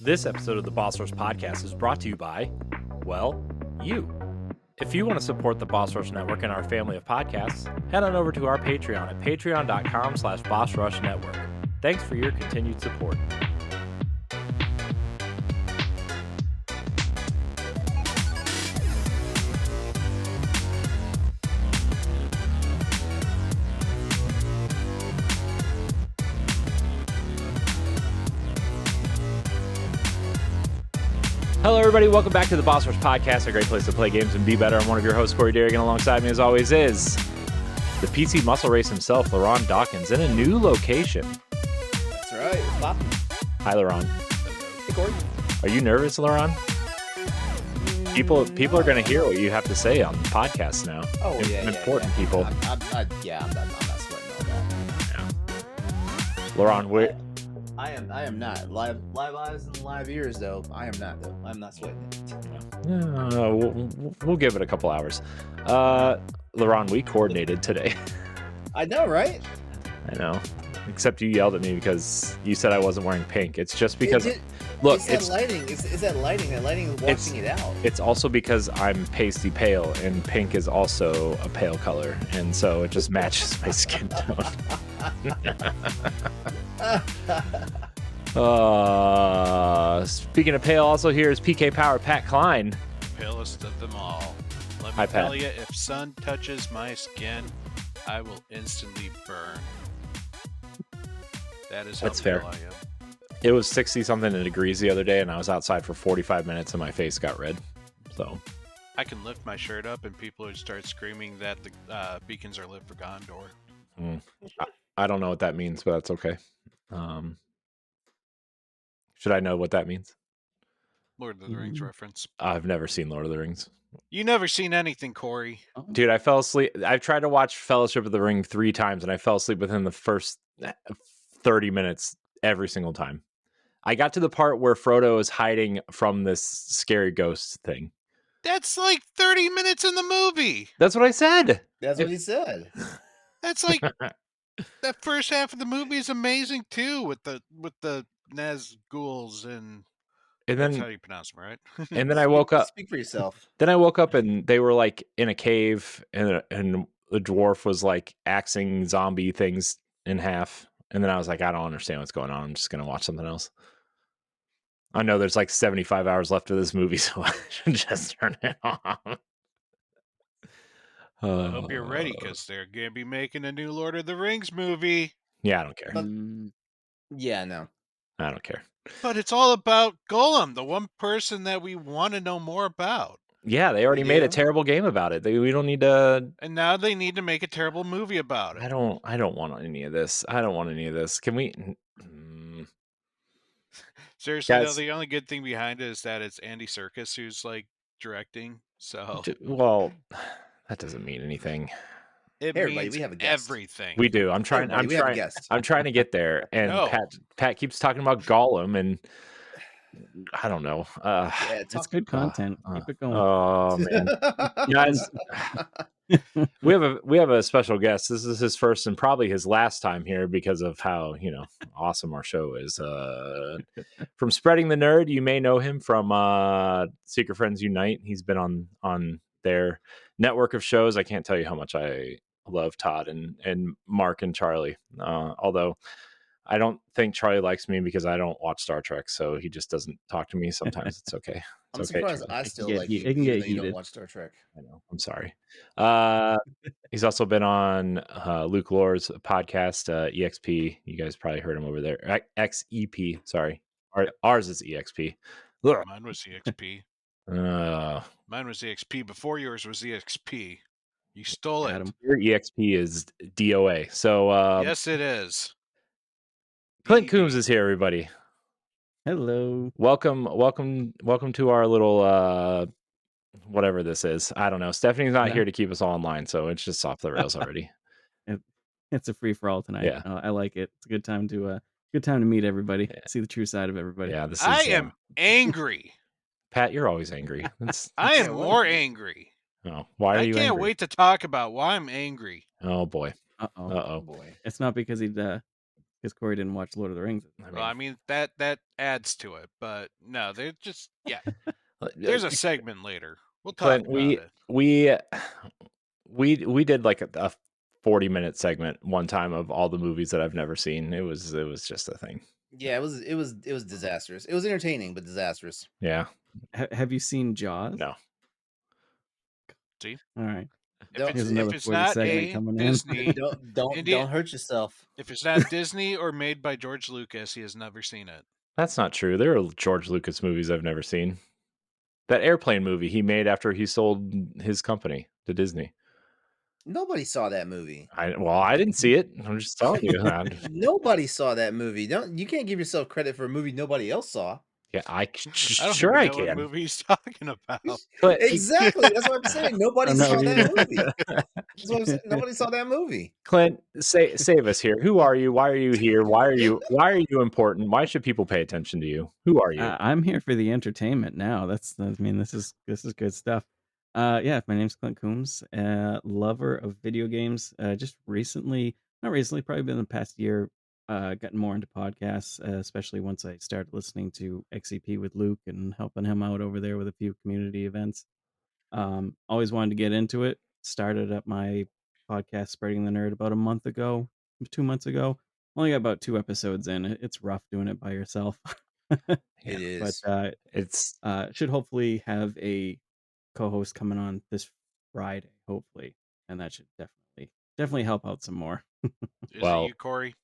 This episode of the Boss Rush Podcast is brought to you by, well, you. If you want to support the Boss Rush Network and our family of podcasts, head on over to our Patreon at patreon.com/BossRushNetwork. Thanks for your continued support. Hello, everybody. Welcome back to the Boss Rush Podcast, a great place to play games and be better. I'm one of your hosts, Corey Derrigan. Alongside me, as always, is the PC muscle race himself, LeRon Dawkins, in a new location. That's right. It's popping. Hi, LeRon. Hey, Corey. Are you nervous, LeRon? People are going to hear what you have to say on the podcast now. Oh, yeah. Important people. I'm not sweating all that. LeRon, I am not. Live eyes and live ears, though. I am not, though. I'm not sweating it. we'll give it a couple hours. LeRon, we coordinated today. I know, right? I know. Except you yelled at me because you said I wasn't wearing pink. It's just because... Look, it's that lighting. It's that lighting. That lighting is washing it out. It's also because I'm pasty pale, and pink is also a pale color, and so it just matches my skin tone. Speaking of pale, also here is PK Power Pat Klein. Palest of them all. Let me Hi, tell Pat. you, if sun touches my skin, I will instantly burn. That is how That's fair. pale I am. It was 60-something degrees the other day, and I was outside for 45 minutes, and my face got red. So I can lift my shirt up, and people would start screaming that the beacons are lit for Gondor. I don't know what that means, but that's okay. Should I know what that means? Lord of the Rings reference. I've never seen Lord of the Rings. You never seen anything, Corey. Dude, I fell asleep. I've tried to watch Fellowship of the Ring 3 times, and I fell asleep within the first 30 minutes every single time. I got to the part where Frodo is hiding from this scary ghost thing. That's like 30 minutes in the movie. That's what I said. That's what he said. That's like that first half of the movie is amazing too, with the Nazguls and And that's how then you pronounce them, right? and then I woke up. Speak for yourself. Then I woke up and they were like in a cave, and the dwarf was like axing zombie things in half. And then I was like, I don't understand what's going on. I'm just gonna watch something else. I know there's like 75 hours left of this movie, so I should just turn it on. I hope you're ready, because they're gonna be making a new Lord of the Rings movie. Yeah, I don't care. Yeah, no. I don't care. But it's all about Gollum, the one person that we want to know more about. Yeah, they already made a terrible game about it. We don't need to. And now they need to make a terrible movie about it. I don't want any of this. Can we? Seriously, Guys. though, the only good thing behind it is that it's Andy Serkis who's like directing. So Well, that doesn't mean anything. it Hey, everybody, means we have a guest. everything. We do. I'm trying We have a guest. to get there. And No. Pat keeps talking about Gollum, and I don't know. It's good content. Keep it going. Oh man, guys, we have a special guest. This is his first and probably his last time here because of how awesome our show is. From Spreading the Nerd, you may know him from Secret Friends Unite. He's been on their network of shows. I can't tell you how much I love Todd and Mark and Charlie. Although I don't think Charlie likes me because I don't watch Star Trek, so he just doesn't talk to me. Sometimes it's okay. I'm okay, surprised Charlie. I still get like heat- you, it can even get though you don't heated. watch Star Trek. I know. I'm sorry. He's also been on Luke Lore's podcast, EXP. You guys probably heard him over there. XEP, sorry. Ours is EXP. Look. Mine was EXP. Mine Mine was EXP before yours was EXP. You stole it. Adam. Your EXP is DOA. So Yes, it is. Clint Coombs is here, everybody. Hello. Welcome to our little whatever this is. I don't know. Stephanie's not here to keep us all in line, so it's just off the rails already. It's a free for all tonight. Yeah. I like it. It's a good time to meet everybody. See the true side of everybody. Yeah, this is. I am angry. Pat, you're always angry. I am more angry. Oh, why are you? I can't angry? wait to talk about why I'm angry. Oh boy. Uh-oh. Uh oh. Boy. It's not because he because Corey didn't watch Lord of the Rings. Well, I mean that adds to it, but no, they're just There's a uh, segment later. We'll talk Clint, about it. we did like a 40-minute segment one time of all the movies that I've never seen. It was just a thing. Yeah, it was disastrous. It was entertaining, but disastrous. Yeah. Have you seen Jaws? No. See, All right. if another it's 40 not segment a coming in. Disney, Don't hurt yourself. if it's not Disney or made by George Lucas, he has never seen it. That's not true. There are George Lucas movies I've never seen. That airplane movie he made after he sold his company to Disney. Nobody saw that movie. I didn't see it. I'm just telling you. Nobody saw that movie. You can't give yourself credit for a movie nobody else saw. Yeah, I don't sure even I know what can. movie he's talking about. But Exactly. That's what I'm saying. Nobody know saw that either. movie. That's what I'm saying. Nobody saw that movie. Clint, save us here. Who are you? Why are you here? Why are you important? Why should people pay attention to you? Who are you? I'm here for the entertainment now. This is good stuff. Yeah, my name's Clint Coombs, lover of video games. Just not recently, probably been the past year, gotten more into podcasts, especially once I started listening to XCP with Luke and helping him out over there with a few community events. Always wanted to get into it. Started up my podcast, Spreading the Nerd, about a month ago, 2 months ago. Only got about 2 episodes in. It's rough doing it by yourself. It Yeah. is. But It's should hopefully have a co-host coming on this Friday, hopefully, and that should definitely help out some more. Is Well, it you, Corey?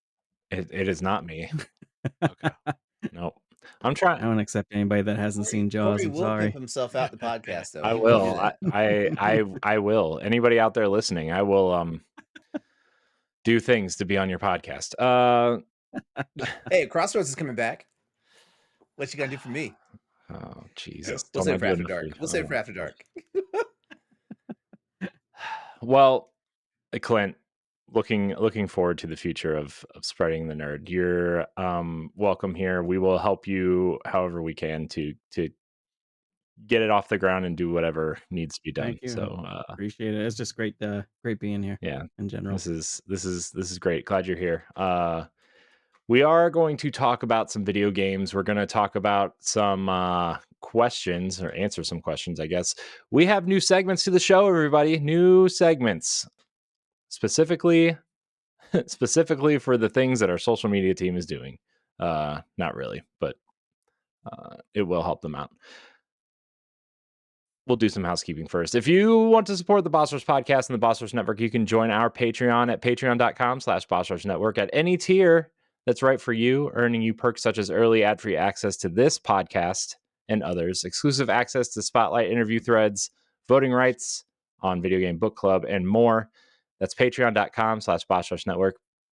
it is not me. Okay. No, I'm I trying. don't accept anybody that hasn't seen Jaws. Corey I'm will sorry. pimp himself out the podcast, though. I He will do will. that. I will. Anybody out there listening, I will do things to be on your podcast. Hey, Crossroads is coming back. What you gonna do for me? Oh Jesus! We'll Don't save I it for do after enough dark. you? We'll save it for after dark. Well, Clint, looking forward to the future of spreading the nerd. You're welcome here. We will help you however we can to get it off the ground and do whatever needs to be done. Thank you. So Appreciate it. It's just great being here. Yeah, in general. this is great. Glad you're here. We are going to talk about some video games. We're going to talk about some questions or answer some questions, I guess. We have new segments to the show, everybody. New segments. Specifically for the things that our social media team is doing. Not really, but it will help them out. We'll do some housekeeping first. If you want to support the Boss Rush podcast and the Boss Rush Network, you can join our Patreon at patreon.com/Boss Rush Network at any tier that's right for you, earning you perks such as early ad-free access to this podcast and others, exclusive access to spotlight interview threads, voting rights on Video Game Book Club, and more. That's patreon.com/Boss Rush Network.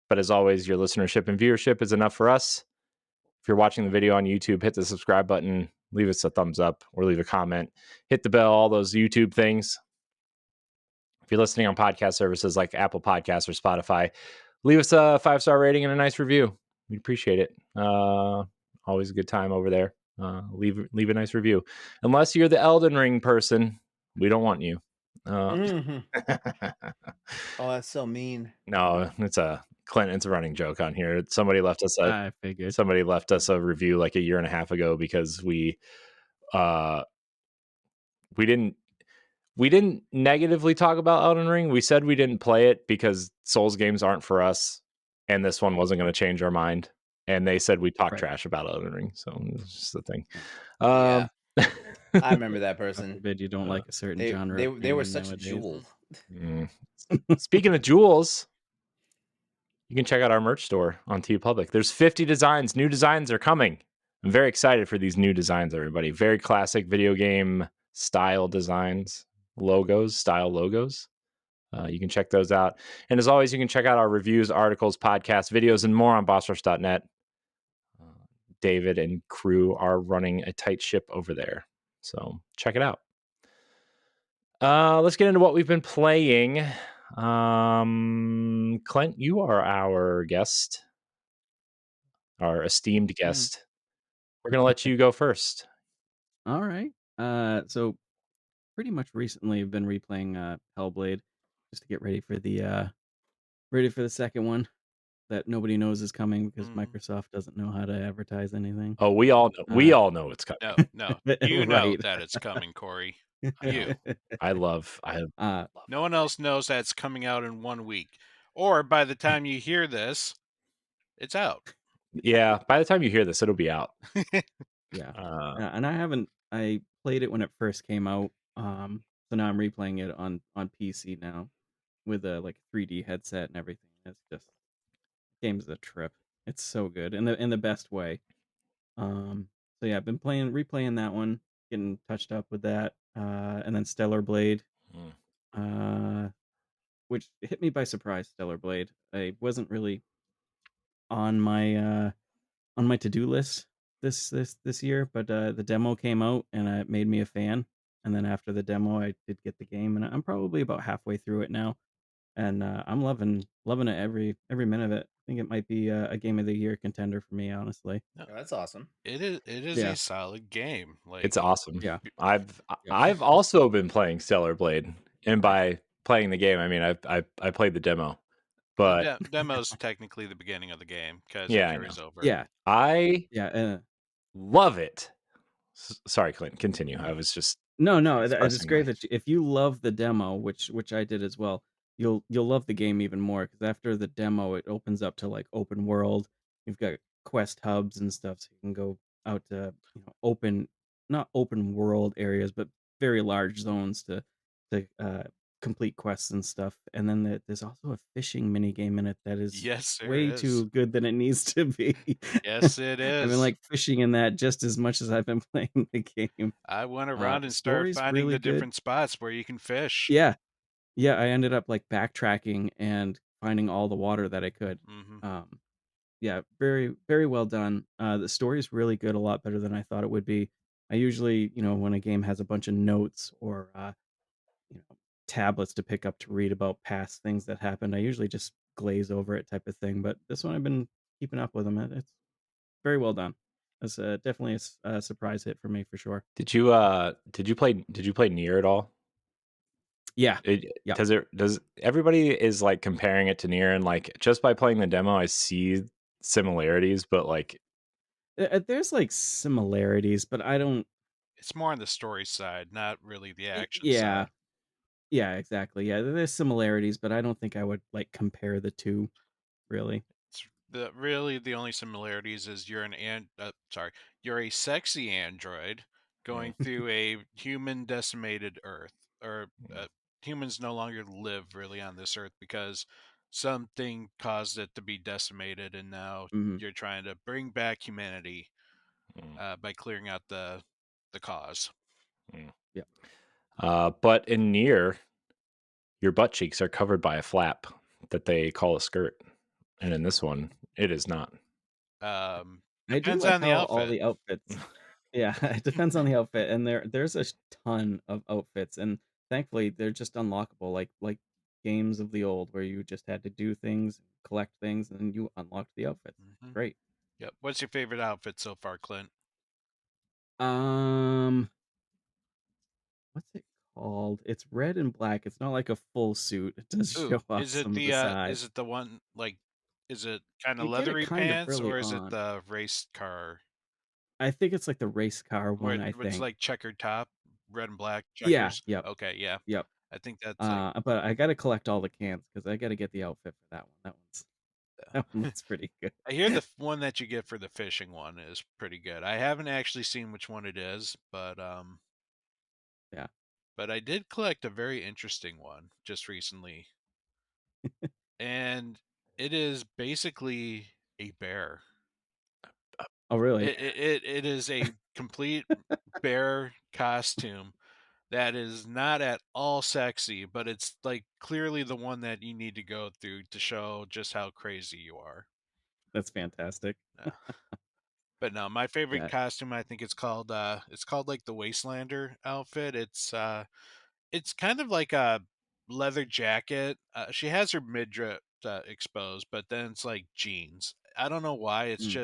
But as always, your listenership and viewership is enough for us. If you're watching the video on YouTube, hit the subscribe button, leave us a thumbs up or leave a comment, hit the bell, all those YouTube things. If you're listening on podcast services like Apple Podcasts or Spotify, leave us a 5-star rating and a nice review. We'd appreciate it. Always a good time over there. Leave a nice review. Unless you're the Elden Ring person, we don't want you. Oh, that's so mean. No, it's a running joke on here. Somebody left us I figured. a review like a year and a half ago because we didn't negatively talk about Elden Ring. We said we didn't play it because Souls games aren't for us, and this one wasn't going to change our mind. And they said we talk trash about Elden Ring, so it's just the thing. Yeah. I remember that person. Forbid you don't like a certain genre. They were such a jewel. Speaking of jewels, you can check out our merch store on TeePublic. There's 50 designs. New designs are coming. I'm very excited for these new designs, everybody. Very classic video game style designs, style logos. You can check those out. And as always, you can check out our reviews, articles, podcasts, videos, and more on bossrush.net. David and crew are running a tight ship over there. So check it out. Let's get into what we've been playing. Clint, you are our guest, our esteemed guest. We're going to let you go first. All right. So pretty much recently I've been replaying Hellblade just to get ready for the second one. that nobody knows is coming because Mhm. Microsoft doesn't know how to advertise anything. Oh, we all know. We all know it's coming. No, you know Right. that it's coming, Corey. I know. You. I love. No one else knows that it's coming out in 1 week. Or by the time you hear this, it's out. Yeah. By the time you hear this, it'll be out. Yeah. Uh, And I played it when it first came out. So now I'm replaying it on PC now with a like 3D headset and everything. It's just game's a trip. It's so good in the best way. So yeah, I've been replaying that one, getting touched up with that. And then Stellar Blade, mm, uh, which hit me by surprise. Stellar Blade. I wasn't really on my to-do list this year, but the demo came out and it made me a fan. And then after the demo, I did get the game, and I'm probably about halfway through it now, and I'm loving it every minute of it. I think it might be a game of the year contender for me, honestly. Oh, that's awesome. It is Yeah, a solid game. Like it's awesome. yeah, yeah. I've also been playing Stellar Blade, and Nice. by playing the game, I mean I played the demo. the But demo's technically the beginning of the game because yeah, it I know. carries over. Yeah, I yeah. love it. Sorry, Clint. Continue. I was just No, it's expressing great my. that if you love the demo, which I did as well, you'll love the game even more because after the demo, it opens up to like open world. You've got quest hubs and stuff, so you can go out to not open world areas, but very large zones to complete quests and stuff. And then there's also a fishing mini game in it that is Yes, there way is. too good than it needs to be. Yes, it I've been is. like fishing in that just as much as I've been playing the game. I went around The and started story's finding really the good. different spots where you can fish. Yeah, yeah, I ended up like backtracking and finding all the water that I could. Hmm. Um, yeah, very well done. The story's really good, a lot better than I thought it would be. I usually, when a game has a bunch of notes or you know, tablets to pick up to read about past things that happened, I usually just glaze over it type of thing. But this one I've been keeping up with them. It's very well done. It's definitely a surprise hit for me for sure. Did you play Nier at all? Yeah, It yeah. does everybody is like comparing it to Nier, and like just by playing the demo I see similarities, but like There's like similarities, but I don't. It's more on the story side, not really the action Yeah, side. yeah, exactly. Yeah, there's similarities, but I don't think I would like compare the two really. It's the only similarities is you're a sexy android mm, going through a human decimated Earth, or mm, humans no longer live really on this Earth because something caused it to be decimated, and now Hmm. you're trying to bring back humanity mm, by clearing out the cause. mm. Yeah. But in Nier, your butt cheeks are covered by a flap that they call a skirt, and in this one, it is not. I do Depends like on the how all outfit. the outfits. Yeah, it depends on the outfit, and there's a ton of outfits, and thankfully they're just unlockable, like games of the old where you just had to do things, collect things, and then you unlocked the outfits. Hmm. Great. Yep. What's your favorite outfit so far, Clint? Um, what's it called? It's red and black. It's not like a full suit. It does Ooh, show off some of the sides. is it the one like is it kind of You get it leathery kind of pants, early or is it on. the race car I think it's like the race car where one, I it's think. like checkered top, red and black Yeah, checkers? yep, Okay, yeah. yep. I think that's like But I gotta collect all the cans because I gotta get the outfit for that one. That one looks pretty good. I hear the one that you get for the fishing one is pretty good. I haven't actually seen which one it is, Yeah. but I did collect a very interesting one just recently, and it is basically a bear. Oh, really? It is a complete bear costume that is not at all sexy, but it's like clearly the one that you need to go through to show just how crazy you are. That's fantastic. Uh, but no, my favorite Yeah. costume, I think it's called like the Wastelander outfit. It's kind of like a leather jacket. She has her midriff exposed, but then it's like jeans. I don't know why. Mm,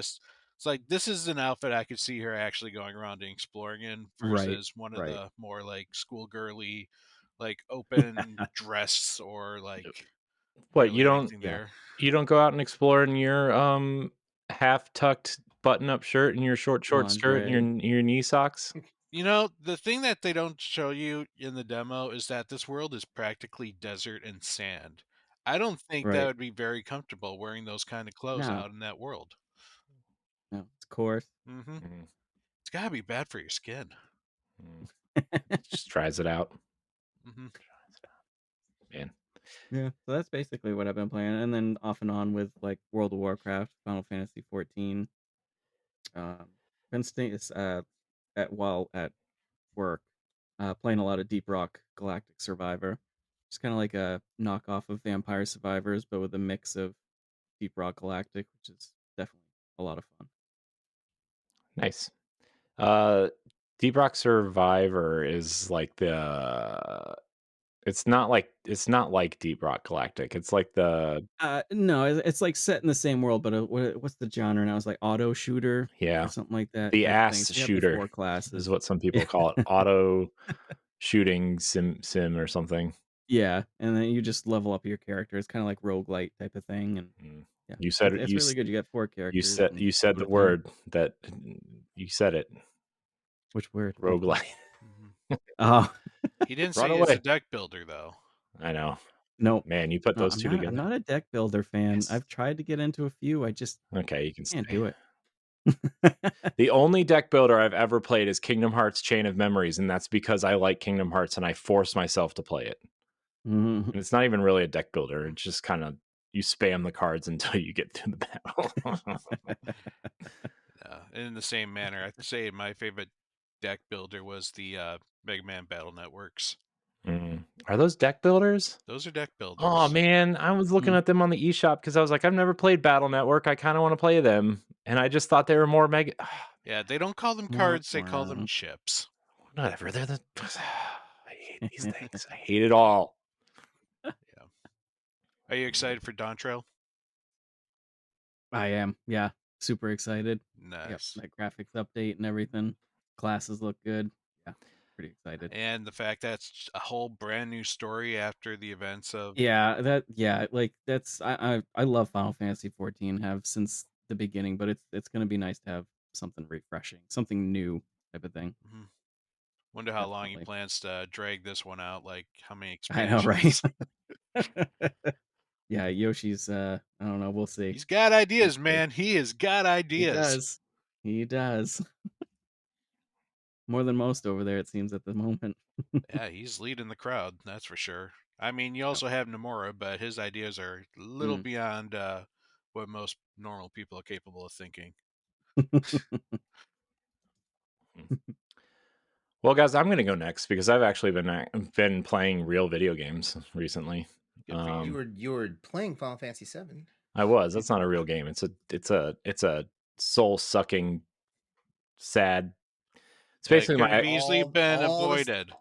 It's like this is an outfit I could see her actually going around and exploring in right. versus one of Right. the more like schoolgirly, like open dress or like. What, really anything Yeah. there. you don't go out and explore in your half tucked button up shirt and your short skirt and your knee socks? You know, the thing that they don't show you in the demo is that this world is practically desert and sand. I don't think that Right. would be very comfortable wearing those kind of clothes No. out in that world. No, it's coarse. Mm-hmm. Mm, It's got to be bad for your skin. Just tries it out. Mm-hmm. Man. Yeah, so that's basically what I've been playing, and then off and on with like World of Warcraft, Final Fantasy 14. Been staying at work, playing a lot of Deep Rock Galactic Survivor. It's kind of like a knockoff of Vampire Survivors, but with a mix of Deep Rock Galactic, which is definitely a lot of fun. Nice. Deep Rock Survivor is like the it's not like Deep Rock Galactic. It's like the No, it's like set in the same world, but what's the genre now? It's like auto shooter or something like that the type of thing. ass So you have the shooter 4 is classes. what some people Yeah. call it. Auto shooting sim or something. Yeah, and then you just level up your character. It's kind of like roguelite type of thing, and yeah, You said it. it's really good. You get 4 characters. And You said go the to town. word that you said it. Which word? Roguelite. Mm-hmm. Oh, He didn't Run say he's away. a deck builder though. I know. no, Man, you put no, those two I'm together. not a deck builder fan. Yes. I've tried to get into a few. I just Okay, you can can't stay. do it. The only deck builder I've ever played is Kingdom Hearts Chain of Memories, and that's because I like Kingdom Hearts and I force myself to play it. Mhm. And it's not even really a deck builder. It's just kind of you spam the cards until you get through the battle. In the same manner, I'd say my favorite deck builder was the Mega Man Battle Networks. Are those deck builders? Those are deck builders. Oh man, I was looking at them on the eShop because I was like, I've never played Battle Network. I kind of want to play them, and I just thought they were more mega. Yeah, they don't call them cards; they call them chips. Whatever. They're the. I hate these things. I hate it all. Yeah. Are you excited for Dontrell? I am. Yeah, super excited. Nice. Yep, that graphics update and everything. Classes look good. Yeah, pretty excited. And the fact that it's a whole brand new story after the events of Like that's I love Final Fantasy 14, have since the beginning, but it's gonna be nice to have something refreshing, something new type of thing. Mhm. Wonder how long he Definitely. plans to drag this one out. Like how many I know, right? expansions? Yeah, Yoshi's I don't know, we'll see. He's got ideas, We'll see. man. He has got He ideas. does. He does. More than most over there, it seems, at the moment. Yeah, he's leading the crowd, that's for sure. I mean, you also have Nomura, but his ideas are a little beyond what most normal people are capable of thinking. Well, guys, I'm going to go next because I've actually been playing real video games recently. Good for You were playing Final Fantasy VII. I was. That's not a real game. It's a soul sucking, sad. It's basically could have my. easily been avoided.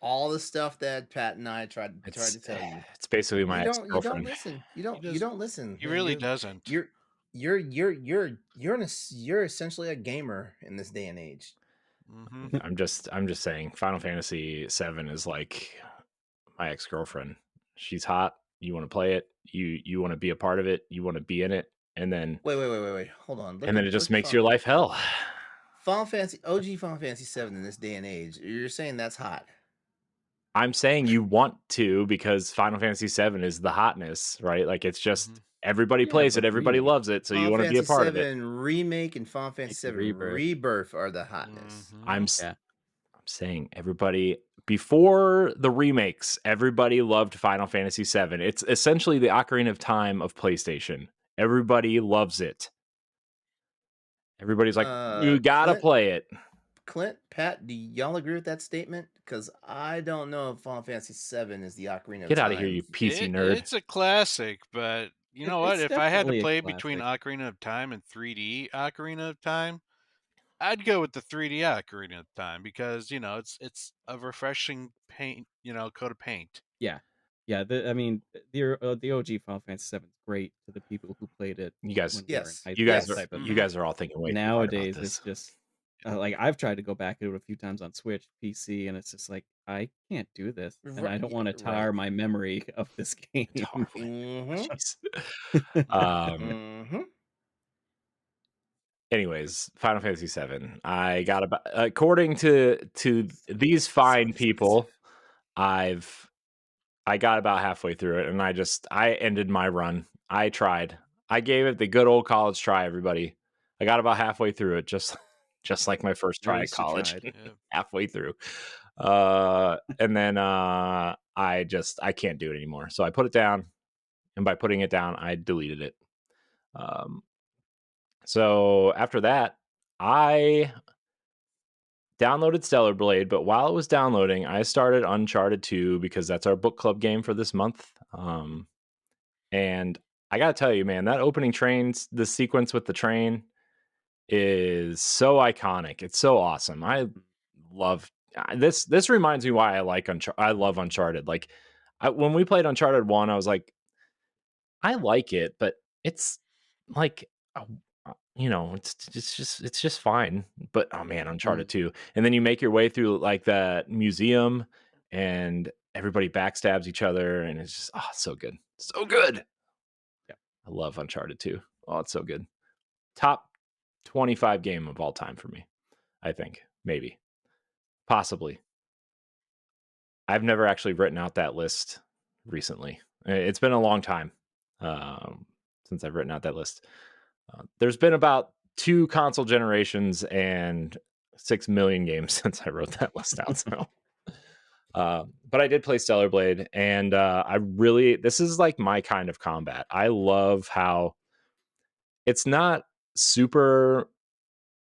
All the stuff that Pat and I tried to tell you. It's basically my You ex-girlfriend. don't listen. You don't listen. He man. really doesn't. You're essentially a gamer in this day and age. Mm-hmm. I'm just saying Final Fantasy VII is like my ex-girlfriend. She's hot. You want to play it. You want to be a part of it. You want to be in it. And then wait. Hold on. And then it just makes your life hell. OG Final Fantasy VII in this day and age. You're saying that's hot. I'm saying you want to because Final Fantasy VII is the hotness, right? Like it's just everybody plays it, everybody loves it, so you want to be a part of it. Final Fantasy VII Remake and Final Fantasy VII Rebirth are the hotness. I'm saying everybody before the remakes, everybody loved Final Fantasy VII. It's essentially the Ocarina of Time of PlayStation. Everybody loves it. Everybody's like, you gotta play it. Clint, Pat, do y'all agree with that statement? Because I don't know if Final Fantasy VII is the Ocarina of Time. Get out of here, you PC nerd. It's a classic, but you know what? If I had to play between Ocarina of Time and 3D Ocarina of Time, I'd go with the 3D Ocarina of Time because you know it's a refreshing paint, coat of paint. Yeah. I mean, the OG Final Fantasy VII is great to the people who played it. You guys, you guys are all thinking way too hard about nowadays this. it's just like I've tried to go back to it a few times on Switch, PC, and it's just like I can't do this, and I don't want to tar my memory of this game. Jeez. Mm-hmm. Anyways, Final Fantasy VII. I got about, according to these fine people, I got about halfway through it, and I ended my run. I tried. I gave it the good old college try. Everybody, I got about halfway through it, just like my first try at college. Halfway through, and then I can't do it anymore. So I put it down, and by putting it down, I deleted it. So after that, I downloaded Stellar Blade, but while it was downloading, I started Uncharted 2 because that's our book club game for this month. And I gotta tell you, man, that opening the sequence with the train is so iconic. It's so awesome. I love this. This reminds me why I love Uncharted. Like when we played Uncharted 1, I was like, I like it, but it's like it's just fine. But oh man, Uncharted 2. And then you make your way through like that museum and everybody backstabs each other, and it's just so good. So good. Yeah. I love Uncharted 2. Oh, it's so good. Top 25 game of all time for me, I think. Maybe. Possibly. I've never actually written out that list recently. It's been a long time since I've written out that list. There's been about 2 console generations and 6 million games since I wrote that list out. So, but I did play Stellar Blade, and this is like my kind of combat. I love how it's not super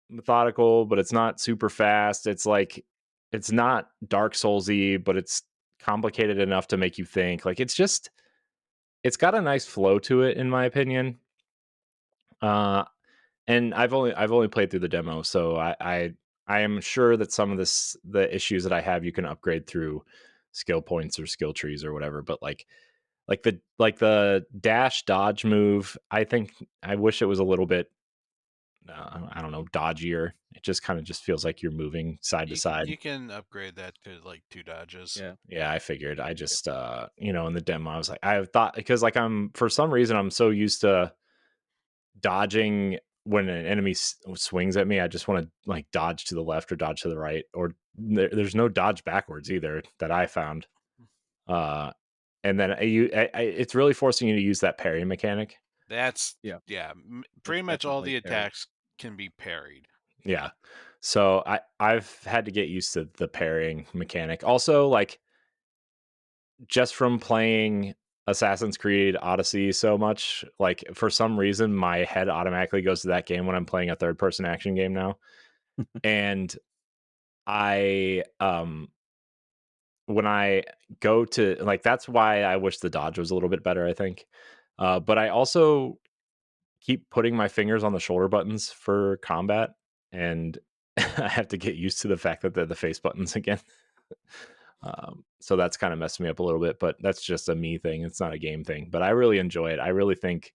methodical, but it's not super fast. It's like it's not Dark Soulsy, but it's complicated enough to make you think. Like it's got a nice flow to it, in my opinion. And I've only played through the demo, so I am sure that some of the issues that I have you can upgrade through skill points or skill trees or whatever. But like the dash dodge move, I think I wish it was a little bit I don't know, dodgier. It just kind of just feels like you're moving side to side. You can upgrade that to like 2 dodges. Yeah, I figured. I just in the demo I was like, I thought, because like for some reason I'm so used to dodging when an enemy swings at me. I just want to like dodge to the left or dodge to the right, or there's no dodge backwards either that I found. And then it's really forcing you to use that parry mechanic. That's pretty much all the attacks can be parried. Yeah. So I've had to get used to the parrying mechanic. Also, like just from playing Assassin's Creed Odyssey so much, like for some reason my head automatically goes to that game when I'm playing a third person action game now. And I when I go to like, that's why I wish the dodge was a little bit better, I think. But I also keep putting my fingers on the shoulder buttons for combat, and I have to get used to the fact that they're the face buttons again. So that's kind of messed me up a little bit, but that's just a me thing. It's not a game thing, but I really enjoy it. I really think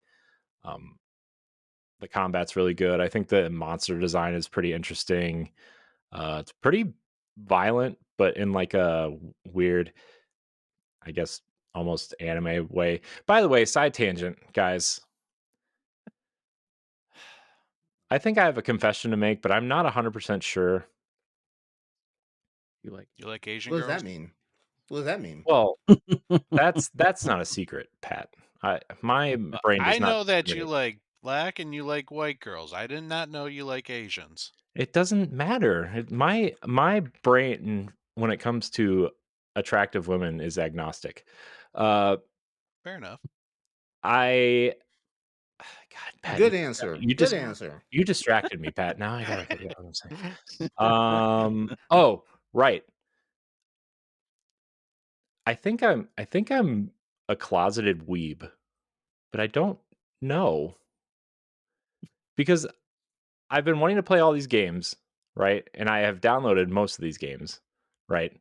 the combat's really good. I think the monster design is pretty interesting. It's pretty violent, but in like a weird, I guess, almost anime way. By the way, side tangent, guys. I think I have a confession to make, but I'm not 100% sure. You like Asian What girls? does that mean? What does that mean? Well, that's not a secret, Pat. My brain does I not know that you discriminate. like black and you like white girls. I did not know you like Asians. It doesn't matter. My brain, when it comes to attractive women, is agnostic. Fair enough. God, Pat, Good answer. Good answer. You distracted me, Pat. Now I gotta forget what I'm saying. Oh, right. I think I'm a closeted weeb, but I don't know, because I've been wanting to play all these games, right? And I have downloaded most of these games, right?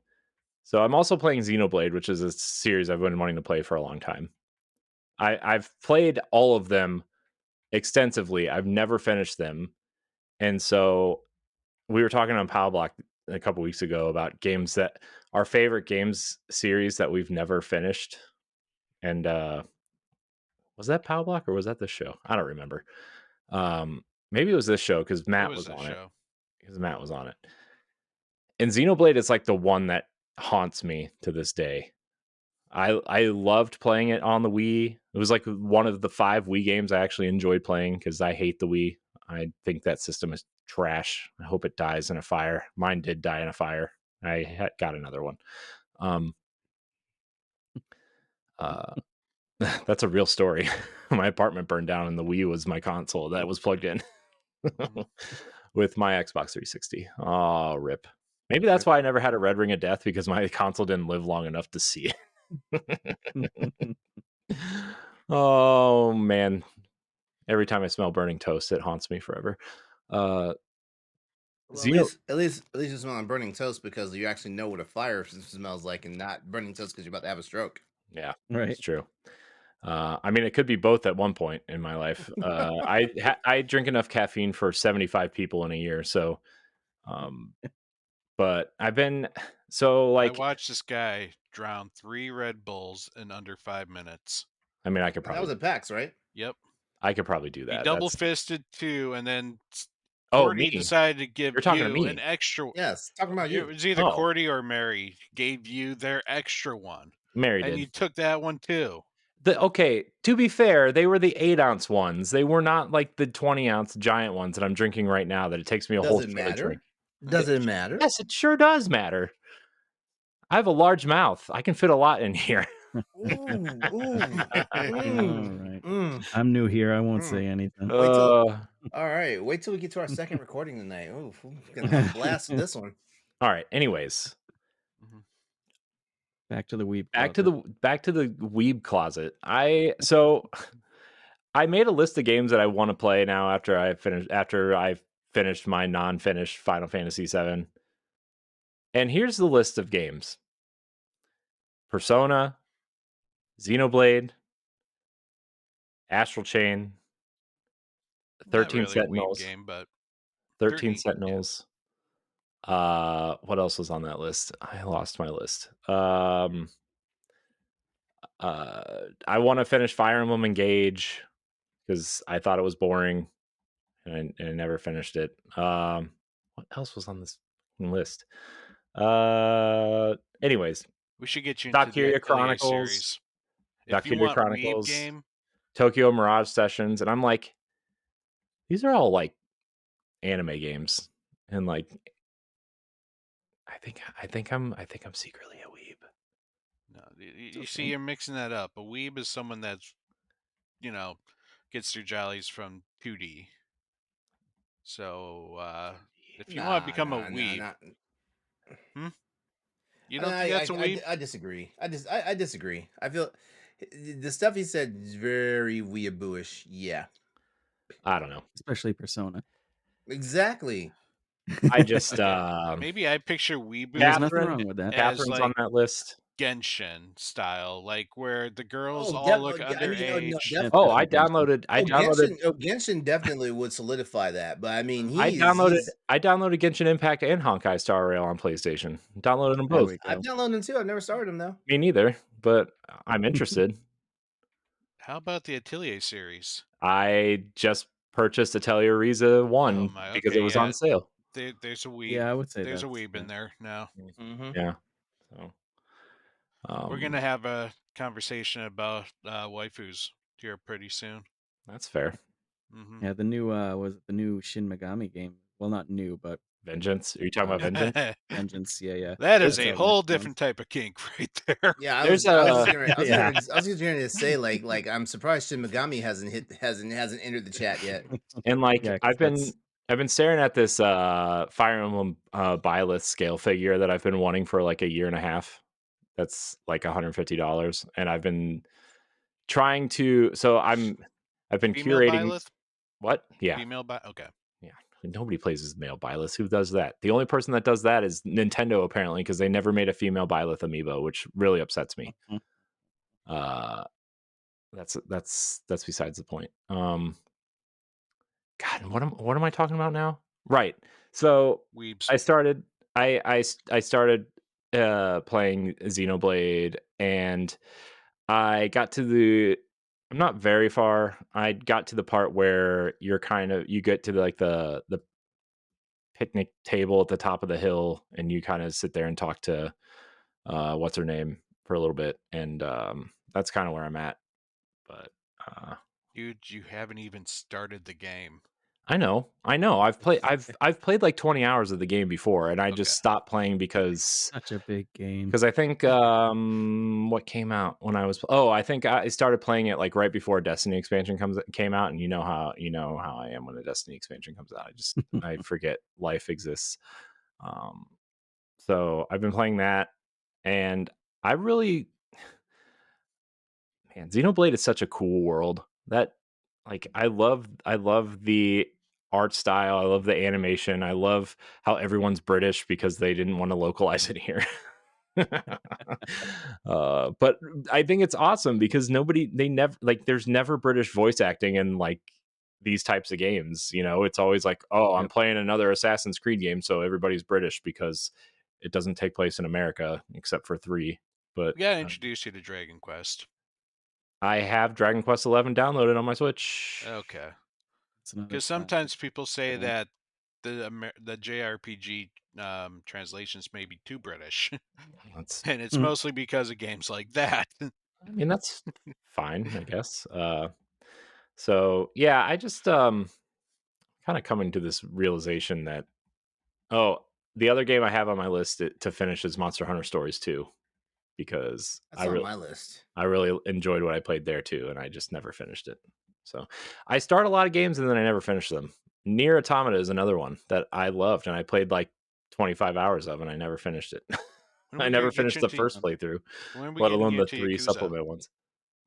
So I'm also playing Xenoblade, which is a series I've been wanting to play for a long time. I've played all of them extensively. I've never finished them. And so we were talking on Power Block a couple weeks ago about games that our favorite games series that we've never finished. And was that Power Block or was that the show? I don't remember. Maybe it was this show because Matt was on it. Because Matt was on it. And Xenoblade is like the one that haunts me to this day. I loved playing it on the Wii. It was like one of the 5 Wii games I actually enjoyed playing because I hate the Wii. I think that system is trash. I hope it dies in a fire. Mine did die in a fire. I got another one. That's a real story. My apartment burned down and the Wii was my console that was plugged in with my Xbox 360. Oh, rip. Maybe that's why I never had a Red Ring of Death, because my console didn't live long enough to see it. Oh, man. Every time I smell burning toast, it haunts me forever. Well, at least you smell on burning toast because you actually know what a fire smells like, and not burning toast because you're about to have a stroke. Yeah, Right. it's true. I mean, it could be both at one point in my life. I drink enough caffeine for 75 people in a year, so but I've been I watched this guy drown 3 Red Bulls in under 5 minutes. I mean, I could probably. That was at PAX, right? Yep. I could probably do that. He double fisted 2, and then Cordy decided to give you an extra. Yes, talking about you. It was either Cordy or Mary gave you their extra one. Mary and did. You took that one too. Okay, to be fair, they were the 8-ounce ones. They were not like the 20-ounce giant ones that I'm drinking right now. That it takes me a whole. Does it matter? Does it matter? Yes, it sure does matter. I have a large mouth. I can fit a lot in here. Ooh. I'm new here. I won't say anything. All right. Wait till we get to our second recording tonight. Ooh, we're gonna blast this one. All right. Anyways, back to the weeb. Back to the weeb closet. I made a list of games that I want to play now after I finished my non-finished Final Fantasy VII. And here's the list of games: Persona, Xenoblade, Astral Chain, 13 Sentinels, game, but 13 Sentinels. Yeah. What else was on that list? I lost my list. I want to finish Fire Emblem Engage because I thought it was boring, and I never finished it. What else was on this list? Anyways, we should get you into Valkyria Chronicles series. Valkyria Chronicles game, Tokyo Mirage Sessions, and I'm like, these are all like anime games, and like, I think I'm secretly a weeb. No, you see, you're mixing that up. A weeb is someone that's, gets their jollies from 2D. So if you want to become a weeb, you don't think that's a weeb? I disagree. I disagree. I feel the stuff he said is very weeabooish. Yeah. I don't know. Especially Persona. Exactly. I just maybe I picture weeboo. There's nothing wrong with that. Catherine's like on that list. Genshin style, like where the girls look underage. I downloaded. Genshin definitely would solidify that, but I mean, I downloaded Genshin Impact and Honkai Star Rail on PlayStation. Downloaded them both. I've downloaded them too. I've never started them though. Me neither, but I'm interested. How about the Atelier series? I just purchased Atelier Riza 1 because it was on sale. There's a weeb. Yeah, I would say there's a weeb in there now. Mm-hmm. Yeah. So. We're gonna have a conversation about waifus here pretty soon. That's fair. Yeah, the new was the new Shin Megami game. Well, not new, but Vengeance. Are you talking about Vengeance? Vengeance, yeah. That is a whole different type of kink right there. Yeah, I was just going to say like I'm surprised Shin Megami hasn't entered the chat yet. And like I've been staring at this Fire Emblem Byleth scale figure that I've been wanting for like a year and a half. That's like $150, and I've been trying to. So I've been female curating. Byleth? What? Yeah. Female okay. Yeah. Nobody plays as male Byleth. Who does that? The only person that does that is Nintendo, apparently, because they never made a female Byleth amiibo, which really upsets me. That's besides the point. God, what am I talking about now? Right. So Weebs. I started I started playing Xenoblade, and I got to I'm not very far. I got to the part where you get to the picnic table at the top of the hill, and you kind of sit there and talk to what's her name for a little bit, and that's kind of where I'm at. But Dude, you haven't even started the game. I know. I've played like 20 hours of the game before, and I Okay. just stopped playing because Such a big game. I think what came out when I think I started playing it like right before Destiny expansion came out, and you know how I am when a Destiny expansion comes out. I forget life exists. So I've been playing that, and I really, man, Xenoblade is such a cool world. That like I love the art style. I love the animation. I love how everyone's British because they didn't want to localize it here. But I think it's awesome because there's never British voice acting in like these types of games. It's always like, oh, I'm Yep. playing another Assassin's Creed game, so everybody's British because it doesn't take place in America except for 3. But We gotta introduce you to Dragon Quest. I have Dragon Quest XI downloaded on my Switch. Okay. It's another Because classic. sometimes people say Yeah. that the JRPG translations may be too British, and it's mostly because of games like that. I mean, that's fine, I guess. So yeah, I just kind of coming to this realization that the other game I have on my list to finish is Monster Hunter Stories 2, because That's on my list. I really enjoyed what I played there too, and I just never finished it. So I start a lot of games and then I never finish them. Nier Automata is another one that I loved, and I played like 25 hours of, and I never finished it. I never finished the first playthrough, let alone the 3 supplement ones.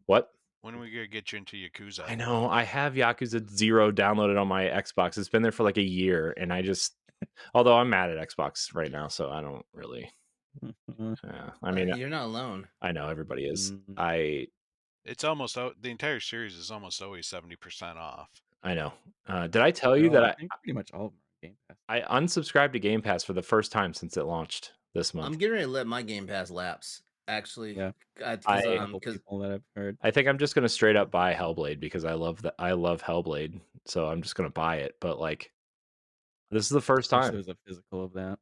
What? When are we gonna get you into Yakuza? I know. I have Yakuza 0 downloaded on my Xbox. It's been there for like a year, and although I'm mad at Xbox right now, so I don't really. I mean, you're not alone. I know everybody is. It's almost the entire series is almost always 70% off. I know. Did I tell you that I think pretty much all of them are Game Pass. I unsubscribed to Game Pass for the first time since it launched this month? I'm getting ready to let my Game Pass lapse. Actually, Yeah. because people that I've heard. I think I'm just gonna straight up buy Hellblade because I love Hellblade, so I'm just gonna buy it. But like, this is the first time. There's a physical of that.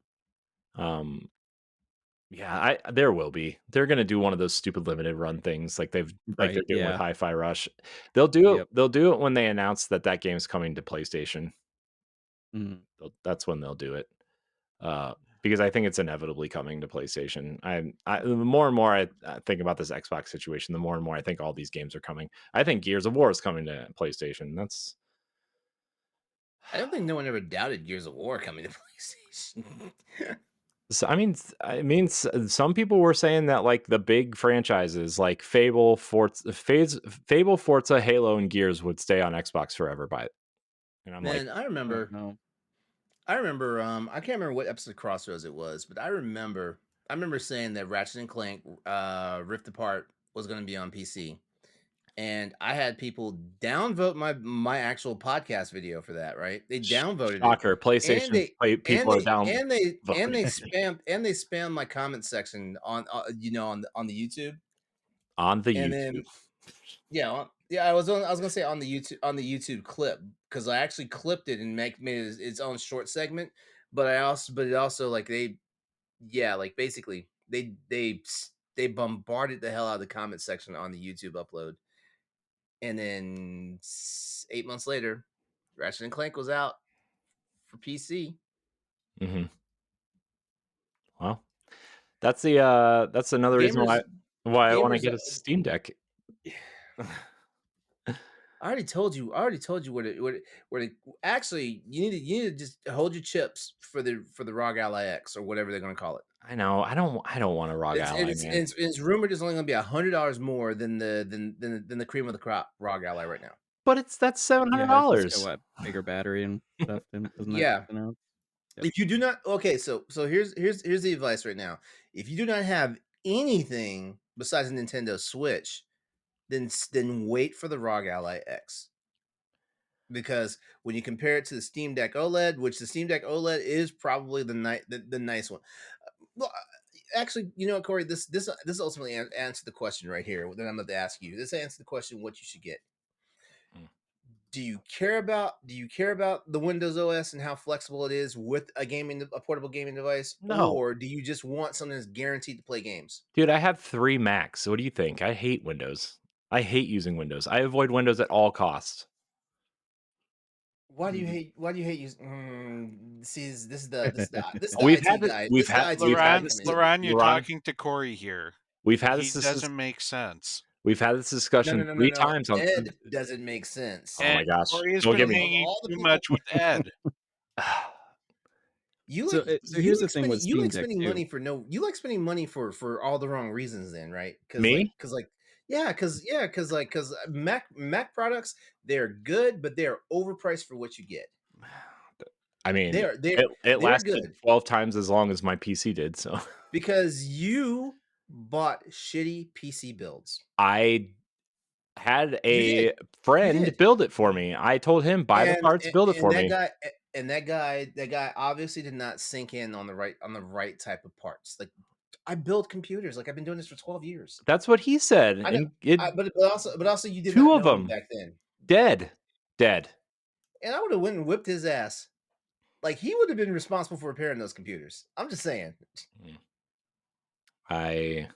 Yeah, there will be. They're gonna do one of those stupid limited run things like they're doing with Hi-Fi Rush. They'll do it. They'll do it when they announce that game's coming to PlayStation. That's when they'll do it. Because I think it's inevitably coming to PlayStation. The more and more I think about this Xbox situation, the more and more I think all these games are coming. I think Gears of War is coming to PlayStation. I don't think no one ever doubted Gears of War coming to PlayStation. So, I mean, some people were saying that like the big franchises like Fable, Forza, Halo, and Gears would stay on Xbox forever. And I'm like, I remember. I can't remember what episode of Crossroads it was, but I remember saying that Ratchet and Clank Rift Apart was going to be on PC, and I had people downvote my actual podcast video for that. Right? They downvoted shocker, it. PlayStation people are down, and they spammed my comment section on the YouTube. On the and YouTube. Then, I was gonna say on the YouTube clip, because I actually clipped it and made it its own short segment. But it also like basically they bombarded the hell out of the comment section on the YouTube upload. And then 8 months later, Ratchet and Clank was out for PC. Mm-hmm. Well, that's another reason why I want to get a Steam Deck. I already told you where to actually you need to just hold your chips for the ROG Ally X or whatever they're going to call it. I know. I don't want a ROG Ally, man. It's rumored it's only going to be $100 more than the cream of the crop ROG Ally right now. But that's $700. What, bigger battery and stuff? Yep. If you do not, so here's the advice right now. If you do not have anything besides a Nintendo Switch, then wait for the ROG Ally X. because when you compare it to the Steam Deck OLED, which the Steam Deck OLED is probably the nice one. Well, actually, you know, Corey, this ultimately answers the question right here that I'm going to ask you. This answers the question what you should get. Do you care about the Windows OS and how flexible it is with a portable gaming device, No. or do you just want something that's guaranteed to play games? Dude, I have 3 Macs. So what do you think? I hate Windows. I hate using Windows. I avoid Windows at all costs. Why do you hate using? See, this is the We've IT had this- guy. we've This is the had- IT we've guy had LeRon, this- coming in. LeRon, you're LeRon, talking to Corey here. We've had He this doesn't make sense. We've had this discussion No. 3 times on Ed doesn't make sense. Oh my And gosh. Corey has Don't been get me hanging All the too people- much with Ed. You So, like so here's the thing spending, with you Steam like Deck spending too. money for no you like spending money for all the wrong reasons then, right? Me? Because Mac products, they're good, but they're overpriced for what you get. I mean, They're it lasted good 12 times as long as my PC did, so because you bought shitty PC builds. I had You a did. friend did. build it for me. I told him, buy the parts, build it for me. That guy obviously did not sink in on the right type of parts. Like, I build computers. Like, I've been doing this for 12 years. That's what he said. I know, And but also you did 2 not of know them me back then. dead. And I would have went and whipped his ass. Like, he would have been responsible for repairing those computers. I'm just saying. I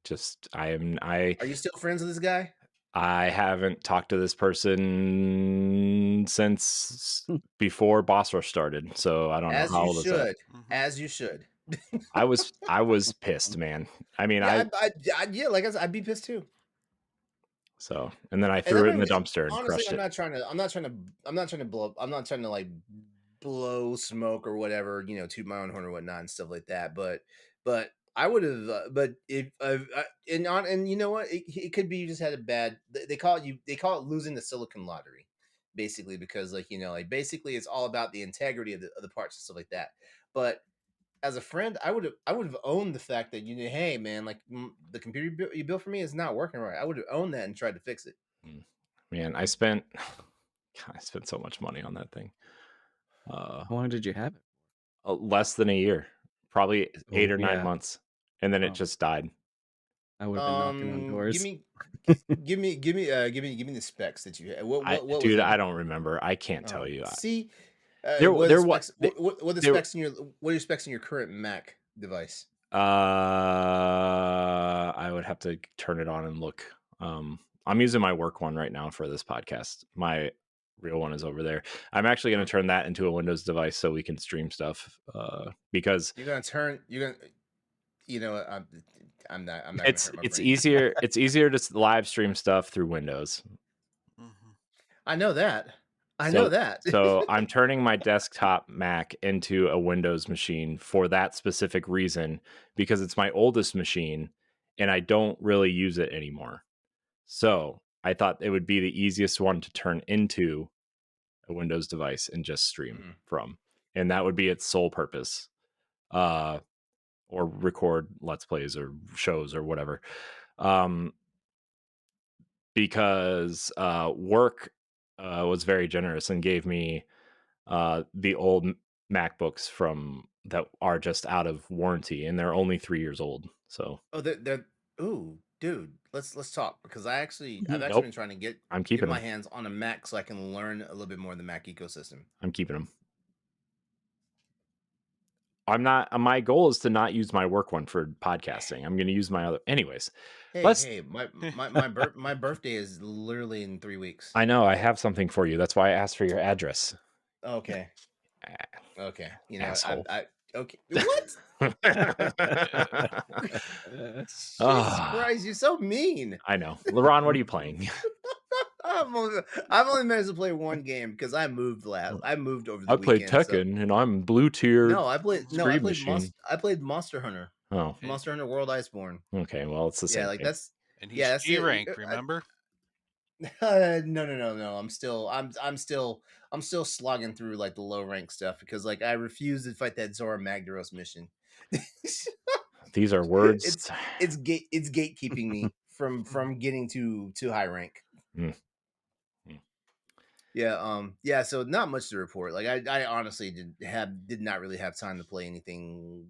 Are you still friends with this guy? I haven't talked to this person since before Boss Rush started, so I don't know how old is that. As you should. I was pissed, man. I mean, yeah, like I said, I'd be pissed too. So, and then I threw it in the dumpster and honestly, crushed I'm it. not trying to like blow smoke or whatever, you know, toot my own horn or whatnot and stuff like that. But I would have, but if and you know what, it could be you just had a bad. They call it losing the silicon lottery, basically, because like, you know, like basically it's all about the integrity of the parts and stuff like that. But as a friend, I would have owned the fact that, you know, hey man, like the computer you built for me is not working right. I would have owned that and tried to fix it. Man, I spent so much money on that thing. How long did you have it? Less than a year, probably 8 or 9 yeah. months, and then it Oh. just died. I would have been knocking on doors. Give me the specs that you had. What Dude, was I don't remember. I can't tell you. See, what are the specs in your specs in your current Mac device? I would have to turn it on and look. I'm using my work one right now for this podcast. My real one is over there. I'm actually going to turn that into a Windows device so we can stream stuff. Because you're going to, you know, I'm not. It's easier. It's easier to live stream stuff through Windows. I know that. I know that. So I'm turning my desktop Mac into a Windows machine for that specific reason, because it's my oldest machine and I don't really use it anymore. So I thought it would be the easiest one to turn into a Windows device and just stream from. And that would be its sole purpose. Or record Let's Plays or shows or whatever. Because work was very generous and gave me the old MacBooks from that are just out of warranty, and they're only 3 years old. So they're ooh, dude, let's talk, because I've actually been trying to get my hands on a Mac so I can learn a little bit more of the Mac ecosystem. I'm keeping them. I'm not. My goal is to not use my work one for podcasting. I'm going to use my other. Anyways, hey, my birthday is literally in 3 weeks. I know. I have something for you. That's why I asked for your address. Okay. You know, asshole. Okay. What? Jesus Christ, you're so mean. I know. LeRon, what are you playing? I've only managed to play one game because I moved over the weekend. I played Tekken and I'm blue tier. No, I played Monster Hunter. Oh, Monster Hunter World Iceborne. Okay, well, it's the same. Yeah, like thing. that's. And he's G rank, remember? No. I'm still slogging through like the low rank stuff because like I refuse to fight that Zora Magdaros mission. These are words. It's gatekeeping me from getting to high rank. Yeah, so not much to report. Like I honestly did not really have time to play anything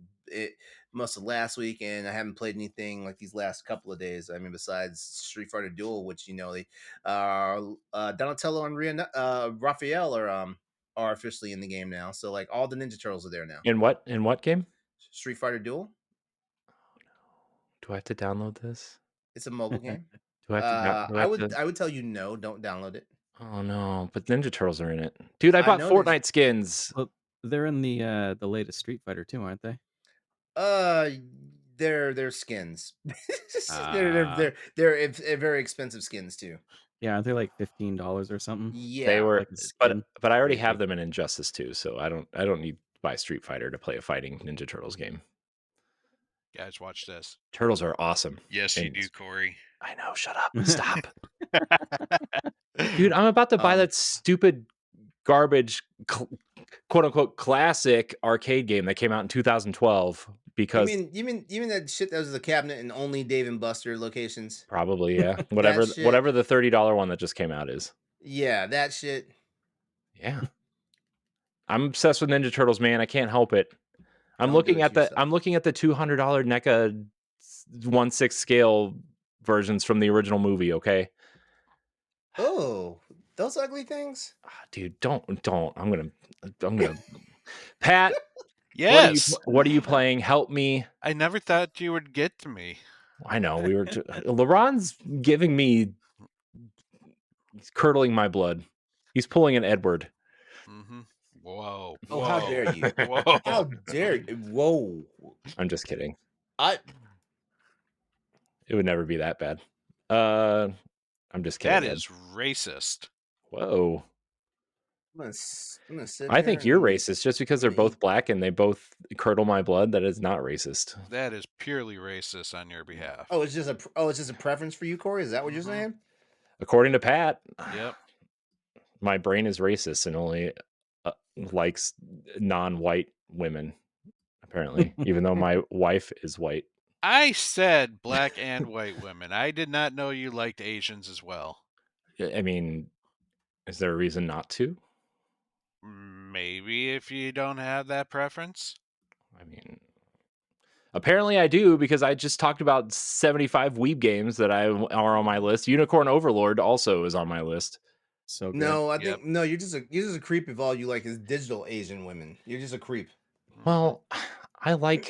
most of last week, and I haven't played anything like these last couple of days. I mean, besides Street Fighter Duel, which they Donatello and Raphael are officially in the game now. So like all the Ninja Turtles are there now. In what game? Street Fighter Duel. Do I have to download this? It's a mobile game. Do I have to do I have to I would tell you no, don't download it. Oh no, but Ninja Turtles are in it. Dude, I I bought know there's Fortnite skins. Well, they're in the latest Street Fighter too, aren't they? uh they're skins. Ah, They're very expensive skins too. yeah, aren't they like $15 or something? They Yeah. were Like a skin. but I already Crazy. have them in Injustice 2, so I don't need to buy Street Fighter to play a fighting Ninja Turtles game. Guys, watch this. Turtles are awesome. Yes, you And do, Corey. I know, shut up. Stop. Dude, I'm about to buy that stupid garbage quote unquote classic arcade game that came out in 2012 because You mean that shit that was the cabinet in only Dave and Buster locations? probably, yeah. Whatever shit. whatever the $30 one that just came out is. Yeah, that shit. Yeah. I'm obsessed with Ninja Turtles, man. I can't help it. I'm Don't do looking it at to the $200 NECA 1/6 scale versions from the original movie, okay? Oh, those ugly things. Dude, don't. I'm gonna Pat, Yes. what are you playing? Help me. I never thought you would get to me. I know we were LeRon's giving me he's curdling my blood. He's pulling an Edward. Mm-hmm. Whoa. Oh, how dare you? Whoa. How dare you? Whoa. I'm just kidding. I It would never be that bad. I'm just kidding. That is racist. Whoa. I'm gonna sit I here think you're and racist just because they're both black and they both curdle my blood. That is not racist. That is purely racist on your behalf. Oh, it's just a preference for you, Corey. Is that what you're saying? According to Pat, Yep. my brain is racist and only likes non-white women, apparently, even though my wife is white. I said black and white women. I did not know you liked Asians as well. I mean, is there a reason not to? Maybe if you don't have that preference. I mean, apparently I do because I just talked about 75 weeb games that are on my list. Unicorn Overlord also is on my list. So good. No, I think no. You're just a creep if all you like is digital Asian women. You're just a creep. Well, I like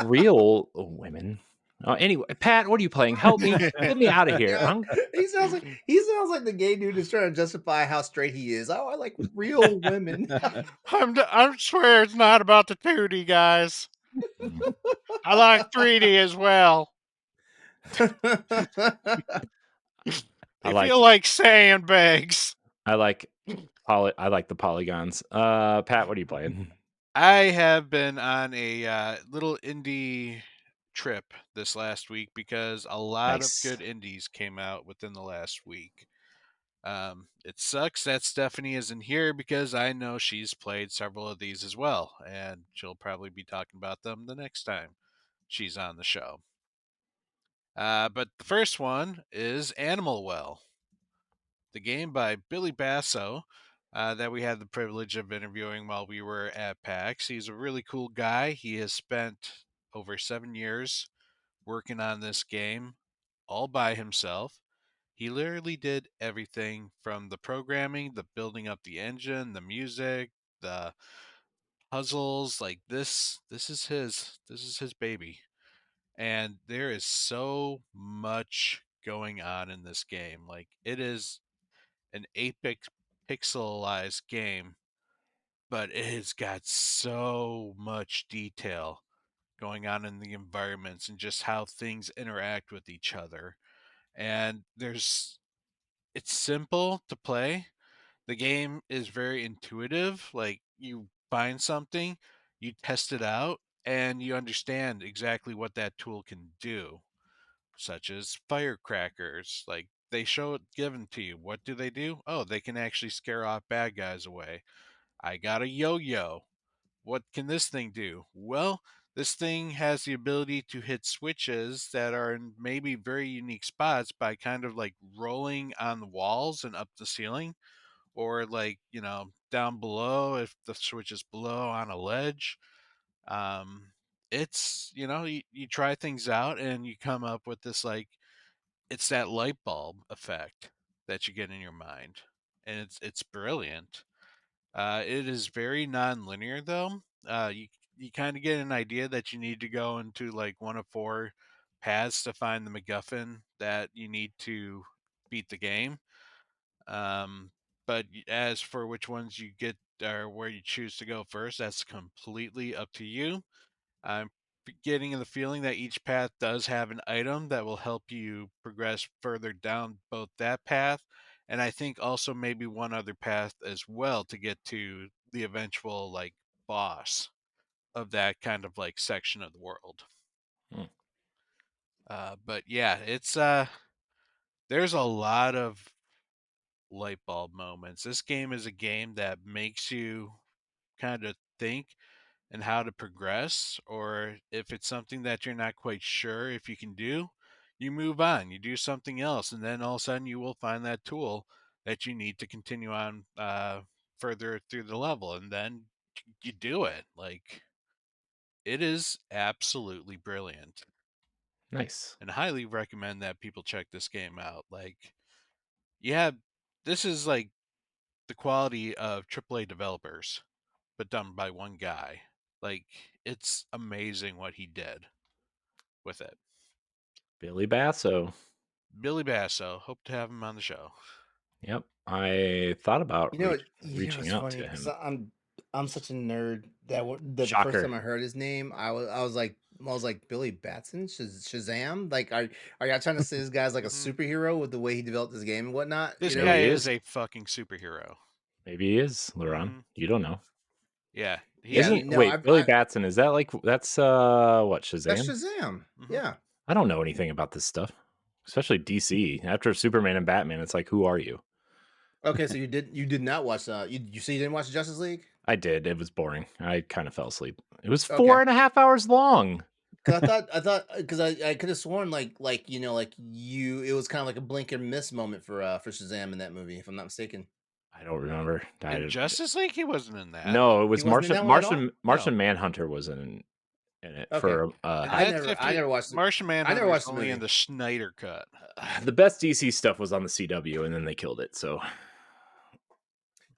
real women. Anyway, Pat, what are you playing? Help me, get me out of here. Yeah. He sounds like the gay dude is trying to justify how straight he is. Oh, I like real women. I swear it's not about the 2D, guys. I like 3D as well. They feel like sandbags. I like the polygons. Pat, what are you playing? I have been on a little indie trip this last week because a lot of good indies came out within the last week. It sucks that Stephanie isn't here because I know she's played several of these as well, and she'll probably be talking about them the next time she's on the show. But the first one is Animal Well, the game by Billy Basso that we had the privilege of interviewing while we were at PAX. He's a really cool guy. He has spent over 7 years working on this game all by himself. He literally did everything from the programming, the building up the engine, the music, the puzzles. Like this is his baby. And there is so much going on in this game. Like it is an 8-bit pixelized game, but it has got so much detail going on in the environments and just how things interact with each other. And it's simple to play. The game is very intuitive. Like you find something, you test it out, and you understand exactly what that tool can do, such as firecrackers. Like they show it given to you. What do? Oh, they can actually scare off bad guys away. I got a yo-yo. What can this thing do? Well, this thing has the ability to hit switches that are in maybe very unique spots by kind of like rolling on the walls and up the ceiling, or like, down below if the switch is below on a ledge. Um, it's, you try things out and you come up with this, like, it's that light bulb effect that you get in your mind, and it's brilliant. It is very non-linear though. You kind of get an idea that you need to go into like one of four paths to find the MacGuffin that you need to beat the game. Um, but as for which ones you get or where you choose to go first, that's completely up to you. I'm getting the feeling that each path does have an item that will help you progress further down both that path, and I think also maybe one other path as well to get to the eventual like boss of that kind of like section of the world. Hmm. But yeah, it's there's a lot of light bulb moments. This game is a game that makes you kind of think and how to progress, or if it's something that you're not quite sure if you can do, you move on, you do something else, and then all of a sudden you will find that tool that you need to continue on further through the level, and then you do it. Like, it is absolutely brilliant, Nice. and highly recommend that people check this game out. Like, yeah, this is like the quality of AAA developers, but done by one guy. Like, it's amazing what he did with it. Billy Basso. Billy Basso, hope to have him on the show. Yep. I thought about You know reaching it's out funny to because him. I'm such a nerd that the first Shocker. time I heard his name, I was like Billy Batson, Shazam. Like, are y'all trying to say this guy's like a Mhm. superhero with the way he developed his game and whatnot? This Maybe guy he is is. a fucking superhero. Maybe he is, LeRon. Mhm. You don't know. Yeah, Yeah, he. Isn't no, wait, Billy Batson, is that like that's what, that's Shazam? Shazam. Mhm. Yeah. I don't know anything about this stuff. Especially DC. After Superman and Batman, it's like, who are you? Okay, so you did not watch you say you didn't watch Justice League? I did. It was boring. I kind of fell asleep. It was Okay. 4.5 hours long. Cause I thought because I could have sworn like it was kind of like a blink and miss moment for Shazam in that movie, if I'm not mistaken. I don't remember. In Justice League, he wasn't in that. No, it He was wasn't in Martian that one at all? No, Manhunter was in it Okay. for and I half. that's never if I you. never watched Martian I never Manhunter is watched the only in movie. the Snyder cut. The best DC stuff was on the CW, and then they killed it. So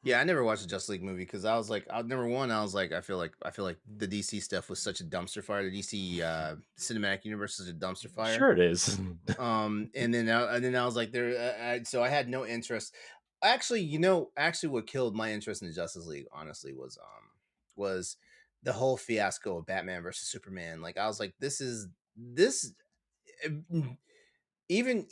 Yeah, I never watched the Justice League movie because I was like, number one, I was like, I feel like the DC stuff was such a dumpster fire. The DC cinematic universe is a dumpster fire. sure it is. And then I was like, so I had no interest. Actually, what killed my interest in the Justice League, honestly, was the whole fiasco of Batman versus Superman. Like, I was like, this eh, even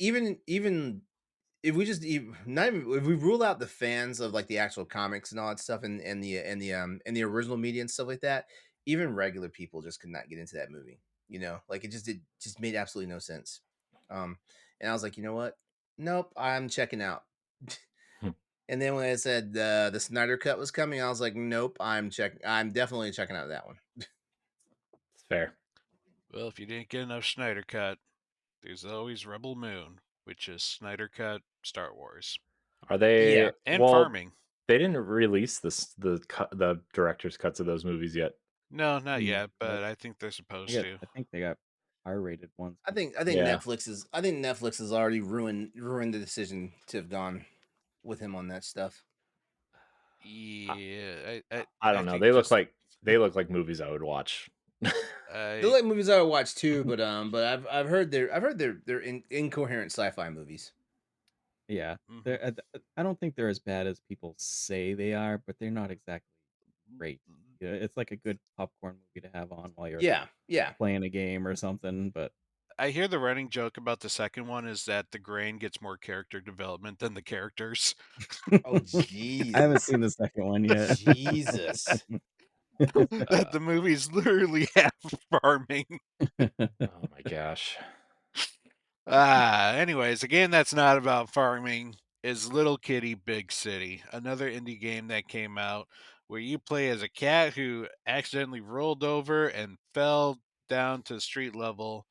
if we just not even if we rule out the fans of like the actual comics and all that stuff and the original media and stuff like that, even regular people just could not get into that movie. Like it just made absolutely no sense. And I was like, you know what? Nope, I'm checking out. And then when I said the Snyder cut was coming, I was like, nope, I'm definitely checking out that one. It's fair. Well, if you didn't get enough Snyder cut, there's always Rebel Moon, which is Snyder cut Star Wars Are Yeah. they and well? farming. They didn't release the director's cuts of those movies yet. No, not Mm, yet, but I think they're supposed to. I think they got R-rated ones I coming. think I think Yeah, Netflix has already ruined the decision to have gone with him on that stuff. I, Yeah, I I don't know. think just They look like movies I would watch. They're I like movies I would watch too, but I've heard they're incoherent sci-fi movies. Yeah, mhm. I don't think they're as bad as people say they are, but they're not exactly great. Yeah, it's like a good popcorn movie to have on while you're Yeah, yeah. playing a game or something. But I hear the running joke about the second one is that the grain gets more character development than the characters. Oh I haven't Jesus, seen the second one yet. Jesus. That the movie's literally half farming. Oh my gosh. Anyways, a game that's not about farming is Little Kitty Big City, another indie game that came out where you play as a cat who accidentally rolled over and fell down to street level,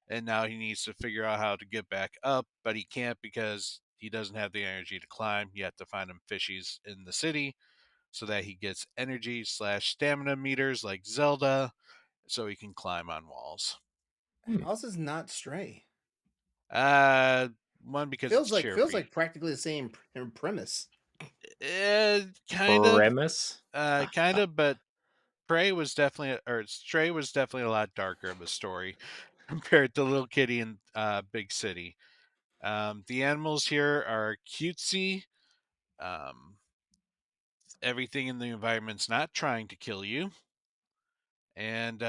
and now he needs to figure out how to get back up, but he can't because he doesn't have the energy to climb. You have to find him fishies in the city so that he gets energy slash stamina meters like Zelda, so he can climb on walls. Hmm. How is this not Stray? Uh, One, because it's Feels cheery. like practically the same premise. Kind of, Premise. kind of, but Stray was definitely a lot darker of a story compared to Little Kitty and Big City. The animals here are cutesy. Um, Everything in the environment's not trying to kill you, and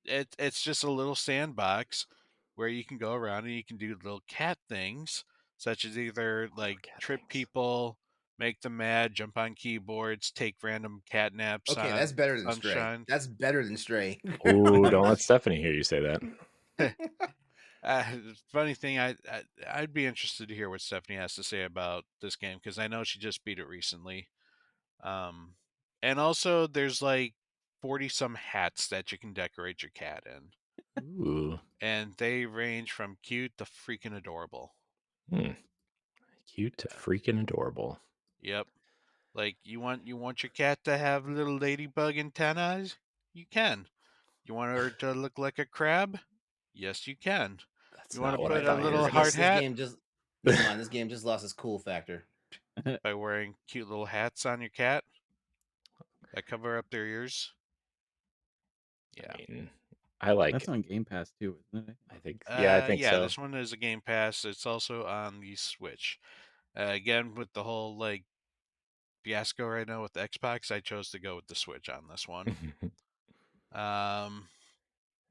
it's just a little sandbox where you can go around and you can do little cat things, such as either Love like cat trip things. people, make them mad, jump on keyboards, take random cat naps Okay, that's on better than Stray. sunshine. That's better than Stray. Oh, don't let Stephanie hear you say that. Funny thing, I'd be interested to hear what Stephanie has to say about this game because I know she just beat it recently. Um, and also, there's like 40 some hats that you can decorate your cat in, Ooh. and they range from cute to freaking adorable. Hmm. Cute to Yeah. freaking adorable. Yep. Like you want your cat to have little ladybug antennas? You can. You want her to look like a crab? Yes, you can. That's You want not to what what I put I a thought you were little this gonna hard this say. this hat game just never mind. This game just lost its cool factor. by wearing cute little hats on your cat that cover up their ears? I Yeah. mean, I like. That's on Game Pass too, isn't it? I think. Yeah, I think Yeah, so. this one is a Game Pass. It's also on the Switch. Again, with the whole like fiasco right now with the Xbox, I chose to go with the Switch on this one. Um,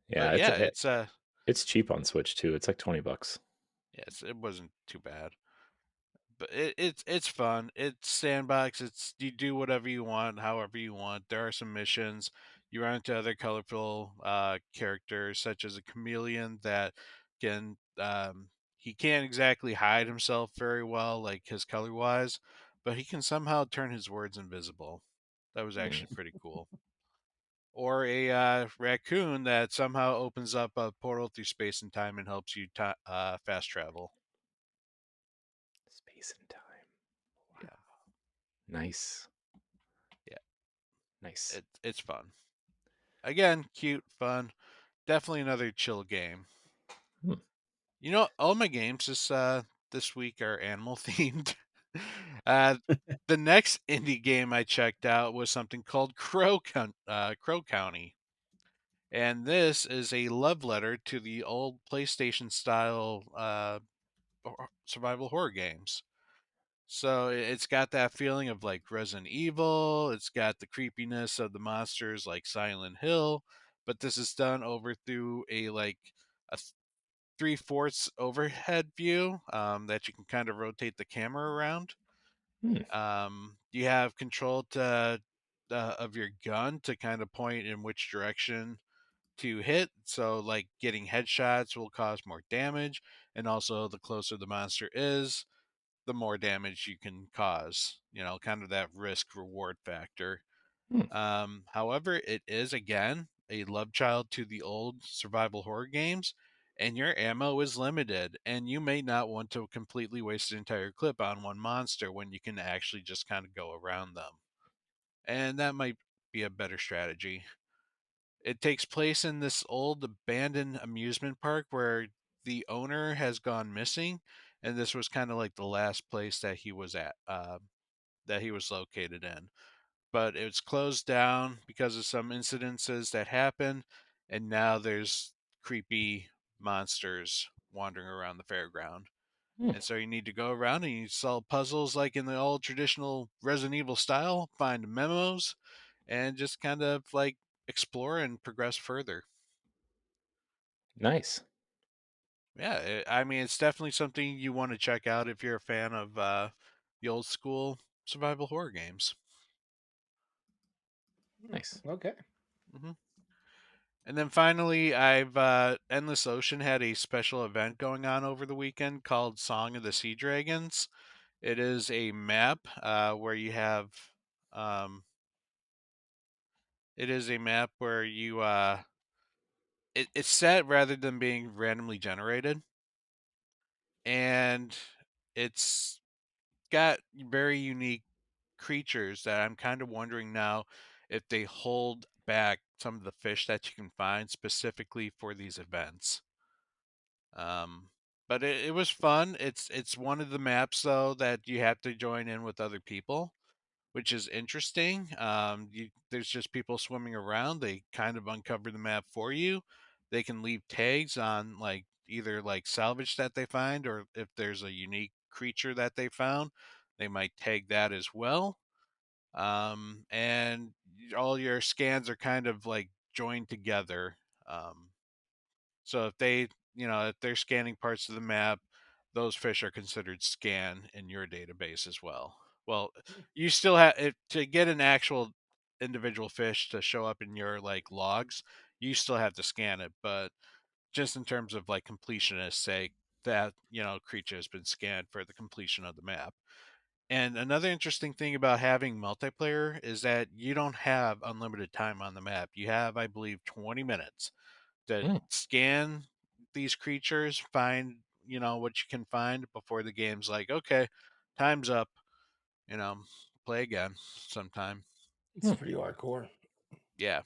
Yeah, but it's yeah, a, it's cheap on Switch too. It's like $20. it wasn't too bad. But it's fun. It's sandbox. It's you do whatever you want, however you want. There are some missions. You run into other colorful characters, such as a chameleon that can he can't exactly hide himself very well, like his color wise, but he can somehow turn his words invisible. That was Hmm. actually pretty cool. Or a raccoon that somehow opens up a portal through space and time and helps you fast travel. Space and time. Yeah, Wow. Nice. yeah, Nice. it's fun. Again, cute, fun. Definitely another chill game. Hmm. You know, all my games this week are animal themed. uh, the next indie game I checked out was something called Crow County, and this is a love letter to the old PlayStation style survival horror games. So it's got that feeling of like Resident Evil. It's got the creepiness of the monsters like Silent Hill, but this is done over through a like a 3/4 overhead view that you can kind of rotate the camera around. Hmm. You have control of your gun to kind of point in which direction to hit. So like getting headshots will cause more damage, and also the closer the monster is, the more damage you can cause. You know, kind of that risk reward factor. Hmm. However, it is again a love child to the old survival horror games, and your ammo is limited, and you may not want to completely waste an entire clip on one monster when you can actually just kind of go around them. And that might be a better strategy. It takes place in this old abandoned amusement park where the owner has gone missing, and this was kind of like the last place that he was at, that he was located in. But it's closed down because of some incidences that happened, and now there's creepy monsters wandering around the fairground. Hmm. And so you need to go around and you solve puzzles like in the old traditional Resident Evil style, find memos, and just kind of like explore and progress further. Nice. Yeah, I mean, it's definitely something you want to check out if you're a fan of the old school survival horror games. Nice. Okay. hmm And then finally, I've Endless Ocean had a special event going on over the weekend called Song of the Sea Dragons. It is a map where you have. Um, it is a map where you. It's set rather than being randomly generated, and it's got very unique creatures that I'm kind of wondering now if they hold back some of the fish that you can find specifically for these events. Um, but it was fun. It's one of the maps though that you have to join in with other people, which is interesting. There's just people swimming around. They kind of uncover the map for you. They can leave tags on like either like salvage that they find, or if there's a unique creature that they found, they might tag that as well. And all your scans are kind of like joined together. Um, so if if they're scanning parts of the map, those fish are considered scan in your database as well. Well, you still have to get an actual individual fish to show up in your like logs. You still have to scan it, but just in terms of like completionist sake, that creature has been scanned for the completion of the map. And another interesting thing about having multiplayer is that you don't have unlimited time on the map. You have, I believe, 20 minutes to Mm. scan these creatures, find, what you can find before the game's like, okay, time's up, you know, play again sometime. It's pretty hardcore. Yeah.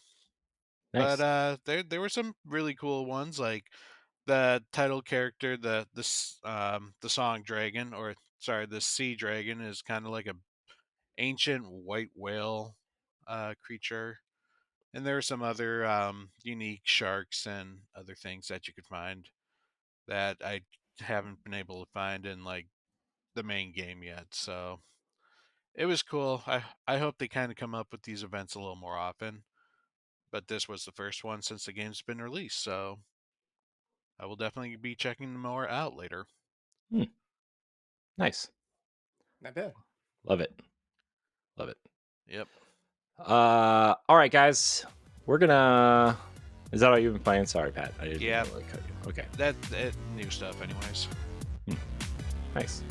But Nice. there were some really cool ones like the title character, the song dragon, or sorry, the sea dragon is kind of like a ancient white whale creature. And there are some other unique sharks and other things that you could find that I haven't been able to find in like the main game yet. So it was cool. I hope they kind of come up with these events a little more often. But this was the first one since the game's been released, so I will definitely be checking more out later. Hmm. Nice. Not bad. Love it. Love it. Yep. All right, guys. We're gonna. Is that all you've been playing? Sorry, Pat. I didn't Yeah. really cut you. Okay. That new stuff, anyways. Nice.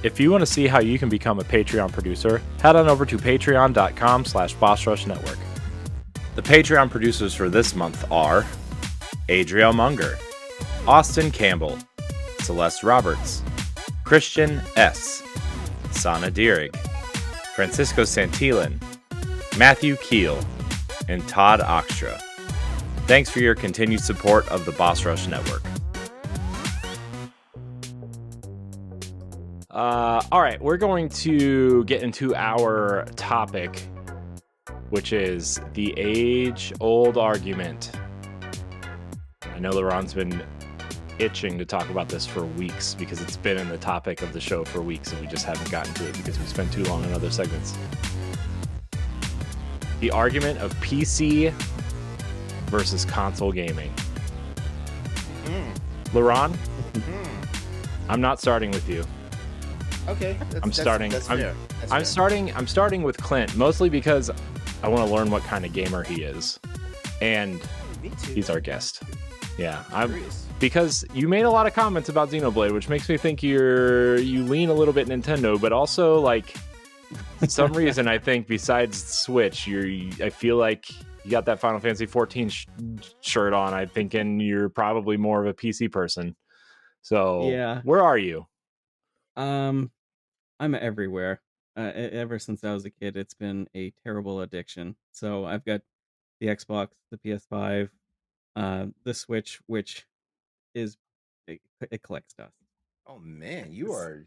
If you want to see how you can become a Patreon producer, head on over to patreon.com/BossRushNetwork. The Patreon producers for this month are Adriel Munger, Austin Campbell, Celeste Roberts, Christian S., Sana Dierig, Francisco Santillan, Matthew Keel, and Todd Oxtra. Thanks for your continued support of the Boss Rush Network. All right, we're going to get into our topic, which is the age-old argument. I know LeRon's been itching to talk about this for weeks because it's been in the topic of the show for weeks and we just haven't gotten to it because we spent too long on other segments. The argument of PC versus console gaming. LeRon, I'm not starting with you. Okay. I'm starting with Clint, mostly because I want to learn what kind of gamer he is. And Me too. he's our guest. Yeah, Curious. because you made a lot of comments about Xenoblade, which makes me think you lean a little bit Nintendo, but also like for some reason I think besides Switch, I feel like you got that Final Fantasy 14 shirt on. I'm thinking you're probably more of a PC person. So Yeah. where are you? I'm everywhere. Ever since I was a kid, it's been a terrible addiction. So I've got the Xbox, the PS5, the Switch, which is it collects dust. Oh man, you are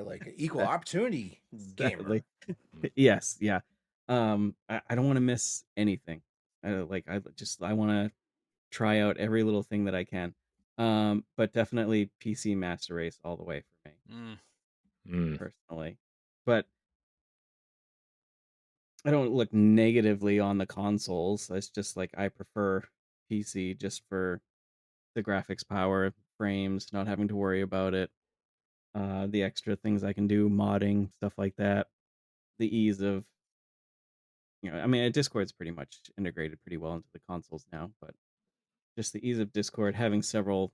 like an equal Sad- opportunity gamer. Sadly. Yes, yeah. I don't want to miss anything. I want to try out every little thing that I can. But definitely PC Master Race all the way for me. Personally. But I don't look negatively on the consoles. It's just like I prefer PC just for the graphics power, frames, not having to worry about it. The extra things I can do, modding, stuff like that. The ease of, I mean, Discord's pretty much integrated pretty well into the consoles now, but just the ease of Discord, having several,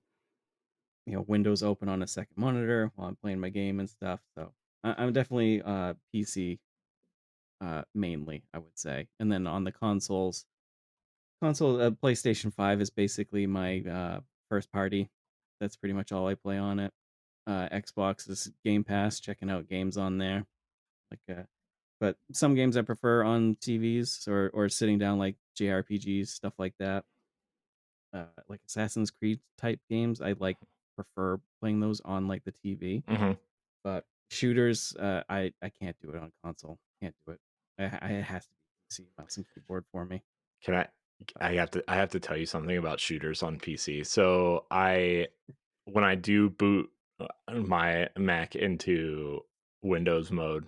windows open on a second monitor while I'm playing my game and stuff. So I'm definitely PC mainly, I would say. And then on the PlayStation 5 is basically my first party. That's pretty much all I play on it. Xbox's Game Pass, checking out games on there. Like, but some games I prefer on TVs or sitting down, like JRPGs, stuff like that. Like Assassin's Creed type games, prefer playing those on like the TV. Hmm. But shooters, I can't do it on console. Can't do it. It has to be PC mouse and keyboard for me. Can I? I have to tell you something about shooters on PC. So when I do boot my Mac into Windows mode,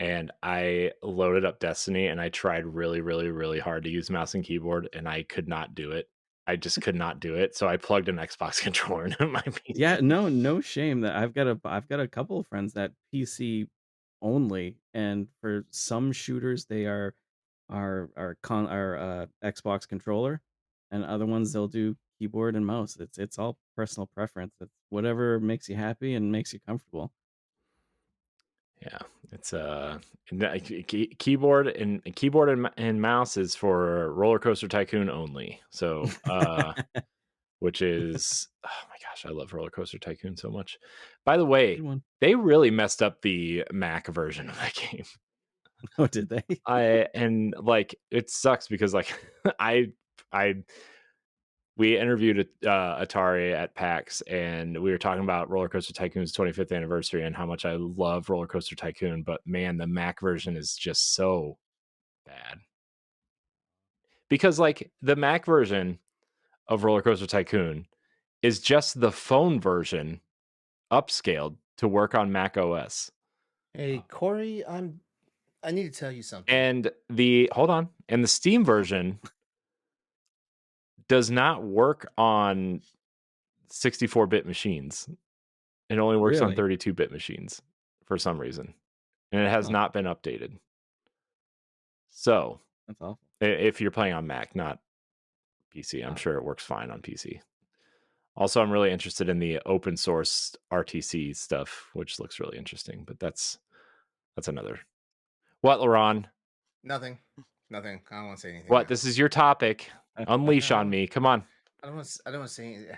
and I loaded up Destiny, and I tried really, really, really hard to use mouse and keyboard, and I could not do it. I just could not do it. So I plugged an Xbox controller into my PC. Yeah, no shame that I've got a couple of friends that PC only, and for some shooters they are Xbox controller, and other ones they'll do keyboard and mouse. It's all personal preference. It's whatever makes you happy and makes you comfortable. Yeah, it's keyboard and mouse is for Roller Coaster Tycoon only. So which is, oh my gosh, I love Roller Coaster Tycoon so much. By the way, Good one. they really messed up the Mac version of that game. Oh, did they? And like it sucks because like I we interviewed Atari at PAX, and we were talking about Roller Coaster Tycoon's 25th anniversary and how much I love Roller Coaster Tycoon, but man, the Mac version is just so bad. Because like the Mac version of Roller Coaster Tycoon is just the phone version upscaled to work on Mac OS. Hey Corey, I need to tell you something. And and the Steam version does not work on 64-bit machines. It only works on Really? 32-bit machines for some reason. And it has Oh, not been updated. So, that's awful. if you're playing on Mac, not PC, I'm Ah, sure it works fine on PC. Also, I'm really interested in the open source RTC stuff, which looks really interesting, but that's another. What, LeRon? Nothing. I don't want to say anything. What? Now. This is your topic. Unleash on No. me. Come on. I don't want. I don't want to say anything.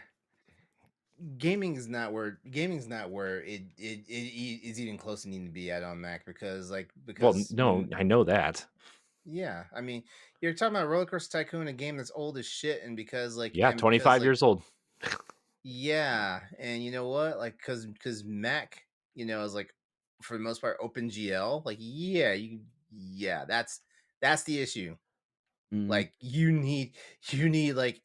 Gaming is not where it is even close to needing to be at on Mac Well, because no, I know that. yeah, I mean, you're talking about Roller Coaster Tycoon, a game that's old as shit, and Yeah, 25 years old. yeah, and you know what, like because Mac, is like for the most part OpenGL, like yeah, that's the issue. mm, Like you need like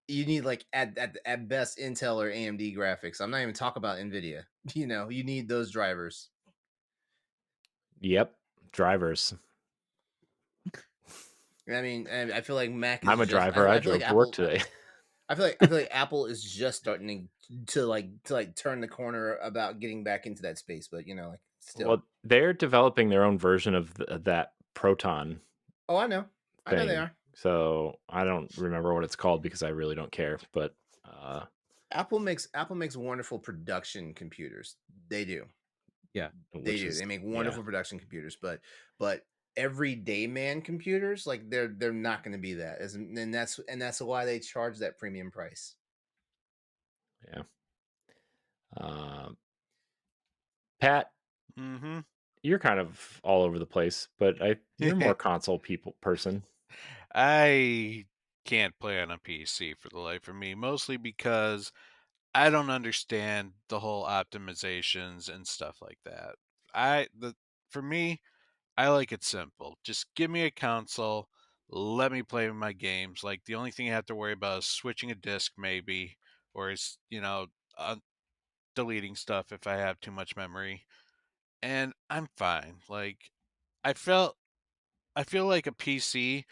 you need like at best Intel or AMD graphics. I'm not even talking about Nvidia. You need those drivers. Yep. Drivers. I mean, and I feel like Mac is I'm a just. driver. I I feel like drove to work Apple. today. I feel like Apple is just starting to turn the corner about getting back into that space. But like still. Well, they're developing their own version of that Proton Oh, I know. I know they thing. are. So I don't remember what it's called because I really don't care. But Apple makes wonderful production computers. They do. yeah. They do. They make wonderful production computers, but everyday man computers, like they're not going to be that. And that's why they charge that premium price. Yeah. Pat, Mm-hmm. you're kind of all over the place, but you're more console person. I can't play on a PC for the life of me, mostly because I don't understand the whole optimizations and stuff like that. For me, I like it simple. Just give me a console, let me play my games. Like the only thing I have to worry about is switching a disc maybe, or uh, deleting stuff if I have too much memory, and I'm fine. Like I felt I feel like a PC,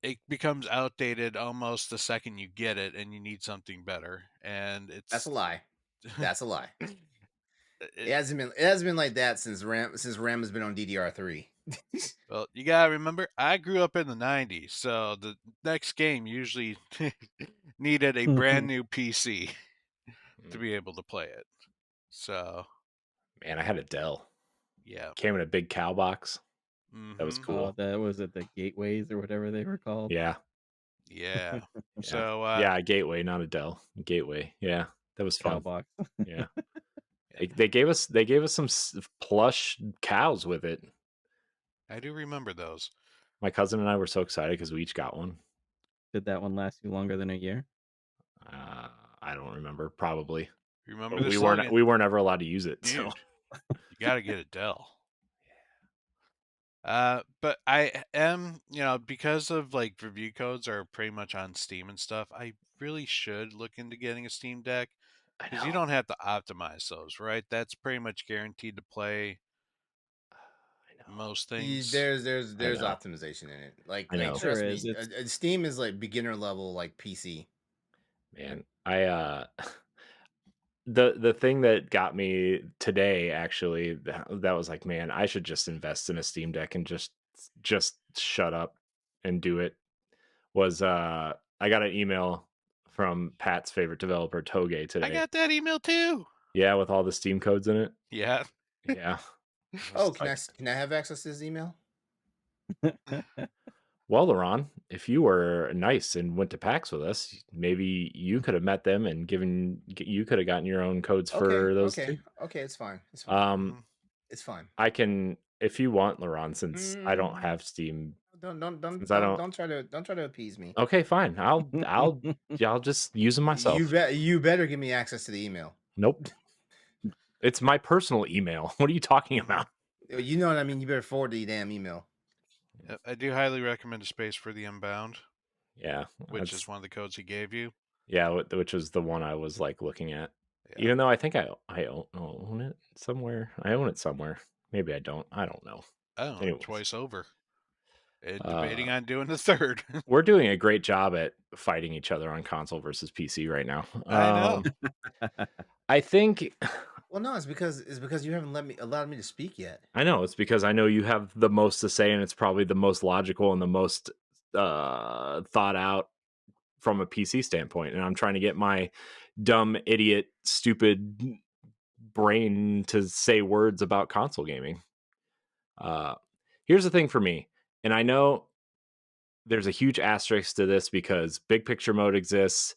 it becomes outdated almost the second you get it and you need something better. And That's a it's lie. That's a lie. it, It hasn't been like that since RAM has been on DDR3. well, you gotta remember, I grew up in the 90s, so the next game usually needed a brand new PC to be able to play it. So, Man, I had a Dell. yeah. Came in a big cow box. That was Mm-hmm. cool. That was it. The gateways or whatever they were called. Yeah. Yeah. So, Yeah, a Gateway, not a Dell. A Gateway. Yeah. That was cow fun. box. Yeah. They gave us some plush cows with it. I do remember those. My cousin and I were so excited because we each got one. Did that one last you longer than a year? I don't remember. Probably. Remember But the we slogan? weren't ever allowed to use it. Dude, So you got to get a Dell. But I am, because of like review codes are pretty much on Steam and stuff, I really should look into getting a Steam Deck I because you know. don't have to optimize those, right? That's pretty much guaranteed to play I know. most things. There's know. optimization in it. I Like know. trust There me, is. It's Steam is like beginner level like PC. Man, I the thing that got me today actually that was like, man, I should just invest in a Steam Deck and just shut up and do it was I got an email from Pat's favorite developer Toge I today. got that email too. Yeah, with all the Steam codes in it. Yeah. Yeah. Oh, can I have access to his email? Well, LeRon, if you were nice and went to PAX with us, maybe you could have met them and you could have gotten your own codes for those too. Okay, it's fine. It's fine. Mhm. It's fine. I can, if you want, LeRon, since I don't Mm, have Steam. don't Since I don't. don't try to appease me. Okay, fine. I'll just use them myself. You better give me access to the email. Nope. It's my personal email. What are you talking about? You know what I mean. You better forward the damn email. I do highly recommend a space for the Unbound, Yeah, which is one of the codes he gave you. yeah, which was the one I was like looking at. Yeah. Even though I think I own it somewhere. I own it somewhere. Maybe I don't. I don't know. I don't know, Anyways. twice over. And debating on doing the third. We're doing a great job at fighting each other on console versus PC right now. I know. I think. Well, no, it's because you haven't allowed me to speak yet. I know it's because I know you have the most to say, and it's probably the most logical and the most thought out from a PC standpoint. And I'm trying to get my dumb, idiot, stupid brain to say words about console gaming. Here's the thing for me, and I know there's a huge asterisk to this because big picture mode exists,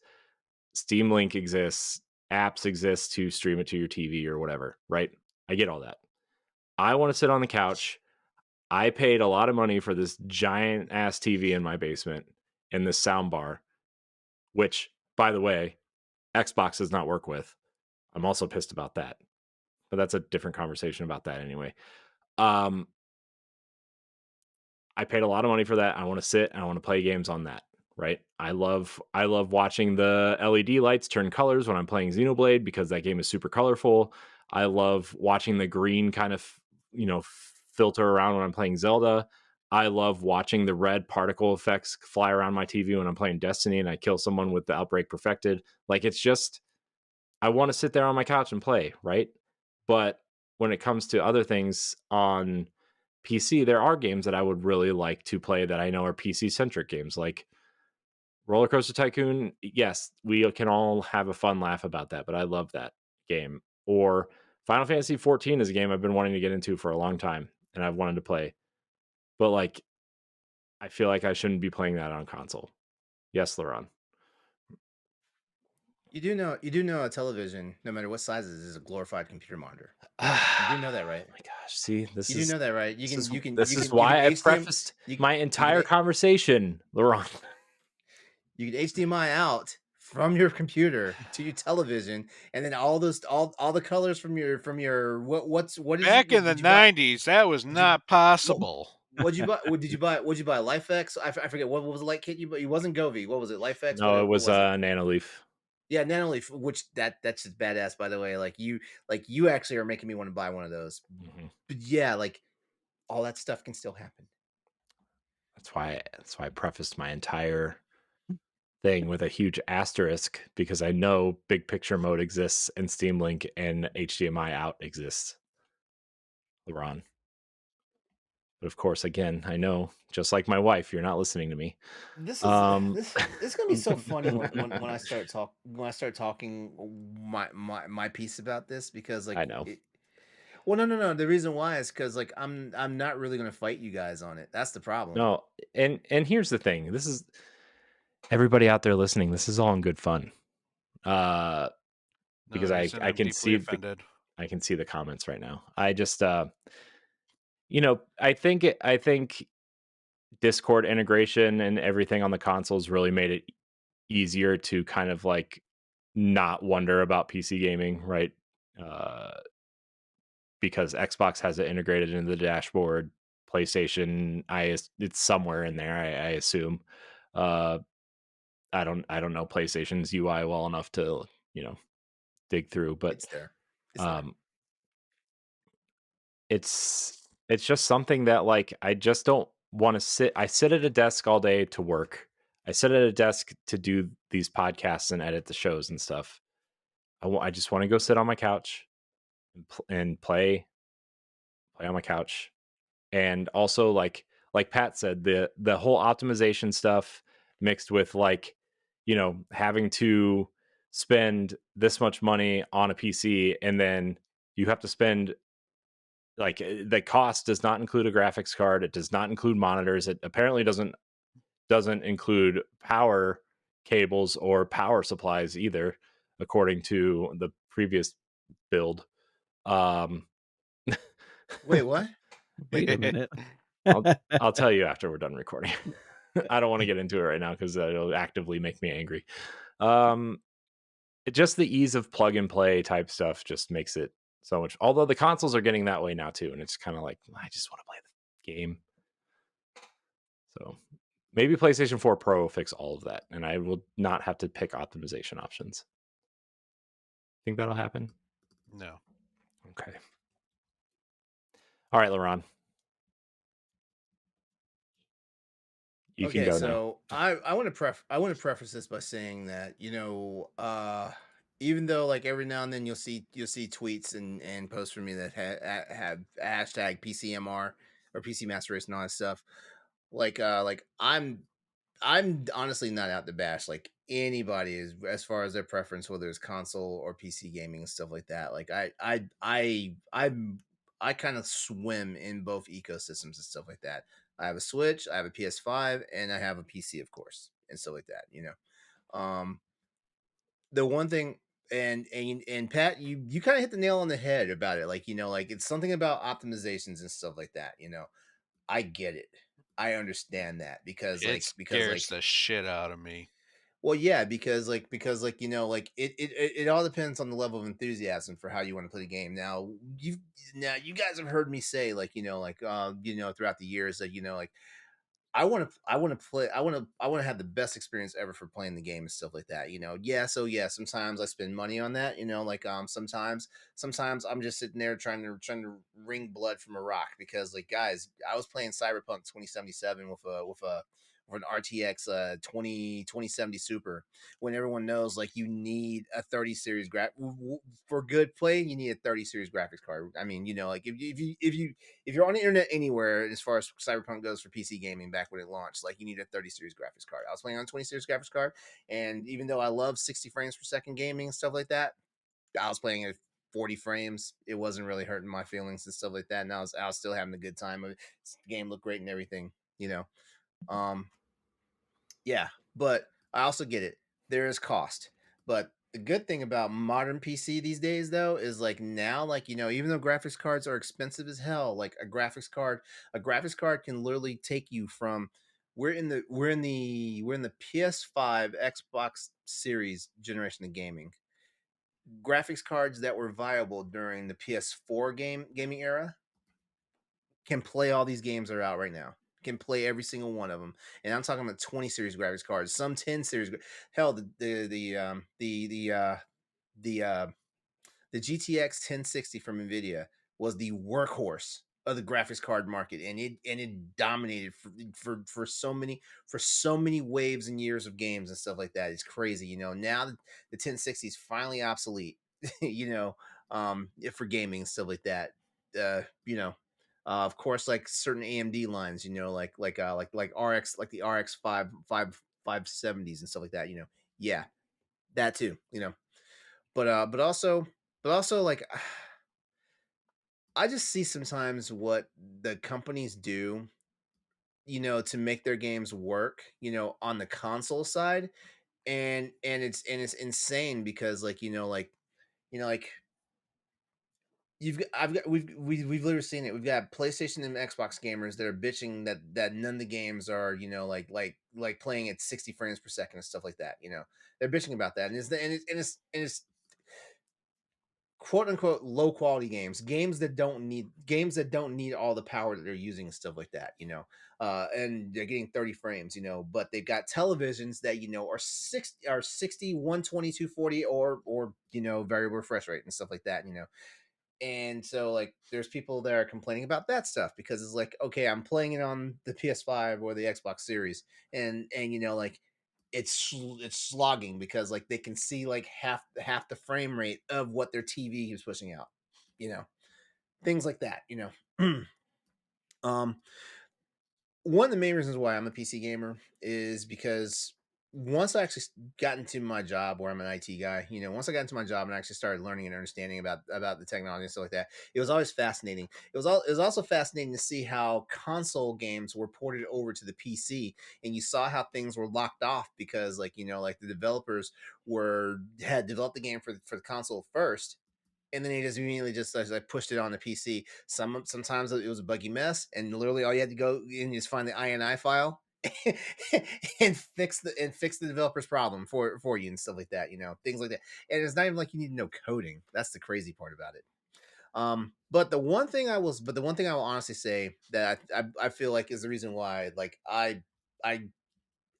Steam Link exists, apps exist to stream it to your TV or whatever, right? I get all that. I want to sit on the couch. I paid a lot of money for this giant ass TV in my basement and this sound bar, which, by the way, Xbox does not work with. I'm also pissed about that, but that's a different conversation about that anyway. I paid a lot of money for that. I want to sit and I want to play games on that, right? I love watching the LED lights turn colors when I'm playing Xenoblade because that game is super colorful. I love watching the green kind of, filter around when I'm playing Zelda. I love watching the red particle effects fly around my TV when I'm playing Destiny and I kill someone with the Outbreak Perfected. Like, it's just, I want to sit there on my couch and play, right? But when it comes to other things on PC, there are games that I would really like to play that I know are PC centric games, like Roller Coaster Tycoon. Yes, we can all have a fun laugh about that, but I love that game. Or Final Fantasy 14 is a game I've been wanting to get into for a long time and I've wanted to play. But like, I feel like I shouldn't be playing that on console. Yes, LeRon. You do know a television, no matter what size it is a glorified computer monitor. You do know that, right? Oh my gosh! See, this You is do know that, right? This is why I prefaced my entire conversation, LeRon. You can HDMI out from your computer to your television, and then all the colors from your what is back in the 90s that was not possible. What'd you buy? What'd you buy? LifeX? I forget what was the light kit you bought. It wasn't Govee. What was it? LifeX? No, it was Nanoleaf. Yeah, Nanoleaf, which that's just badass, by the way. Like you actually are making me want to buy one of those. Mm-hmm. But yeah, like all that stuff can still happen. That's why I prefaced my entire thing with a huge asterisk because I know big picture mode exists and Steam Link and HDMI out exists. LeRon. But of course, again, I know, just like my wife, you're not listening to me. This is this is gonna be so funny when I start talking my piece about this, because like I know. Well, no. The reason why is because like I'm not really gonna fight you guys on it. That's the problem. No, and here's the thing. This is everybody out there listening. This is all in good fun. No because reason. I I'm can deeply see offended. I can see the comments right now. I just you know, I think Discord integration and everything on the consoles really made it easier to kind of like not wonder about PC gaming, right? Uh, because Xbox has it integrated into the dashboard. PlayStation, it's somewhere in there, I assume. Uh, I don't know PlayStation's UI well enough to dig through, but It's there. It's there. um, it's just something that like I just don't want to sit. I sit at a desk all day to work. I sit at a desk to do these podcasts and edit the shows and stuff. I just want to go sit on my couch and play on my couch. And also like Pat said, the whole optimization stuff mixed with like, having to spend this much money on a PC, and then you have to spend like the cost does not include a graphics card, it does not include monitors, it apparently doesn't include power cables or power supplies either, according to the previous build. um Wait, what? Wait a minute. I'll tell you after we're done recording. I don't want to get into it right now because it'll actively make me angry. Um, just the ease of plug and play type stuff just makes it so much. Although the consoles are getting that way now too, and it's kind of like I just want to play the game. So maybe PlayStation 4 Pro will fix all of that, and I will not have to pick optimization options. Think that'll happen? No. Okay. All right, LeRon. You can Okay, go now. so I want to preface this by saying that even though like every now and then you'll see tweets and posts from me that have hashtag PCMR or PC Master Race and all that stuff, like I'm honestly not out to bash like anybody as far as their preference, whether it's console or PC gaming and stuff like that. Like I kind of swim in both ecosystems and stuff like that. I have a Switch, I have a PS5, and I have a PC, of course, and stuff like that. The one thing, and Pat, you kind of hit the nail on the head about it. Like like it's something about optimizations and stuff like that. I get it. I understand that because It scares the shit out of me. well, yeah, because like it all depends on the level of enthusiasm for how you want to play the game. Now you guys have heard me say like throughout the years that like I want to play I want to have the best experience ever for playing the game and stuff like that. Yeah, so yeah, sometimes I spend money on that, like sometimes I'm just sitting there trying to wring blood from a rock because like guys, I was playing Cyberpunk 2077 with an RTX 2070 Super when everyone knows like you need a 30 series for good play, you need a 30 series graphics card. I mean, like if you're on the internet anywhere as far as Cyberpunk goes for PC gaming back when it launched, like you need a 30 series graphics card. I was playing on 20 series graphics card, and even though I love 60 frames per second gaming and stuff like that, I was playing at 40 frames. It wasn't really hurting my feelings and stuff like that. And I was still having a good time. The game looked great and everything, you know. Um, yeah, but I also get it. There is cost. But the good thing about modern PC these days though is like now like even though graphics cards are expensive as hell, like a graphics card can literally take you from we're in the PS5 Xbox series generation of gaming. Graphics cards that were viable during the PS4 gaming era can play all these games that are out right now. Can play every single one of them, and I'm talking about 20 series graphics cards, some 10 series. Hell, the uh, the GTX 1060 from Nvidia was the workhorse of the graphics card market, and it dominated for so many waves and years of games and stuff like that. It's crazy, Now the 1060 is finally obsolete, for gaming and stuff like that. Of course, like certain AMD lines, like RX, like the RX 570s and stuff like that. Yeah, that too. But also like I just see sometimes what the companies do, to make their games work, on the console side, and it's insane because like like we've literally seen it. We've got PlayStation and Xbox gamers that are bitching that none of the games are like playing at 60 frames per second and stuff like that. They're bitching about that, and it's quote unquote low quality games that don't need all the power that they're using and stuff like that. And they're getting 30 frames. But they've got televisions that are 60, 120, 240, or variable refresh rate and stuff like that. And so like there's people that are complaining about that stuff because it's like, okay, I'm playing it on the PS5 or the Xbox Series, and like it's slogging because like they can see like half the frame rate of what their TV is pushing out, you know, things like that. um One of the main reasons why I'm a PC gamer is because once I actually got into my job where I'm an IT guy, once I got into my job and I actually started learning and understanding about the technology and stuff like that, it was always fascinating. It was also fascinating to see how console games were ported over to the PC, and you saw how things were locked off because like the developers had developed the game for the console first, and then he just immediately just like pushed it on the PC. Sometimes it was a buggy mess, and literally all you had to go and just find the INI file and fix the developer's problem for you and stuff like that. Things like that. And it's not even like you need to know coding. That's the crazy part about it. But the one thing I will honestly say that I feel like is the reason why like I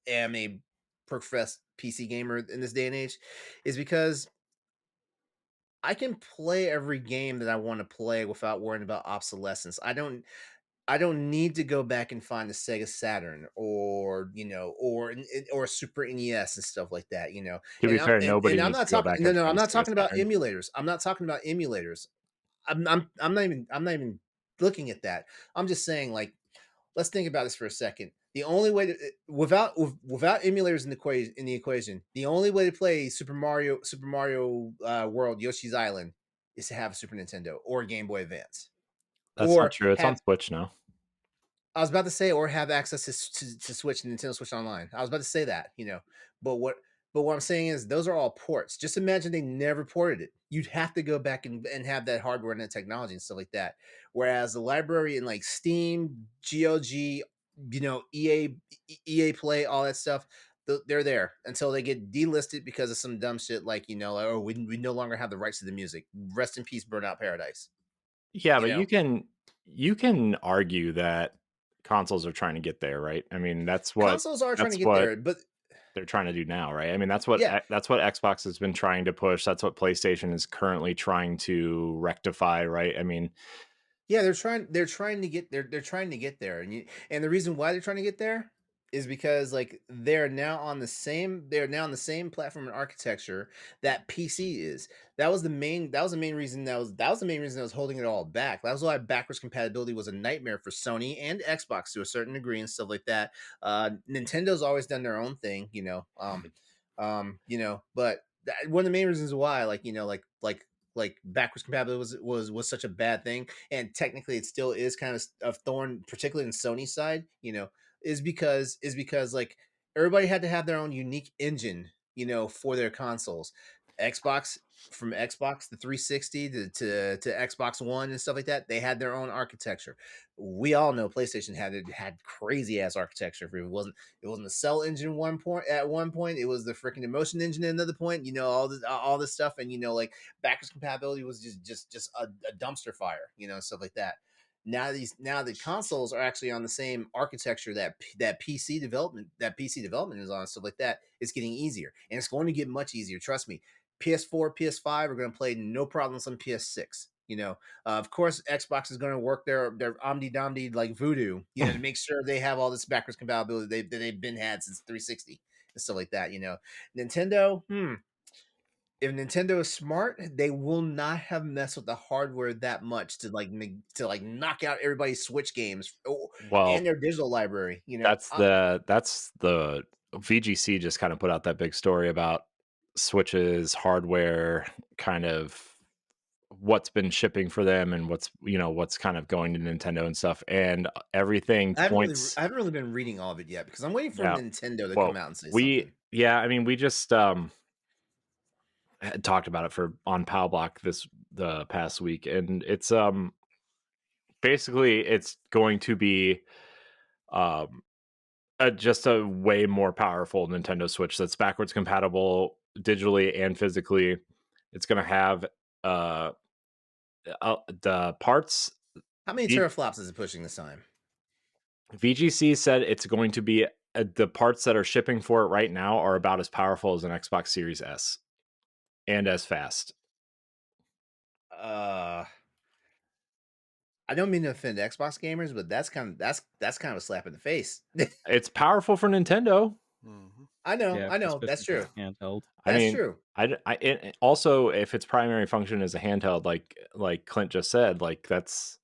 am a professed PC gamer in this day and age is because I can play every game that I want to play without worrying about obsolescence. I don't need to go back and find the Sega Saturn or Super NES and stuff like that. To be fair, And nobody I'm needs not to go talking. back No, and no, I'm find not Sega talking about Saturn. emulators. I'm not talking about emulators. I'm not even looking at that. I'm just saying like let's think about this for a second. The only way to without emulators in the equation, the only way to play Super Mario World Yoshi's Island is to have a Super Nintendo or a Game Boy Advance, That's not or true. It's on have Switch now. I was about to say, or have access to Switch and Nintendo Switch Online. I was about to say that, but what I'm saying is those are all ports. Just imagine they never ported it. You'd have to go back and have that hardware and that technology and stuff like that. Whereas the library in like Steam, GOG, EA Play, all that stuff, they're there until they get delisted because of some dumb shit like like, oh, we no longer have the rights to the music. Rest in peace, Burnout Paradise. Yeah, You but know, you can argue that consoles are trying to get there, right? I mean, consoles are trying to that's get what there, but they're trying to do now, right? I mean, yeah. that's what Xbox has been trying to push. That's what PlayStation is currently trying to rectify, right? I mean, Yeah, they're trying to get they're trying to get there. And the reason why they're trying to get there is because like they're now on the same platform and architecture that PC is. That was the main reason that was the main reason that was holding it all back. That was why backwards compatibility was a nightmare for Sony and Xbox to a certain degree and stuff like that. Nintendo's always done their own thing, but one of the main reasons why like backwards compatibility was such a bad thing, and technically it still is kind of a thorn, particularly in Sony's side, is because like everybody had to have their own unique engine, for their consoles. Xbox From Xbox the 360 to Xbox One and stuff like that, they had their own architecture. We all know PlayStation had crazy ass architecture. It wasn't a cell engine one point, it was the freaking emotion engine at another point, all this stuff, and like backwards compatibility was just a dumpster fire, stuff like that. Now the consoles are actually on the same architecture that PC development is on, stuff like that. It's getting easier, and it's going to get much easier. Trust me. PS4, PS5 are going to play no problems on PS6. Of course, Xbox is going to work their omni domni like voodoo, to make sure they have all this backwards compatibility that they've been had since 360 and stuff like that. Nintendo, if Nintendo is smart, they will not have messed with the hardware that much to knock out everybody's Switch games well, and their digital library. that's the VGC just kind of put out that big story about Switch's hardware, kind of what's been shipping for them and what's kind of going to Nintendo and stuff, and everything points. I haven't really been reading all of it yet because I'm waiting for Yeah, Nintendo to come well, out and say something. I mean, we just had talked about it on PAL Block the past week, and it's basically it's going to be just a way more powerful Nintendo Switch that's backwards compatible digitally and physically. It's going to have the parts. How many teraflops is it pushing this time? VGC said it's going to be the parts that are shipping for it right now are about as powerful as an Xbox Series S and as fast. I don't mean to offend Xbox gamers, but that's kind of a slap in the face. It's powerful for Nintendo. Mhm. I know, Yeah, that's especially true. for handheld. I That's mean, true. also if its primary function is a handheld, like Clint just said, like that's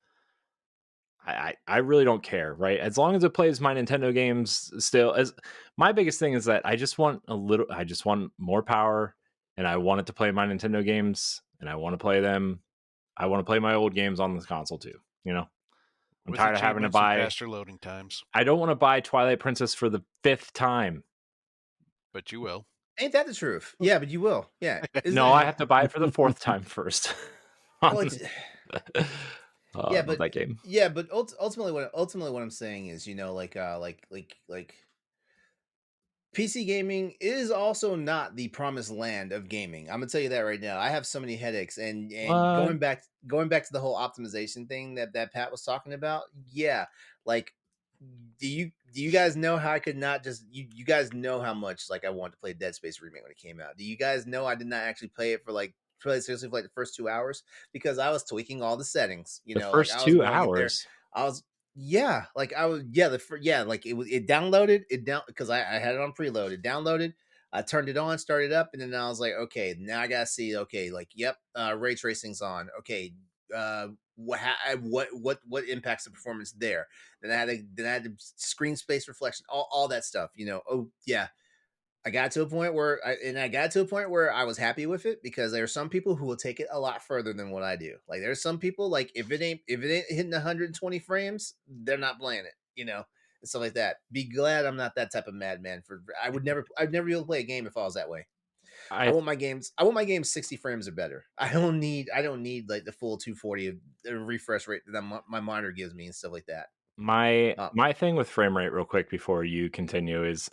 I really don't care, right? As long as it plays my Nintendo games still. As my biggest thing is that I just want more power, and I want it to play my Nintendo games, and I want to play them. I want to play my old games on this console too. You know, I'm With tired of having to achievements and buy. faster loading times, I don't want to buy Twilight Princess for the 5th time. but you will. Ain't that the truth? Yeah, but you will. Yeah. No, I have to buy it for the 4th time first. Well, yeah, Love but that game. yeah, but ultimately what I'm saying is, like PC gaming is also not the promised land of gaming. I'm gonna tell you that right now. I have so many headaches, and What? going back to the whole optimization thing that Pat was talking about. Yeah, like do you guys know how I could not just you guys know how much like I wanted to play Dead Space remake when it came out. Do you guys know I did not actually play it for like play seriously for like the first 2 hours because I was tweaking all the settings. The Like first I was two going in there. hours. I was yeah, like I was like it downloaded it down because I had it on preload. It downloaded. I turned it on, started up, and then I was like, okay, now I gotta see. Okay, like yep, ray tracing's on. Okay, what impacts the performance there? Then I had screen space reflection, all that stuff. Oh yeah, I got to a point where I was happy with it because there are some people who will take it a lot further than what I do. Like there's some people like if it ain't hitting 120 frames, they're not playing it, and stuff like that. Be glad I'm not that type of madman. I'd never be able to play a game if I was that way. I I want my games 60 frames or better. I don't need like the full 240 refresh rate that my monitor gives me and stuff like that. my thing with frame rate, real quick before you continue, is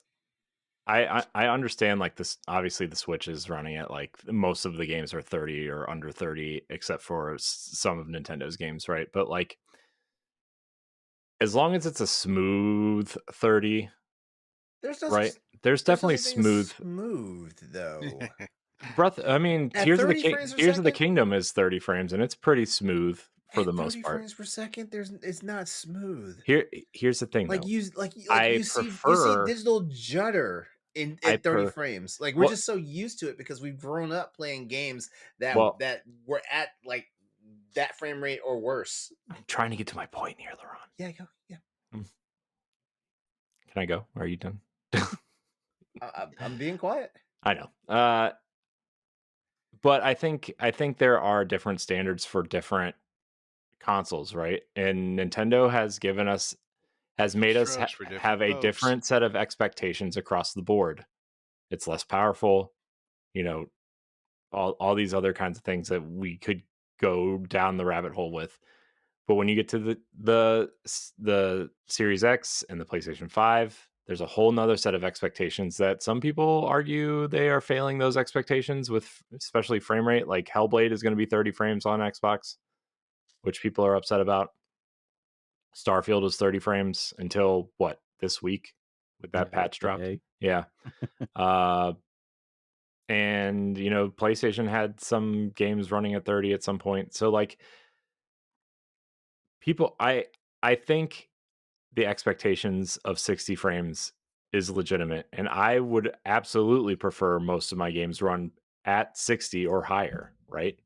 I understand like this. Obviously, the Switch is running at like most of the games are 30 or under 30, except for some of Nintendo's games, right? But like, as long as it's a smooth 30, There's no right? such There's there's no definitely such thing as smooth. smooth though. Breath. I mean, At 30 frames per Tears of the second? Kingdom is 30 frames, and it's pretty smooth for the At most 30 part. frames per second, it's not smooth. Here's the thing, Like though. you see digital judder in I at 30 per frames. Like we're well, just so used to it because we've grown up playing games well, that were at like that frame rate or worse. I'm trying to get to my point here, LeRon. Yeah, go. Yeah. Can I go? Are you done? I'm being quiet. I know. But I think there are different standards for different consoles, right? And Nintendo has made us Strokes for have different a folks. different set of expectations across the board. It's less powerful, you know, all these other kinds of things that we could go down the rabbit hole with. But when you get to the Series X and the PlayStation 5, there's a whole nother set of expectations that some people argue they are failing those expectations with, especially frame rate. Like Hellblade is going to be 30 frames on Xbox, which people are upset about. Starfield was 30 frames until what, this week with that patch dropped. today. Yeah. And PlayStation had some games running at 30 at some point. So like people, I think the expectations of 60 frames is legitimate, and I would absolutely prefer most of my games run at 60 or higher, right?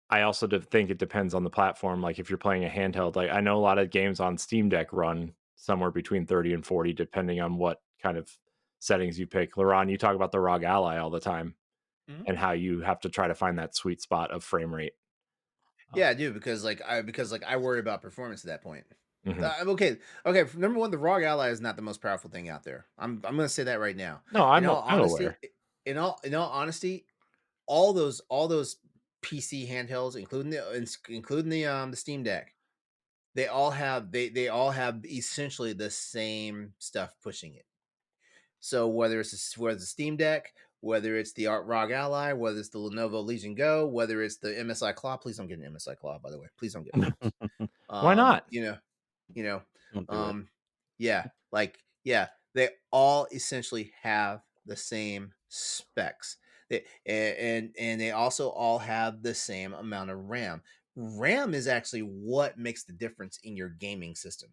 I also think it depends on the platform. Like if you're playing a handheld, like I know a lot of games on Steam Deck run somewhere between 30 and 40 depending on what kind of settings you pick. LeRon, you talk about the ROG Ally all the time and how you have to try to find that sweet spot of frame rate. Yeah, I do because I worry about performance at that point. Mhm. Okay. Number one, the ROG Ally is not the most powerful thing out there. I'm gonna say that right now. No, In I'm all I'm honesty, aware. in all honesty, all those PC handhelds, including the Steam Deck, they all have essentially the same stuff pushing it. So whether it's the Steam Deck, whether it's the ROG Ally, whether it's the Lenovo Legion Go, whether it's the MSI Claw, please don't get an MSI Claw, by the way. Please don't get one. Why not? You know, Don't do it. yeah, yeah, they all essentially have the same specs. And they also all have the same amount of RAM. RAM is actually what makes the difference in your gaming system.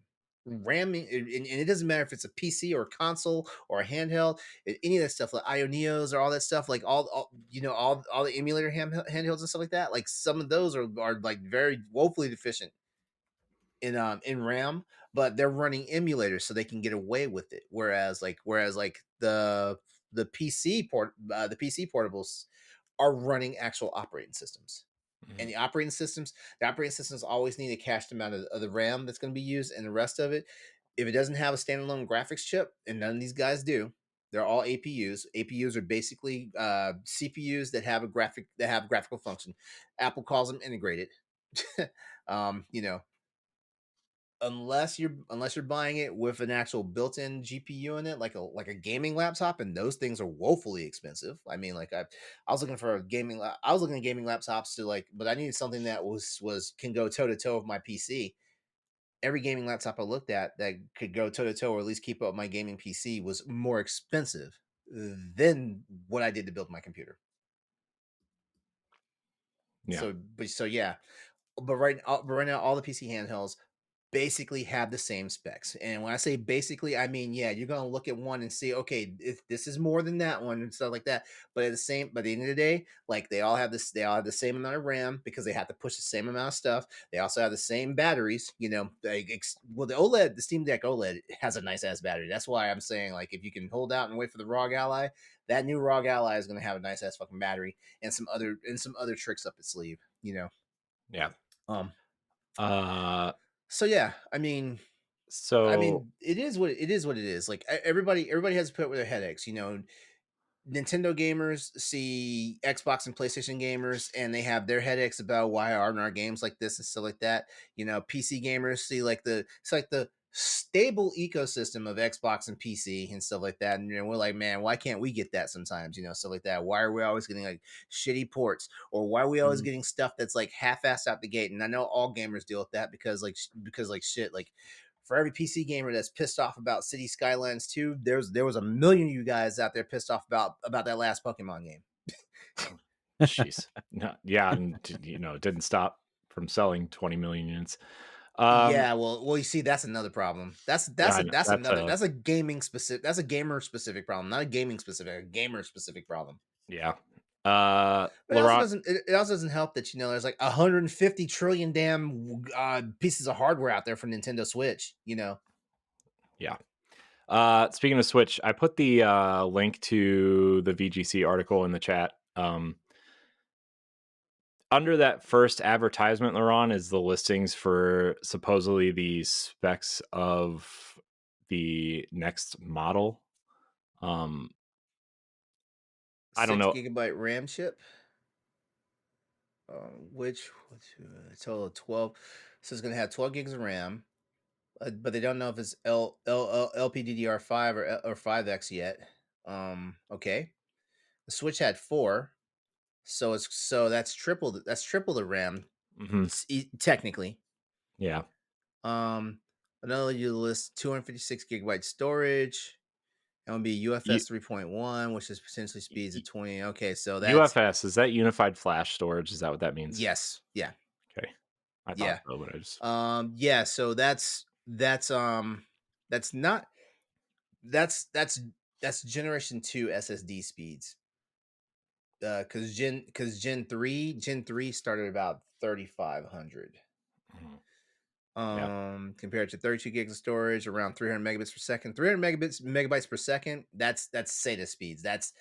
And it doesn't matter if it's a PC or a console or a handheld, any of that stuff like Ioneos or all that stuff, like all the emulator handhelds and stuff like that. Like some of those are like very woefully deficient in RAM, but they're running emulators so they can get away with it. Whereas the PC portables are running actual operating systems. And the operating systems always need a cached amount of the RAM that's going to be used, and the rest of it, if it doesn't have a standalone graphics chip, and none of these guys do, they're all APUs. APUs are basically CPUs that have graphical function. Apple calls them integrated. You know, unless you're buying it with an actual built-in GPU in it, like a gaming laptop, and those things are woefully expensive. I mean, I was looking for I was looking at gaming laptops but I needed something that was can go toe to toe with my PC. Every gaming laptop I looked at that could go toe to toe or at least keep up my gaming PC was more expensive than what I did to build my computer. Yeah. So yeah, but right now all the PC handhelds basically have the same specs. And when I say basically, I mean, yeah, you're gonna look at one and see, okay, if this is more than that one and stuff like that. But by the end of the day, like they all have the same amount of RAM because they have to push the same amount of stuff. They also have the same batteries, the Steam Deck OLED has a nice ass battery. That's why I'm saying, like, if you can hold out and wait for the ROG Ally, that new ROG Ally is gonna have a nice ass fucking battery and some other tricks up its sleeve, Yeah. Um Uh so yeah, I mean, so it is what it is. Like everybody has to put up with their headaches. Nintendo gamers see Xbox and PlayStation gamers, and they have their headaches about why aren't our games like this and stuff like that. PC gamers see the stable ecosystem of Xbox and PC and stuff like that, and we're like, man, why can't we get that sometimes? Stuff like that. Why are we always getting like shitty ports, or why are we always getting stuff that's like half-assed out the gate? And I know all gamers deal with that because shit, like for every PC gamer that's pissed off about City Skylines 2, there was a million of you guys out there pissed off about that last Pokemon game. jeez. No, yeah, and it didn't stop from selling 20 million units. Yeah, well, you see, that's another problem. Yeah, I know. That's a gamer specific problem, not a a gamer specific problem. Yeah. But LeRon, it also doesn't help that there's like 150 trillion damn pieces of hardware out there for Nintendo Switch. yeah. Speaking of Switch, I put the link to the VGC article in the chat. Under that first advertisement, LeRon, is the listings for supposedly the specs of the next model. I don't know. 6 GB RAM chip. Which total of 12. So it's gonna have 12 gigs of RAM, but they don't know if it's LPDDR5 or 5X yet. Okay. The Switch had 4, so that's triple the RAM Mhm. technically. Yeah. Another you list 256 gigabyte storage. It would be UFS 3.1, which is potentially speeds at 20. Okay, so that's UFS, is that unified flash storage? Is that what that means? yes, yeah, Okay. I yeah. thought so, but I just Yeah. So that's not that's generation 2 SSD speeds. Because Gen 3 started about 3,500. yeah. Compared to 32 gigs of storage, around 300 megabits per second. 300 megabytes per second. That's SATA speeds. That's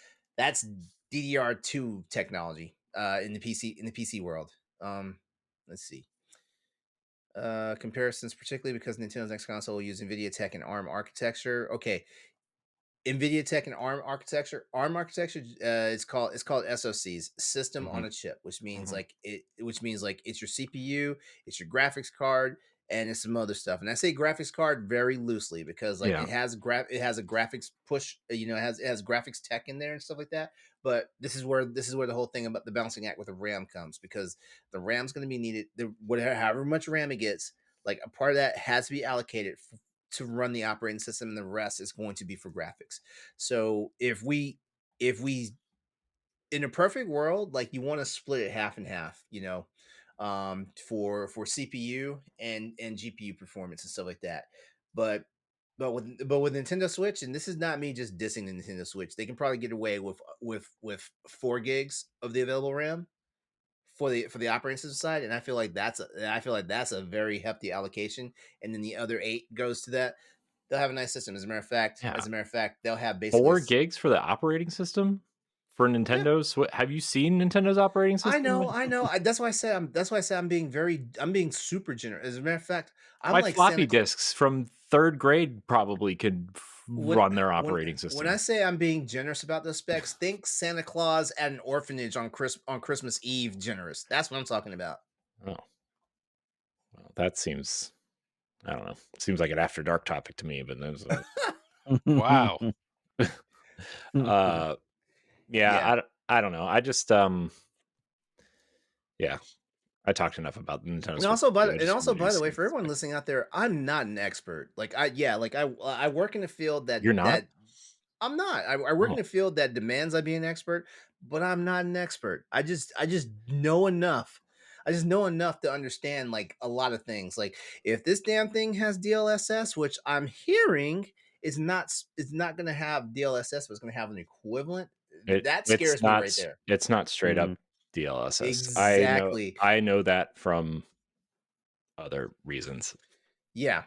DDR2 technology. In the PC world. Let's see. Comparisons, particularly because Nintendo's next console will use NVIDIA Tech and ARM architecture. Okay, NVIDIA Tech and ARM architecture. ARM architecture, it's called SoCs, system on a chip, which means like it's your CPU, it's your graphics card, and it's some other stuff. And I say graphics card very loosely because like Yeah. it has a graphics push, it has graphics tech in there and stuff like that. But this is where the whole thing about the balancing act with the RAM comes, because the RAM's going to be needed. Whatever, however much RAM it gets, like a part of that has to be allocated to run the operating system, and the rest is going to be for graphics. So if we in a perfect world, like you want to split it half and half, for CPU and GPU performance and stuff like that. But with Nintendo Switch, and this is not me just dissing the Nintendo Switch, they can probably get away with 4 gigs of the available RAM for the operating system side, and I feel like that's a very hefty allocation. And then the other 8 goes to that. They'll have a nice system. As a matter of fact, they'll have basically 4 gigs for the operating system for Nintendo's. Have you seen Nintendo's operating system? I know. That's why I say I'm being super generous. As a matter of fact, I'm My like floppy disks from 3rd grade probably could run their operating system. When I say I'm being generous about those specs, think Santa Claus at an orphanage on Christmas Eve generous. That's what I'm talking about. Oh, well, that seems, I don't know. Seems like an after dark topic to me, but there's Wow. yeah. I don't know. I just yeah. I talked enough about Nintendo. And also, by the way, for everyone listening out there, I'm not an expert. I work in a field that You're not? that I'm not. I work in a field that demands I be an expert, but I'm not an expert. I just know enough. I just know enough to understand like a lot of things. Like if this damn thing has DLSS, which I'm hearing is not going to have DLSS, but it's going to have an equivalent. That scares me right there. It's not straight up DLSS. Exactly. I know that from other reasons. Yeah.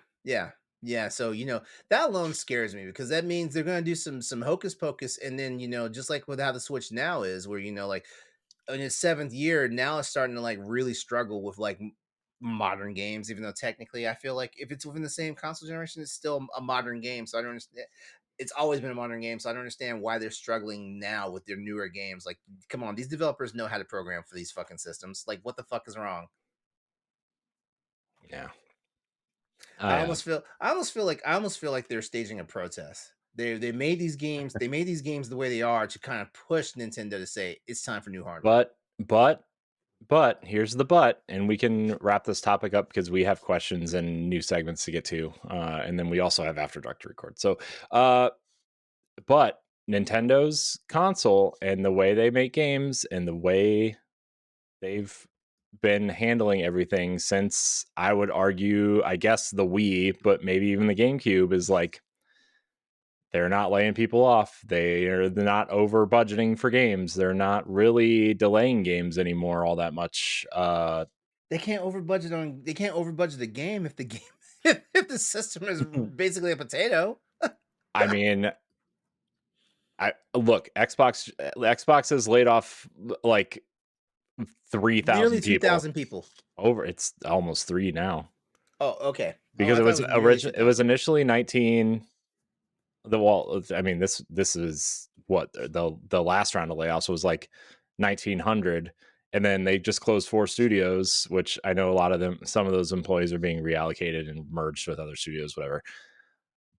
So that alone scares me, because that means they're going to do some hocus pocus, and then just like with how the Switch now is, where like in its 7th year now, it's starting to like really struggle with like modern games, even though technically I feel like if it's within the same console generation, it's still a modern game. So I don't understand. It's always been a modern game, so I don't understand why they're struggling now with their newer games. Like, come on, these developers know how to program for these fucking systems. Like, what the fuck is wrong? Yeah. I almost feel like they're staging a protest. They made these games the way they are to kind of push Nintendo to say it's time for new hardware. But here's the but, and we can wrap this topic up because we have questions and new segments to get to, and then we also have After Dark to record. So, but Nintendo's console and the way they make games and the way they've been handling everything since, I would argue, I guess the Wii, but maybe even the GameCube, is like they're not laying people off. They're not over budgeting for games. They're not really delaying games anymore all that much. They can't over budget the game if the game if the system is basically a potato. I mean, Xbox has laid off like 3,000 nearly people. 2,000 people. It's almost 3 now. Oh, okay. Because it was initially 19. This is what the last round of layoffs was like 1,900, and then they just closed 4 studios, which I know some of those employees are being reallocated and merged with other studios, whatever.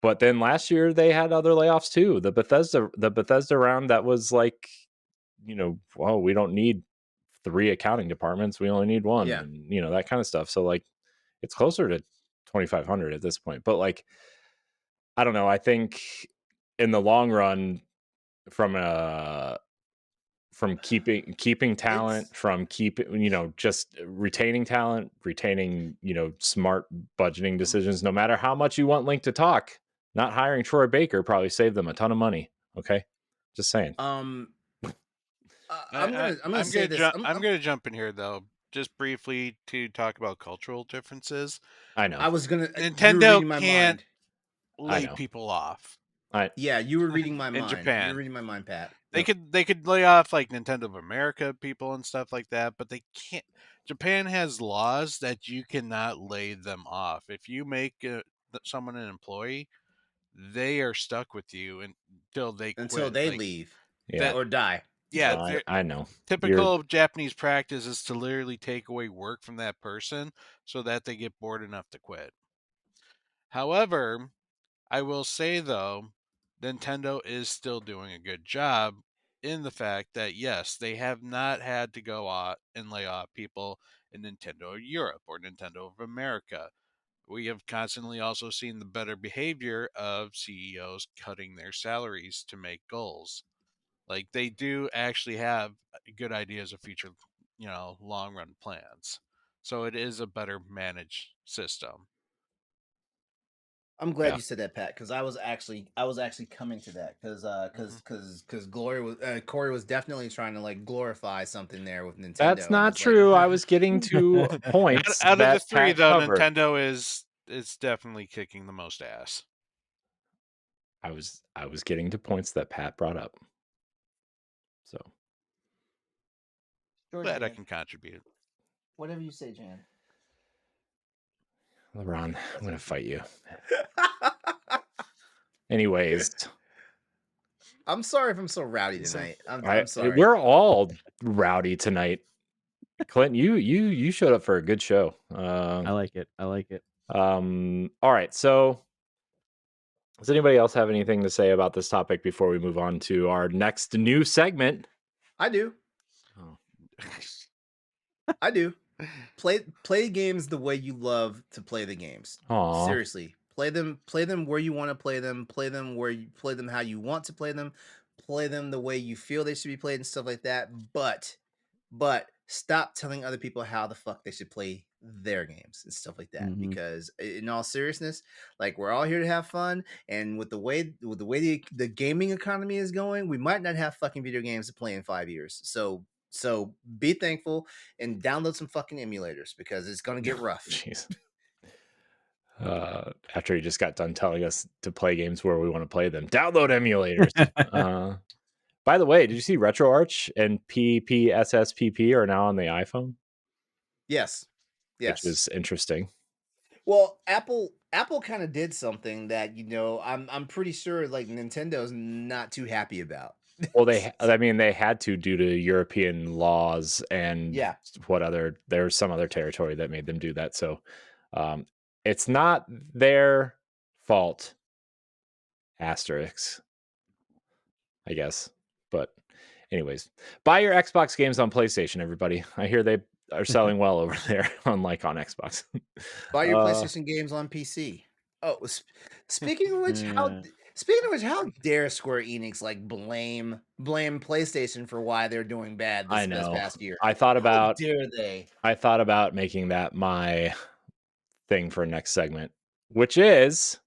But then last year they had other layoffs too. The Bethesda round, that was like, well, we don't need 3 accounting departments, we only need 1. Yeah. And, that kind of stuff. So like it's closer to 2,500 at this point. But like, I don't know. I think in the long run, from keeping talent, from just retaining talent, retaining smart budgeting decisions. No matter how much you want Link to talk, not hiring Troy Baker probably saved them a ton of money. Okay, just saying. I'm gonna say this. I'm gonna jump in here though, just briefly to talk about cultural differences. I know. I was gonna. Nintendo can't lay people off. Yeah, you were reading my mind. In Japan, you're reading my mind, Pat. They could lay off like Nintendo of America people and stuff like that, but they can't. Japan has laws that you cannot lay them off. If you make someone an employee, they are stuck with you until they until quit. they Like leave Yeah. or die. yeah, No, I know. typical Japanese practice is to literally take away work from that person so that they get bored enough to quit. However, I will say though, Nintendo is still doing a good job in the fact that yes, they have not had to go out and lay off people in Nintendo Europe or Nintendo of America. We have constantly also seen the better behavior of CEOs cutting their salaries to make goals. Like they do actually have good ideas of future, long run plans. So it is a better managed system. I'm glad Yeah. you said that, Pat, because I was actually coming to that because Glory was Corey was definitely trying to like glorify something there with Nintendo. That's and not it's like, true. I was getting to points Out of the that three, Pat though, covered. Nintendo is definitely kicking the most ass. I was getting to points that Pat brought up. So sure, Glad I Jan. can contribute. Whatever you say, Jan. LeRon, I'm gonna fight you. Anyways, I'm sorry if I'm so rowdy tonight. I'm sorry. we're all rowdy tonight. Clint, you showed up for a good show. I like it. I like it. All right. So, does anybody else have anything to say about this topic before we move on to our next new segment? I do. Oh. I do. Play games the way you love to play the games. Aw. Seriously. Play them where you want to play them. Play them where you play them how you want to play them. Play them the way you feel they should be played and stuff like that. But stop telling other people how the fuck they should play their games and stuff like that. Mhm. Because in all seriousness, like we're all here to have fun, and with the way the gaming economy is going, we might not have fucking video games to play in 5 years. So be thankful and download some fucking emulators because it's gonna get rough. Jeez. After he just got done telling us to play games where we want to play them, download emulators. By the way, did you see RetroArch and PPSSPP are now on the iPhone? Yes. Which is interesting. Well, Apple kind of did something that I'm pretty sure like Nintendo's not too happy about. Well, they had to due to European laws and Yeah. there's some other territory that made them do that. So it's not their fault. Asterisks, I guess. But anyways, buy your Xbox games on PlayStation, everybody. I hear they are selling well over there, unlike on Xbox. Buy your PlayStation games on PC. Oh, speaking of which, how dare Square Enix like blame PlayStation for why they're doing bad this past year? I thought about How dare they? I thought about making that my thing for next segment, which is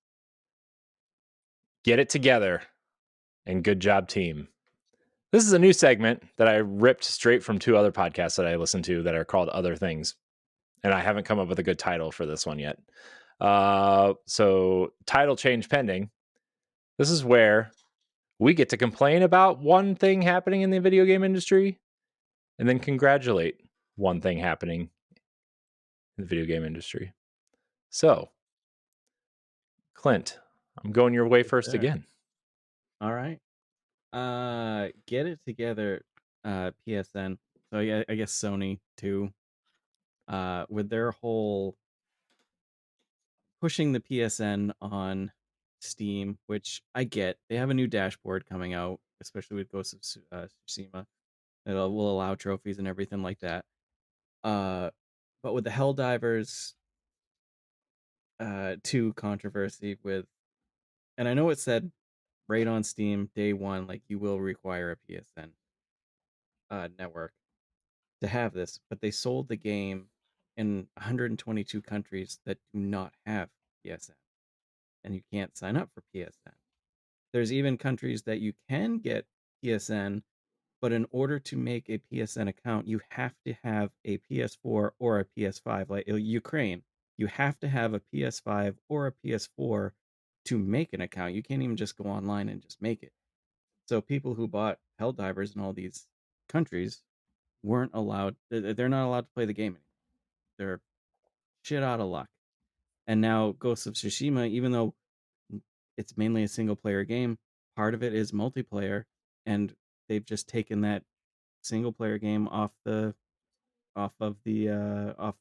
get it together and good job, team. This is a new segment that I ripped straight from two other podcasts that I listen to that are called Other Things. And I haven't come up with a good title for this one yet. So title change pending. This is where we get to complain about one thing happening in the video game industry and then congratulate one thing happening in the video game industry. So, Clint, I'm going your way first again. All right. Get it together, PSN. So yeah, I guess Sony too. With their whole pushing the PSN on Steam, which I get. They have a new dashboard coming out, especially with Ghost of Tsushima. It will allow trophies and everything like that. But with the Helldivers 2 controversy with, and I know it said right on Steam day one, like you will require a PSN network to have this, but they sold the game in 122 countries that do not have PSN, and you can't sign up for PSN. There's even countries that you can get PSN, but in order to make a PSN account, you have to have a PS4 or a PS5. Like Ukraine, you have to have a PS5 or a PS4 to make an account. You can't even just go online and just make it. So people who bought Helldivers in all these countries weren't allowed. They're not allowed to play the game anymore. They're shit out of luck. And now Ghost of Tsushima, even though it's mainly a single player game. Part of it is multiplayer, and they've just taken that single player game off the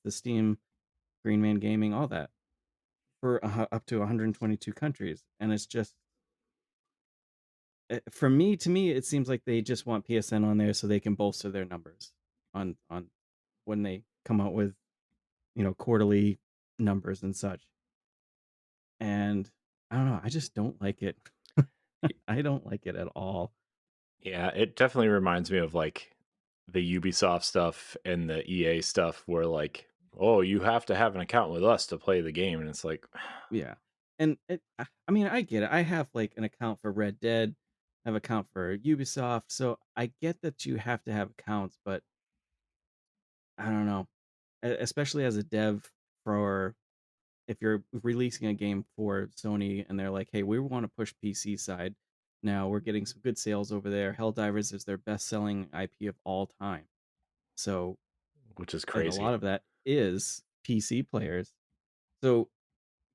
Steam, Green Man Gaming, all that for up to 122 countries, and it's just for me to me it seems like they just want PSN on there so they can bolster their numbers on when they come out with quarterly numbers and such. And I don't know, I just don't like it. I don't like it at all. Yeah, it definitely reminds me of like the Ubisoft stuff and the EA stuff where like, oh, you have to have an account with us to play the game. And it's like, Yeah. And I mean, I get it. I have like an account for Red Dead, I have an account for Ubisoft, so I get that you have to have accounts, but I don't know. Especially as a dev for if you're releasing a game for Sony and they're like, "Hey, we want to push PC side. Now we're getting some good sales over there. Helldivers is their best-selling IP of all time." So, which is and a crazy. lot of that is PC players. So,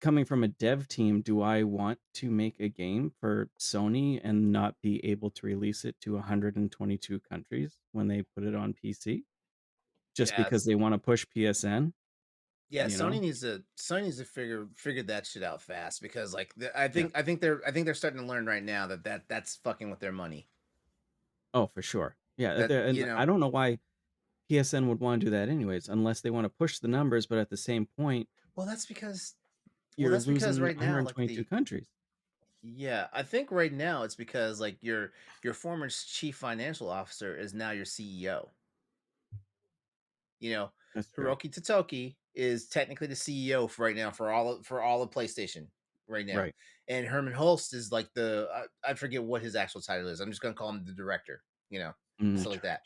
coming from a dev team, do I want to make a game for Sony and not be able to release it to 122 countries when they put it on PC just because Yes. they want to push PSN, Yeah, you know? Sony needs to figure that shit out fast because like Yeah. I think they're starting to learn right now that's fucking with their money. Oh, for sure. Yeah, That and you know, I don't know why PSN would want to do that anyways, unless they want to push the numbers, but at the same point, well that's because you're that's because losing right now like 122 countries. yeah, I think right now it's because like your former chief financial officer is now your CEO. You know, That's true. Hiroki Totoki is technically the CEO for right now for all of PlayStation right now, Right. and Herman Holst is like I forget what his actual title is. I'm just gonna call him the director. You know, Mm, stuff like that.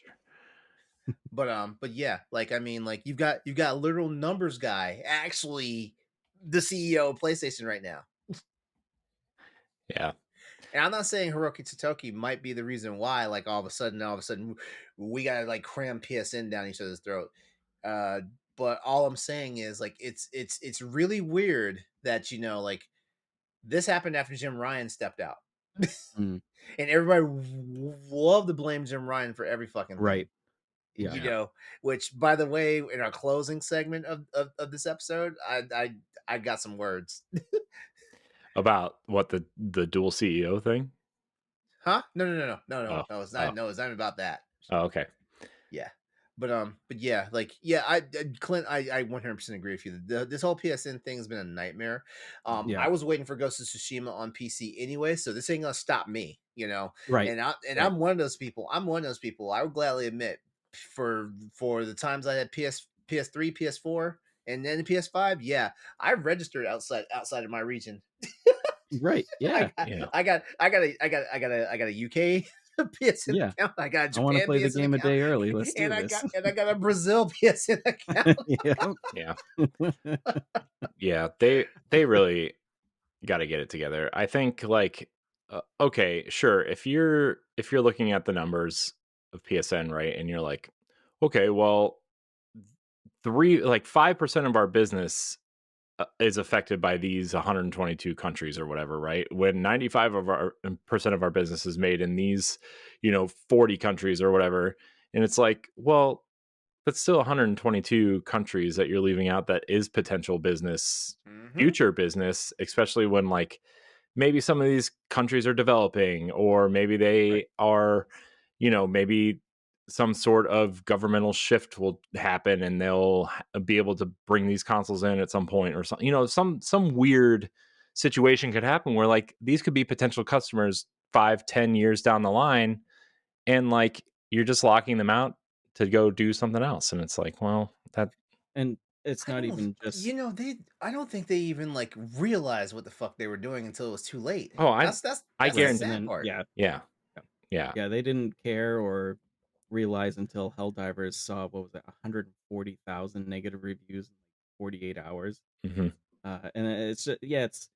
Director. But yeah, like I mean, like you've got literal numbers guy actually the CEO of PlayStation right now. Yeah. And I'm not saying Hiroki Totoki might be the reason why, like all of a sudden, we gotta like cram PSN down each other's throat. Uh, but all I'm saying is like it's really weird that like this happened after Jim Ryan stepped out, mm, and everybody loved to blame Jim Ryan for every fucking thing. right. Yeah. You Yeah. know, which by the way, in our closing segment of this episode, I got some words. About what the dual CEO thing? Huh? No. Oh. No, it's not. Oh. No, it's not about that. Oh, okay. Yeah. But yeah, like yeah, Clint, I 100% agree with you. This whole PSN thing has been a nightmare. Yeah. I was waiting for Ghost of Tsushima on PC anyway, so this ain't gonna stop me, Right. Right. I'm one of those people. I'm one of those people. I would gladly admit for the times I had PS3, PS4, and then the PS5. Yeah, I registered outside of my region. Right. I Yeah. got Yeah. I got a UK PSN Yeah. account. I got a I want to Japan play the PSN game a account, day early. Let's do this. and I got a Brazil PSN account. Yeah. Yeah. Yeah. They really got to get it together. I think like okay, sure, if you're looking at the numbers of PSN, right, and you're like, okay, well, 5% of our business is affected by these 122 countries or whatever, right? When 95 of our percent of our business is made in these, 40 countries or whatever, and it's like, well, that's still 122 countries that you're leaving out that is potential business, Hmm. future business, especially when like maybe some of these countries are developing, or maybe Right. they are, maybe some sort of governmental shift will happen and they'll be able to bring these consoles in at some point, or something, some weird situation could happen where like these could be potential customers 5-10 years down the line, and like you're just locking them out to go do something else, and it's like, well, that And it's I not don't, even just they. I don't think they even like realized what the fuck they were doing until it was too late. oh, I I That's the right. guarantee. And sad then part. yeah, Yeah. yeah, Yeah. yeah, they didn't care or realize until Helldivers saw what was it, 140,000 negative reviews in like 48 hours. Hmm. And it's yeah, it's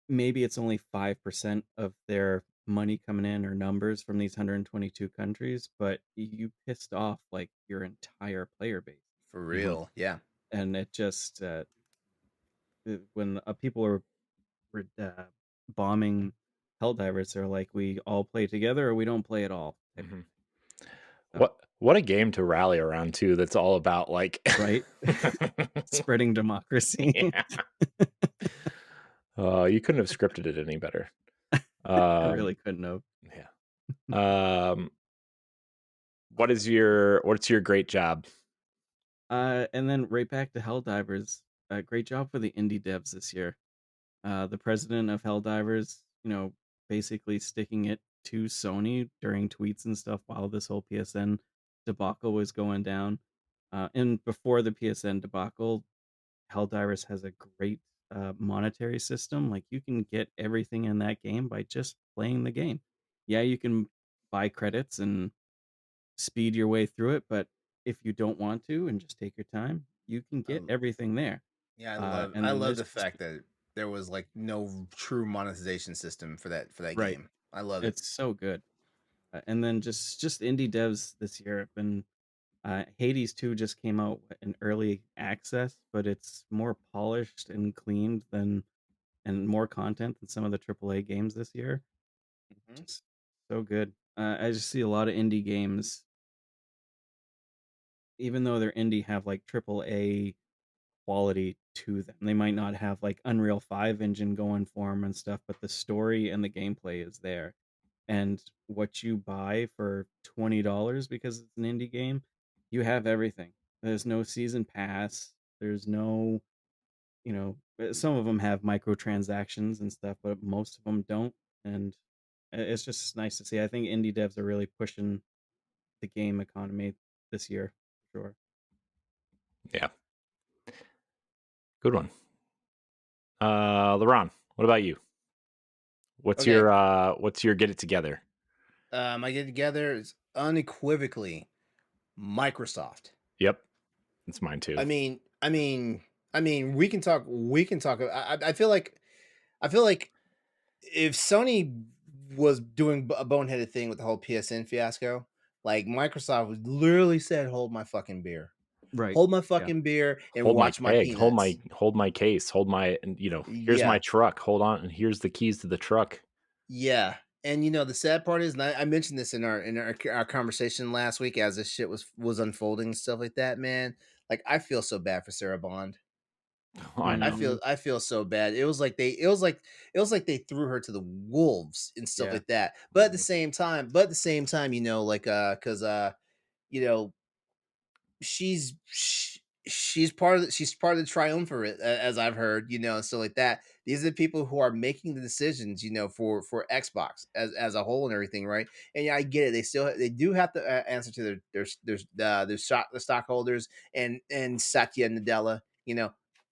maybe it's only 5% of their money coming in or numbers from these 122 countries, but you pissed off like your entire player base. For Hmm. real, yeah. And it just when people are bombing Helldivers. They're like, we all play together or we don't play at all. So. What a game to rally around too. That's all about like right, spreading democracy. You couldn't have scripted it any better. I really couldn't have. Yeah. What's your great job? And then right back to Helldivers. Great job for the indie devs this year. The president of Helldivers, basically sticking it to Sony during tweets and stuff while this whole PSN debacle was going down. And before the PSN debacle, Helldivers has a great monetary system. Like, you can get everything in that game by just playing the game. Yeah, you can buy credits and speed your way through it, but if you don't want to and just take your time, you can get everything there. Yeah, And I then love there's the fact that there was like no true monetization system for that right. game. I love it. It's so good. And then just indie devs this year have been Hades 2 just came out in early access, but it's more polished and cleaned and more content than some of the AAA games this year. Just so good. I just see a lot of indie games, even though they're indie, have like AAA quality to them. They might not have like Unreal 5 engine going for them and stuff, but the story and the gameplay is there. And what you buy for $20 because it's an indie game, you have everything. There's no season pass. There's no, some of them have microtransactions and stuff, but most of them don't. And it's just nice to see. I think indie devs are really pushing the game economy this year, for sure. Yeah. Good one. LeRon, what about you? What's your get it together? My get it together is unequivocally Microsoft. Yep. It's mine too. I mean, we can talk. I feel like if Sony was doing a boneheaded thing with the whole PSN fiasco, like Microsoft would literally said, "Hold my fucking beer, Right? Hold my fucking beer and hold watch my my keg, peanuts. hold my case, hold my, here's my truck. Hold on, and here's the keys to the truck." Yeah. And the sad part is, and I mentioned this in our conversation last week as this shit was unfolding and stuff like that, man. Like, I feel so bad for Sarah Bond. I know. I feel so bad. It was like they threw her to the wolves and stuff like that. But at the same time, like cuz she's part of the triumvirate, as I've heard, and stuff like that. These are the people who are making the decisions, for Xbox as a whole and everything, right? And yeah, I get it. They do have to answer to their stockholders and Satya Nadella.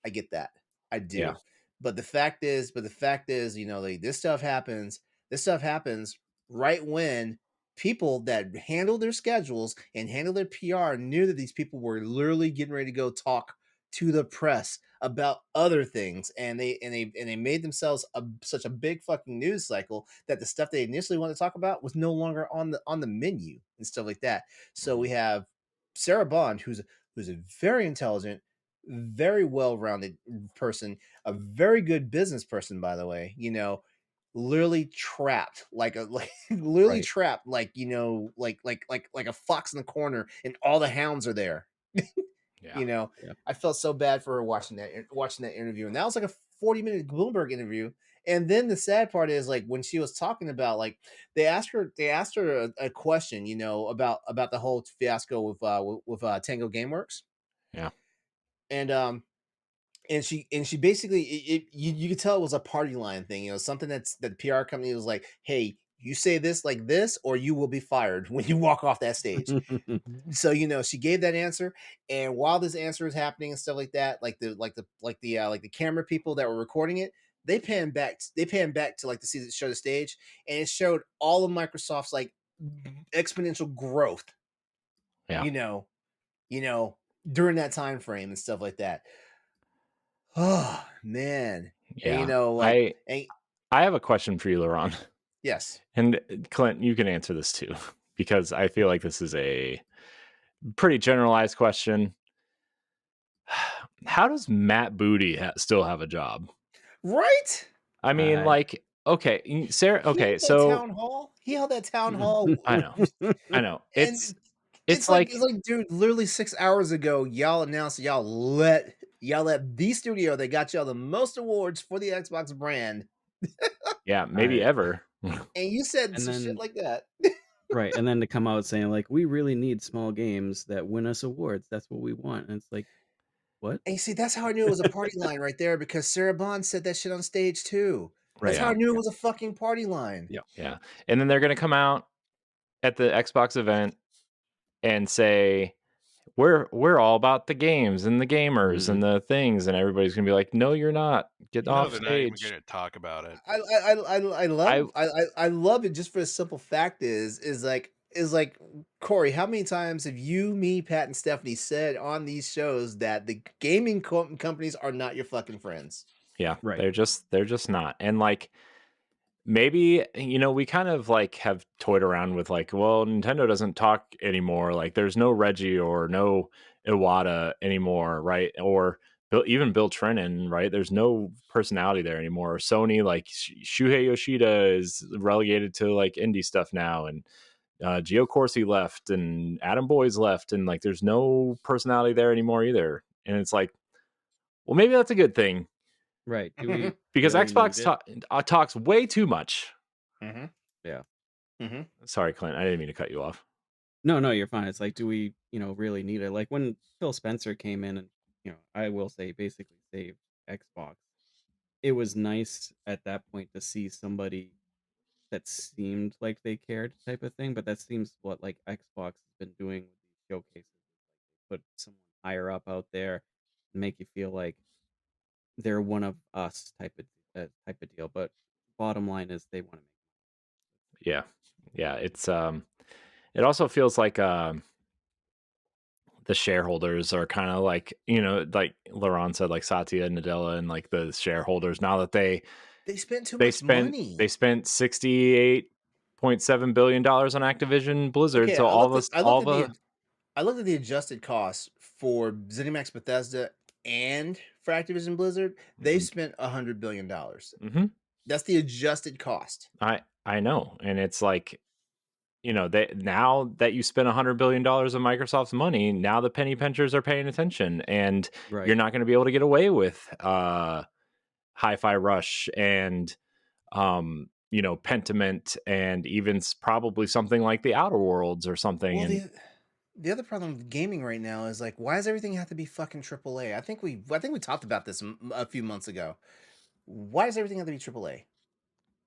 I get that. I do. Yeah. But the fact is, like, this stuff happens. This stuff happens right when people that handle their schedules and handle their PR knew that these people were literally getting ready to go talk to the press about other things, and they made themselves such a big fucking news cycle that the stuff they initially wanted to talk about was no longer on the menu and stuff like that. So we have Sarah Bond, who's a very intelligent, very well-rounded person, a very good business person, by the way, literally trapped Right. trapped, like a fox in the corner and all the hounds are there. Yeah. I felt so bad for her watching that interview, and that was like a 40-minute Bloomberg interview. And then the sad part is, like, when she was talking about, like, they asked her a question, about the whole fiasco with Tango Gameworks. Yeah. And she basically, you could tell it was a party line thing, something that the PR company was like, "Hey, you say this like this, or you will be fired when you walk off that stage." So she gave that answer, and while this answer is happening and stuff like that, like the camera people that were recording it, they pan back to like to show the stage, and it showed all of Microsoft's like exponential growth. Yeah. During that time frame and stuff like that. Oh man. Yeah. And, I have a question for you, LeRon. yes. And Clint, you can answer this too, because I feel like this is a pretty generalized question. How does Matt Booty still have a job? Right? I mean, like, Okay, Sarah. He Okay, held that so town hall. He held that town hall, I know, I know. and It's like it's like, dude, literally 6 hours ago, y'all announced that y'all let the studio that got y'all the most awards for the Xbox brand, yeah, maybe I ever. and you said and some shit then like that. right, and then to come out saying like we really need small games that win us awards. That's what we want. And it's like, what? And you see, that's how I knew it was a party line right there because Sarah Bond said that shit on stage too. That's Right. how I Yeah, knew it Yeah. was a fucking party line. Yep. yeah. And then they're gonna come out at the Xbox event and say, we're all about the games and the gamers Mhm. and the things, and everybody's gonna be like, no, you're not. Get You know off they're not even stage. going to talk about it. I I love I love it just for the simple fact is like Corey, how many times have you, me, Pat, and Stephanie said on these shows that the gaming companies are not your fucking friends? yeah, Right. they're just not. And like maybe we kind of like have toyed around with like, well, Nintendo doesn't talk anymore, like there's no Reggie or no Iwata anymore, right? Or even Bill Trennan, right? There's no personality there anymore. Or Sony, like Shuhei Yoshida is relegated to like indie stuff now, and Gio Corsi left and Adam Boyes left, and like there's no personality there anymore either. And it's like, well, maybe that's a good thing Right. Do we because really need Xbox it? talks way too much. Mm-hmm. Yeah. Mm-hmm. Sorry, Clint, I didn't mean to cut you off. No, no, you're fine. It's like, do we, really need it? Like when Phil Spencer came in and, I will say basically saved Xbox. It was nice at that point to see somebody that seemed like they cared type of thing, but that seems what like Xbox has been doing with these showcases. Put someone higher up out there and make you feel like they're one of us type of deal. But bottom line is they want to Yeah, yeah, it also feels like the shareholders are kind of like, like LeRon said, like Satya Nadella and like the shareholders, now that They spent too they much spent money. they spent $68.7 billion on Activision Blizzard, Okay, so all of us all the I looked at the adjusted costs for ZeniMax Bethesda and for Activision Blizzard. They Mhm, spent $100 billion. mhm. That's the adjusted cost. I know, and it's like, they, now that you spent $100 billion of Microsoft's money, now the penny pinchers are paying attention, and you're right. not going to be able to get away with Hi-Fi Rush and Pentiment, and even probably something like the Outer Worlds or something. Well, And the other problem with gaming right now is like, why does everything have to be fucking AAA? I think we talked about this a few months ago. Why does everything have to be AAA?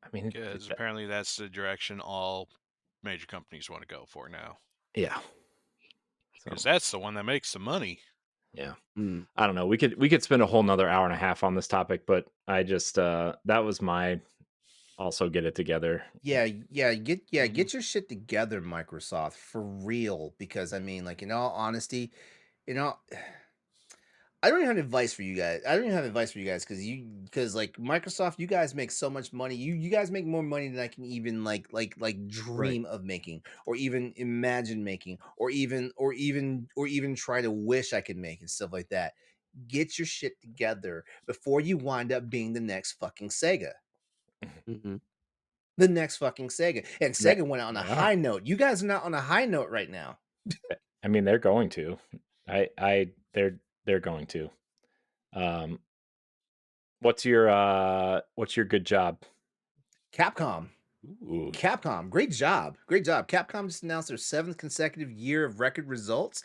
I mean, Because apparently that's the direction all major companies want to go for now. yeah. So Because that's the one that makes the money. yeah, Mm. I don't know. We could spend a whole nother hour and a half on this topic, but I just that was my also get it together. Get your shit together, Microsoft, for real. Because I mean, like in all honesty, you know, I don't even have advice for you guys. I don't even have advice for you guys because like Microsoft, you guys make so much money. You guys make more money than I can even like Right. dream of making, or even imagine making, or even try to wish I could make and stuff like that. Get your shit together before you wind up being the next fucking Sega. Hmm. The next fucking Sega. And They, Sega went out on a they are. high note. You guys are not on a high note right now. I mean, they're going to. They're going to. Um, what's your good job? Capcom. Ooh, Capcom, great job. Great job. Capcom just announced their seventh consecutive year of record results,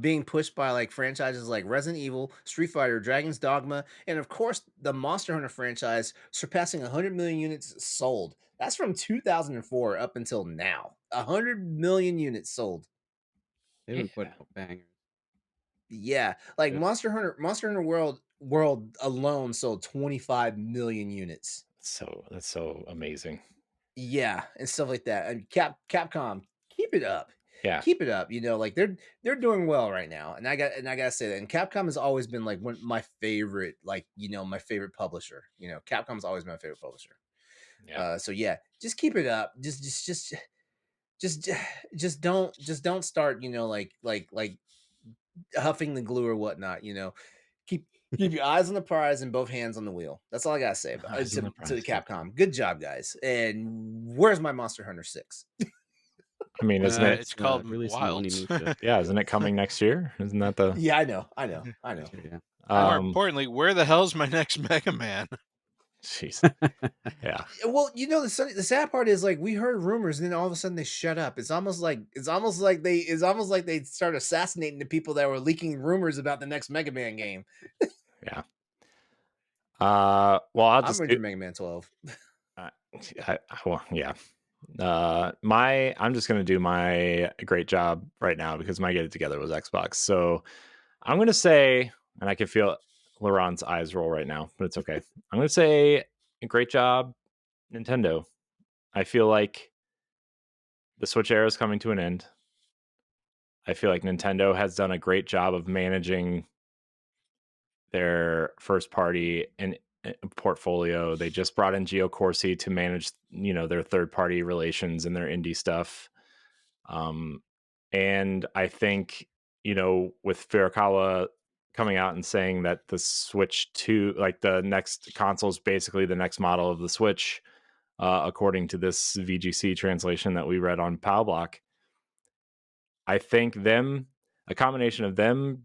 being pushed by like franchises like Resident Evil, Street Fighter, Dragon's Dogma, and of course the Monster Hunter franchise surpassing 100 million units sold. That's from 2004 up until now. 100 million units sold. They've yeah. been putting out bangers. Yeah, like Yeah. Monster Hunter World alone sold 25 million units. So that's so amazing. Yeah, and stuff like that. And Capcom, keep it up. Yeah, Keep it up. Like they're doing well right now. And I gotta say that. And Capcom has always been like one my favorite, like, my favorite publisher. Capcom's always been my favorite publisher. yeah. So yeah, just keep it up. Just just don't start, like huffing the glue or whatnot. Keep Keep your eyes on the prize and both hands on the wheel. That's all I gotta say about Eyes on the to the prize, both Capcom. Good job, guys. And where's my Monster Hunter 6? I mean, isn't it? It's called released in Wilds. Onimusha Yeah, isn't it coming next year? Isn't that the? Yeah, I know. next year, yeah. More Um, importantly, where the hell's my next Mega Man? jeez. Yeah. Well, the sad part is like we heard rumors and then all of a sudden they shut up. It's almost like they start assassinating the people that were leaking rumors about the next Mega Man game. Yeah. Well, I'll I'm just ready do. for Mega Man 12. Well, yeah. I'm just gonna do my great job right now because my get it together was Xbox. So I'm gonna say, and I can feel LeRon's eyes roll right now, but it's okay. I'm gonna say, great job, Nintendo. I feel like the Switch era is coming to an end. I feel like Nintendo has done a great job of managing their first party and portfolio. They just brought in Gio Corsi to manage, their third party relations and their indie stuff. And I think, with Furukawa coming out and saying that the Switch 2, like the next console is basically the next model of the Switch, according to this VGC translation that we read on Palblock, I think a combination of them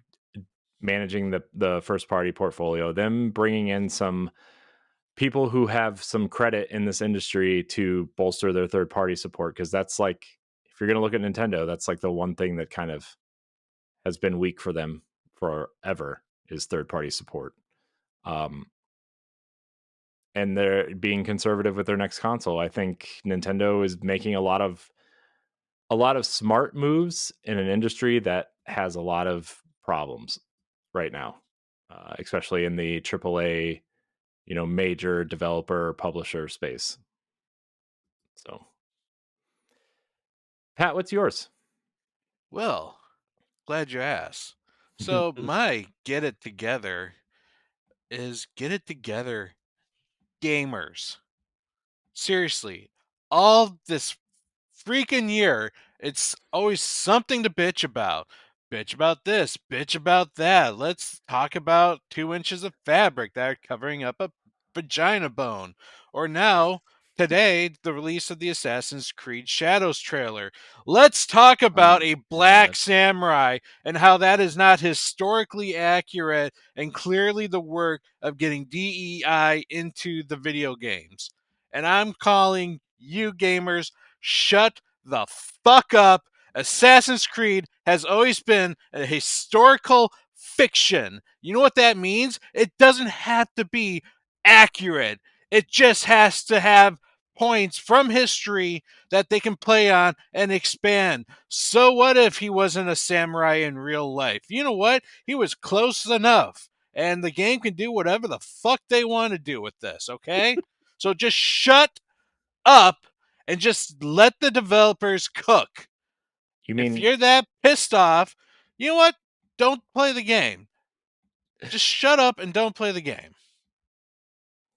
managing the first party portfolio, them bringing in some people who have some credit in this industry to bolster their third party support, because that's like, if you're going to look at Nintendo, that's like the one thing that kind of has been weak for them forever is third party support. And they're being conservative with their next console. I think Nintendo is making a lot of smart moves in an industry that has a lot of problems right now, especially in the AAA, major developer publisher space. So, Pat, what's yours? Well, glad you asked. So my get it together is get it together, gamers. Seriously, all this freaking year, it's always something to bitch about. Bitch about this, bitch about that. Let's talk about 2 inches of fabric that are covering up a vagina bone. Or now, today, the release of the Assassin's Creed Shadows trailer. Let's talk about Oh a my black God. samurai and how that is not historically accurate and clearly the work of getting DEI into the video games. And I'm calling you gamers, shut the fuck up. Assassin's Creed has always been a historical fiction. You know what that means? It doesn't have to be accurate. It just has to have points from history that they can play on and expand. So what if he wasn't a samurai in real life? You know what? He was close enough. And the game can do whatever the fuck they want to do with this, okay? So just shut up and just let the developers cook. You If mean, you're that pissed off, you know what? Don't play the game. Just shut up and don't play the game.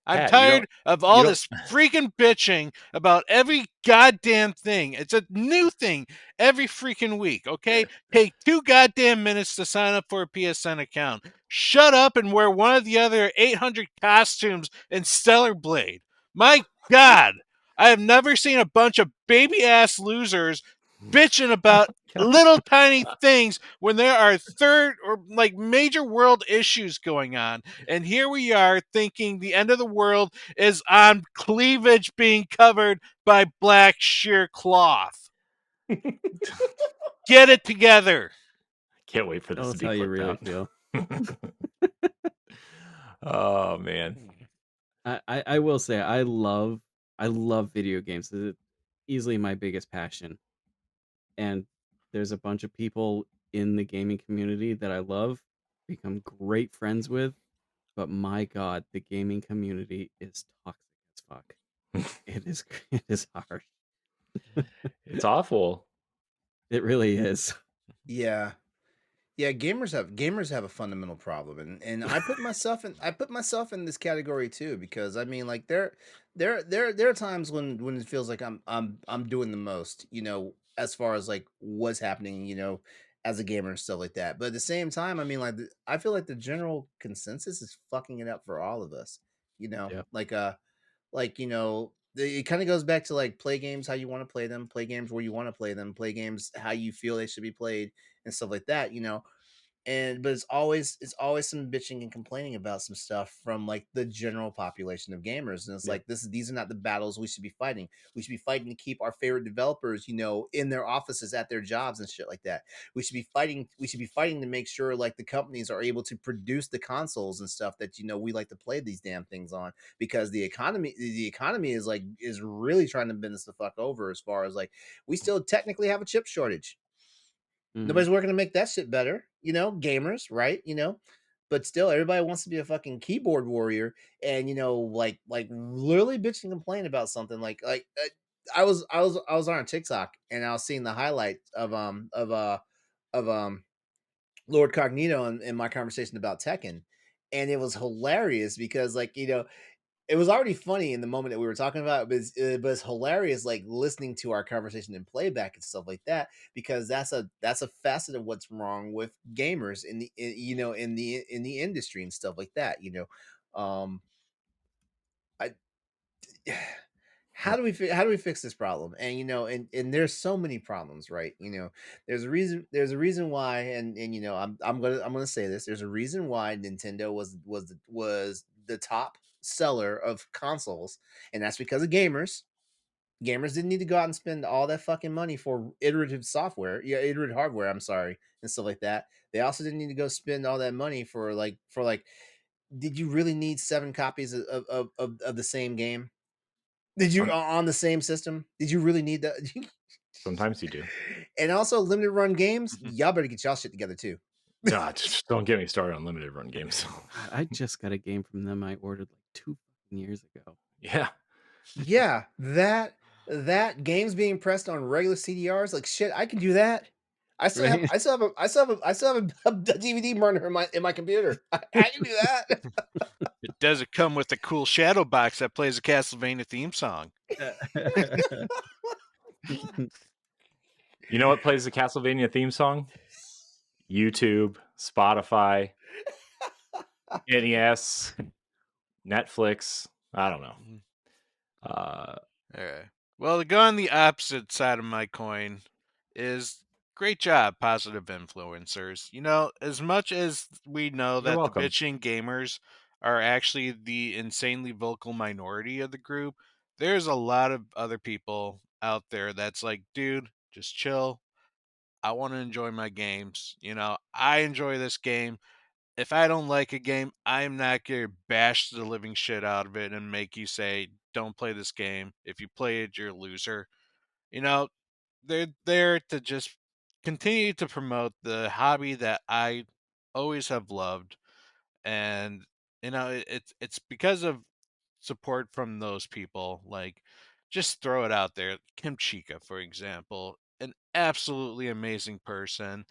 I'm Pat, you don't, tired of you all don't, this freaking bitching about every goddamn thing. It's a new thing every freaking week, okay? Take 2 goddamn minutes to sign up for a PSN account. Shut up and wear one of the other 800 costumes in Stellar Blade. My God, I have never seen a bunch of baby ass losers bitching about little tiny things when there are third or like major world issues going on. And here we are thinking the end of the world is on cleavage being covered by black sheer cloth. Get it together. can't wait for this Tell to us be how you clipped really out. feel. Oh man. I will say I love video games. It's easily my biggest passion. And there's a bunch of people in the gaming community that I love, become great friends with, but my God, the gaming community is toxic as fuck. It is it is harsh. It's awful. It really is. Yeah. Yeah, gamers have a fundamental problem, and I put myself in this category too, because I mean, like there are times when it feels like I'm doing the most, as far as like what's happening, as a gamer and stuff like that. But at the same time, I mean, like I feel like the general consensus is fucking it up for all of us. You know, Yeah. like it kind of goes back to like play games how you want to play them, play games where you want to play them, play games how you feel they should be played, and stuff like that. But it's always some bitching and complaining about some stuff from like the general population of gamers, and it's Yeah. like these are not the battles we should be fighting. We should be fighting to keep our favorite developers, in their offices at their jobs and shit like that. We should be fighting to make sure like the companies are able to produce the consoles and stuff that we like to play these damn things on, because the economy is really trying to bend us the fuck over, as far as like we still technically have a chip shortage. Mhm. Nobody's working to make that shit better, gamers, right? But still everybody wants to be a fucking keyboard warrior, and like literally bitch and complain about something I was on TikTok, and I was seeing the highlights of Lord Cognito in my conversation about Tekken, and it was hilarious because it was already funny in the moment that we were talking about, but it's hilarious, like listening to our conversation in playback and stuff like that, because that's a facet of what's wrong with gamers in the industry and stuff like that. I how do we fix this problem? And and there's so many problems, right? There's a reason why, and I'm gonna say this. There's a reason why Nintendo was the top seller of consoles, and that's because of gamers. Gamers didn't need to go out and spend all that fucking money for iterative software, yeah, iterative hardware, I'm sorry, and stuff like that. They also didn't need to go spend all that money for did you really need 7 copies of the same game? Did you Some- on the same system? Did you really need that? Sometimes you do. And also limited run games, y'all better get y'all shit together too. God, just don't get me started on limited run games. God, I just got a game from them I ordered like 2 years ago. Yeah. Yeah, that games being pressed on regular CDRs, like shit, I can do that. I still have Right? I still have a I still have a I still have a DVD burner in my computer. I can do that. It doesn't come with a cool shadow box that plays a Castlevania theme song. You know what plays the Castlevania theme song? YouTube, Spotify, NES, Netflix. I don't know. All right. Well, to go on the opposite side of my coin is great job, positive influencers. As much as we know You're that the welcome. bitching gamers are actually the insanely vocal minority of the group, there's a lot of other people out there that's like, dude, just chill. I want to enjoy my games. I enjoy this game. If I don't like a game, I'm not going to bash the living shit out of it and make you say, don't play this game. If you play it, you're a loser. You know, they're there to just continue to promote the hobby that I always have loved. And, it's because of support from those people. Like, just throw it out there. Kim Chica, for example, an absolutely amazing person,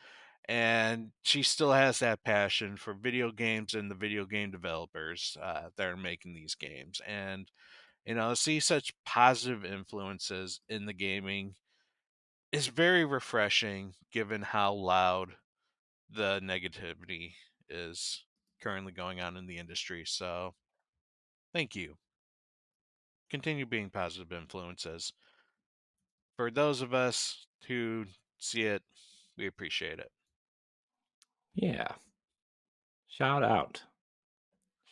and she still has that passion for video games and the video game developers that are making these games. And see such positive influences in the gaming is very refreshing, given how loud the negativity is currently going on in the industry. So, thank you. Continue being positive influences. For those of us who see it, we appreciate it. Yeah. Shout out.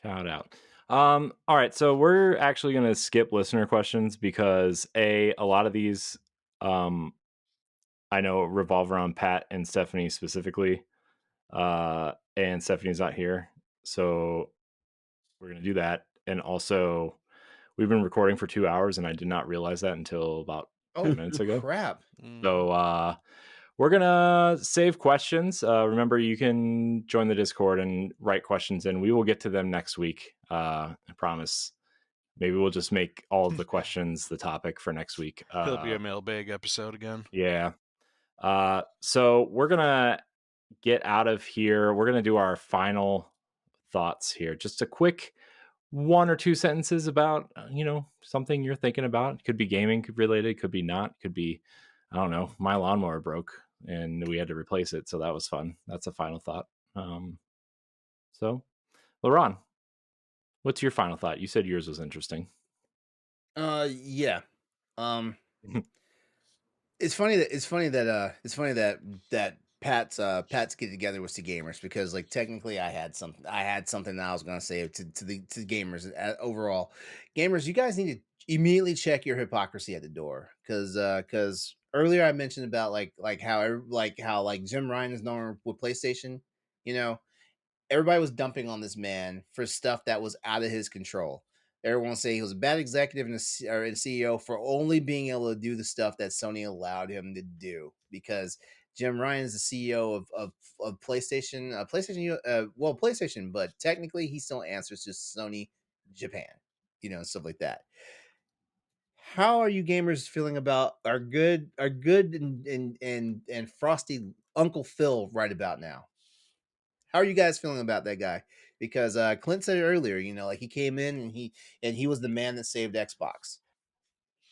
Shout out. All right, so we're actually going to skip listener questions because a lot of these I know revolve around Pat and Stephanie specifically. And Stephanie's not here. So we're going to do that. And also we've been recording for 2 hours and I did not realize that until about 10 minutes ago. Crap. So we're gonna save questions. Remember, you can join the Discord and write questions in. We will get to them next week. I promise. Maybe we'll just make all of the questions the topic for next week. It'll be a mailbag episode again. Yeah. So we're gonna get out of here. We're gonna do our final thoughts here. Just a quick 1 or 2 sentences about something you're thinking about. It could be gaming related, could be not, could be, I don't know, my lawnmower broke. and we had to replace it, so that was fun. That's a final thought. So, LeRon, what's your final thought? You said yours was interesting. Yeah. It's funny that Pat's get together with the gamers, because like technically I had something that I was gonna say to the gamers overall. Gamers, you guys need to immediately check your hypocrisy at the door, because earlier I mentioned about like how Jim Ryan is known with PlayStation, you know, everybody was dumping on this man for stuff that was out of his control. Everyone say he was a bad executive and a CEO for only being able to do the stuff that Sony allowed him to do. Because Jim Ryan is the CEO of PlayStation, PlayStation, but technically he still answers to Sony Japan, and stuff like that. How are you gamers feeling about our good and frosty Uncle Phil right about now? How are you guys feeling about that guy? Because Clint said it earlier, like he came in and he was the man that saved Xbox.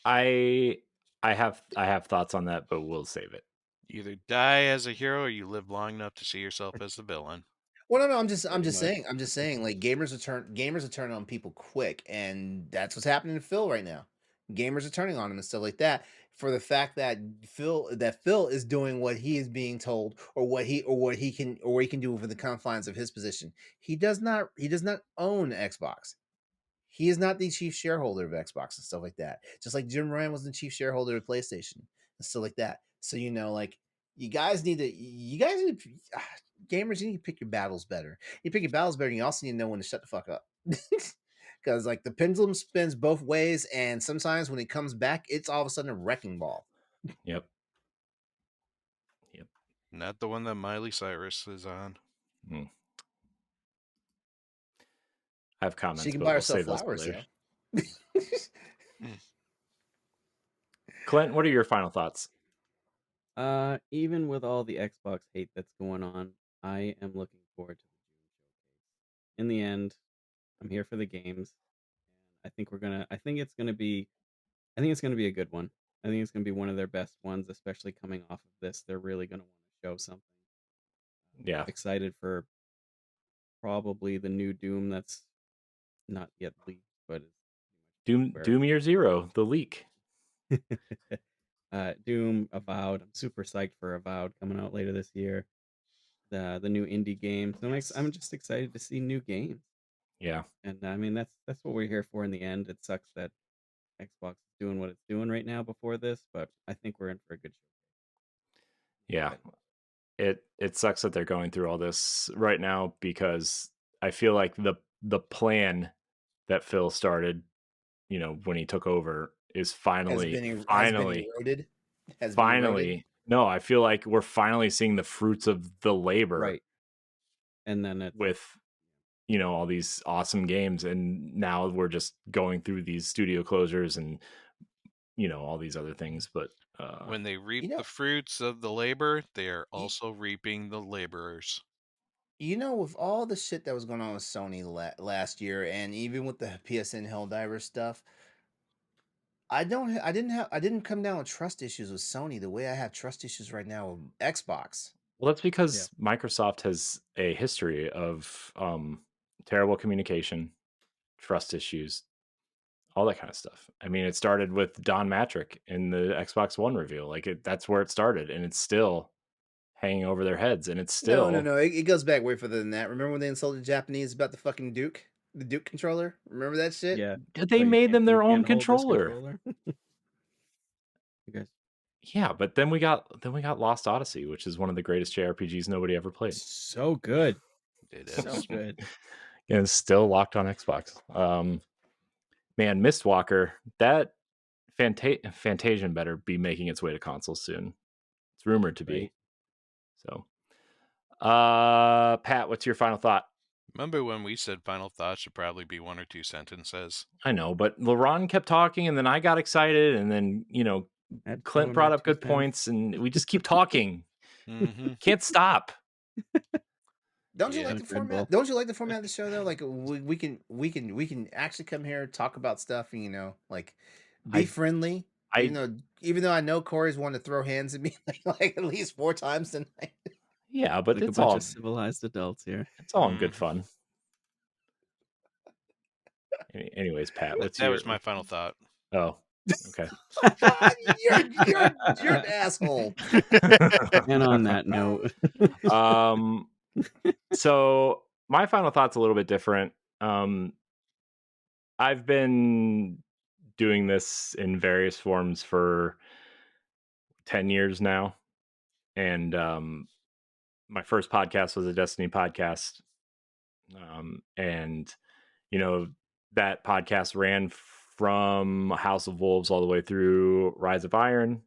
I have thoughts on that, but we'll save it. You either die as a hero or you live long enough to see yourself as the villain. Well, no, I'm just Pretty saying, like gamers are turning on people quick, and that's what's happening to Phil right now. Gamers are turning on him and stuff like that for the fact that Phil is doing what he is being told, or what he can do within the confines of his position. He does not own Xbox. He is not the chief shareholder of Xbox and stuff like that. Just like Jim Ryan was the chief shareholder of PlayStation and stuff like that. So like gamers, you need to pick your battles better. You pick your battles better, and you also need to know when to shut the fuck up. Because like the pendulum spins both ways, and sometimes when it comes back, it's all of a sudden a wrecking ball. Yep. Not the one that Miley Cyrus is on. I have comments, She can but buy we'll herself save those for flowers, later. Clint, what are your final thoughts? Even with all the Xbox hate that's going on, I am looking forward to the June showcase. In the end, I'm here for the games, and I think it's gonna be a good one. I think it's gonna be one of their best ones, especially coming off of this. They're really gonna want to show something. Yeah. Excited for probably the new Doom that's not yet leaked, but is Doom Year Zero, the leak. Doom, Avowed. I'm super psyched for Avowed coming out later this year. The new indie games. I'm just excited to see new games. Yeah. And I mean that's what we're here for in the end. It sucks that Xbox is doing what it's doing right now before this, but I think we're in for a good show. Yeah. It sucks that they're going through all this right now, because I feel like the plan that Phil started, when he took over, is finally eroded. No, I feel like we're finally seeing the fruits of the labor. Right. And then it's with all these awesome games, and now we're just going through these studio closures and all these other things. But when they reap the fruits of the labor, they are also reaping the laborers. With all the shit that was going on with Sony last year, and even with the PSN Helldiver stuff, I didn't come down with trust issues with Sony the way I have trust issues right now with Xbox. Well, that's because Microsoft has a history of terrible communication, trust issues, all that kind of stuff. I mean, it started with Don Matrick in the Xbox One reveal. That's where it started, and it's still hanging over their heads, and it's still No. It goes back way further than that. Remember when they insulted the Japanese about the fucking Duke, the Duke controller? Remember that shit? Yeah. They made them their own controller. You guys. Yeah, but then we got Lost Odyssey, which is one of the greatest JRPGs nobody ever played. So good. It is. So good. And it's still locked on Xbox. Man, Mistwalker, that Fantasian better be making its way to consoles soon. It's rumored to be. So, Pat, what's your final thought? Remember when we said final thoughts should probably be 1 or 2 sentences? I know, but LeRon kept talking, and then I got excited, and then Clint brought up good points, and we just keep talking. Can't stop. Don't you like the format? Don't you like the format of the show though? Like we can actually come here, talk about stuff, and like be friendly. Even though I know Corey's wanted to throw hands at me like at least 4 times tonight. Yeah, but Like a it's bunch all of civilized adults here. it's all in good fun. Anyways, Pat, what's That your? was my final thought. Oh, okay. You're an asshole. And on that note, So my final thought's a little bit different. I've been doing this in various forms for 10 years now, and my first podcast was a Destiny podcast, and that podcast ran from House of Wolves all the way through Rise of Iron,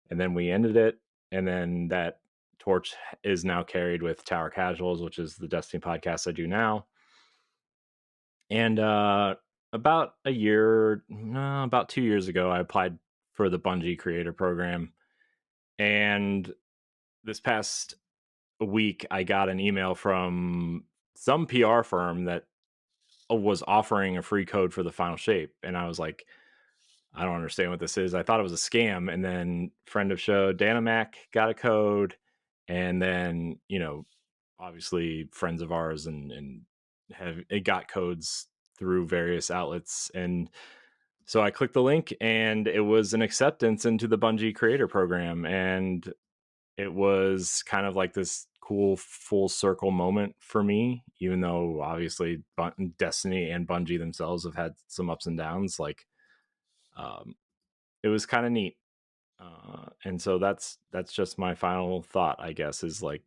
and then we ended it, and then that torch is now carried with Tower Casuals, which is the Destiny podcast I do now. And about 2 years ago, I applied for the Bungie Creator Program, and this past week I got an email from some PR firm that was offering a free code for the Final Shape, and I was like, I don't understand what this is. I thought it was a scam, and then friend of show Danamac got a code, and then obviously friends of ours and it got codes through various outlets, and so I clicked the link, and it was an acceptance into the Bungie Creator Program, and it was kind of like this cool full circle moment for me, even though obviously Destiny and Bungie themselves have had some ups and downs. Like, it was kind of neat, and so that's just my final thought, I guess, is like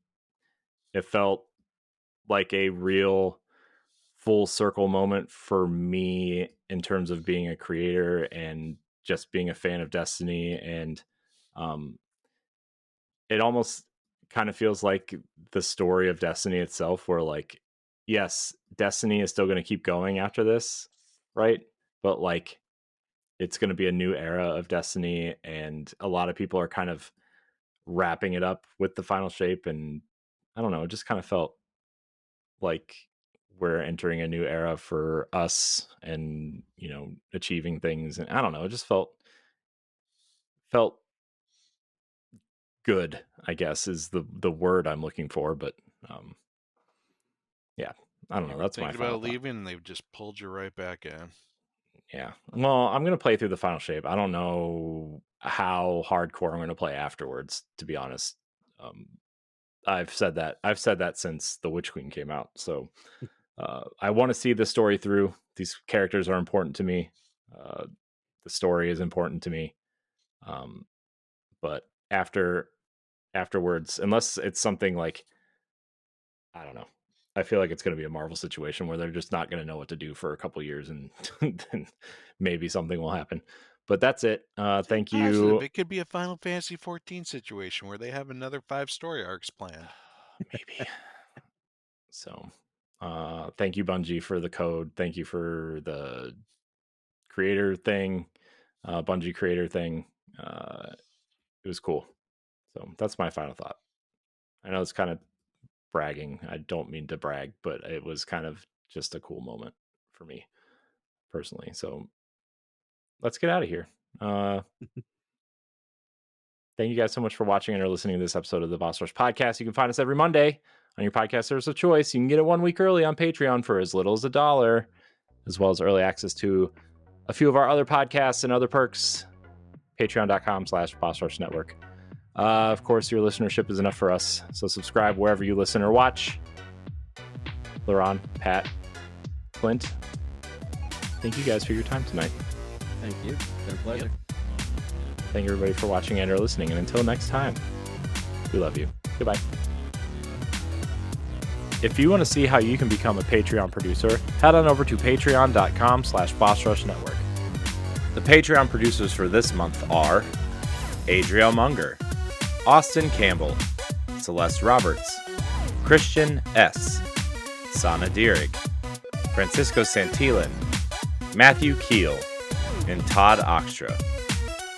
it felt like a real full circle moment for me in terms of being a creator and just being a fan of Destiny, and it almost kind of feels like the story of Destiny itself, where like, yes, Destiny is still going to keep going after this, right? But like, it's going to be a new era of Destiny, and a lot of people are kind of wrapping it up with the Final Shape, and I don't know, it just kind of felt like we're entering a new era for us, and achieving things, and I don't know, it just felt good, I guess, is the word I'm looking for. But yeah, I don't know, that's my thinking final about thought. leaving, and they've just pulled you right back in. Yeah, well, I'm gonna play through the Final Shape. I don't know how hardcore I'm gonna play afterwards, to be honest. I've said that since the Witch Queen came out, so I want to see the story through. These characters are important to me. The story is important to me. But afterwards, unless it's something like, I don't know, I feel like it's going to be a Marvel situation where they're just not going to know what to do for a couple years, and then maybe something will happen. But that's it. Thank you. It could be a Final Fantasy 14 situation where they have another 5 story arcs planned. Maybe. So, thank you, Bungie, for the code. Thank you for the creator thing, Bungie creator thing. It was cool. So that's my final thought. I know it's kind of bragging. I don't mean to brag, but it was kind of just a cool moment for me personally. So let's get out of here. Thank you guys so much for watching and or listening to this episode of the Boss Rush Podcast. You can find us every Monday on your podcast service of choice. You can get it 1 week early on Patreon for as little as $1, as well as early access to a few of our other podcasts and other perks. Patreon.com/Boss Rush Network. Of course, your listenership is enough for us, so subscribe wherever you listen or watch. LeRon, Pat, Clint, thank you guys for your time tonight. thank you. It's been a pleasure. Thank you, everybody, for watching and or listening. And until next time, we love you. Goodbye. If you want to see how you can become a Patreon producer, head on over to patreon.com/Boss Rush Network. The Patreon producers for this month are Adriel Munger, Austin Campbell, Celeste Roberts, Christian S., Sana Dierig, Francisco Santillan, Matthew Keel, and Todd Oxtra.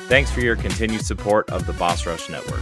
Thanks for your continued support of the Boss Rush Network.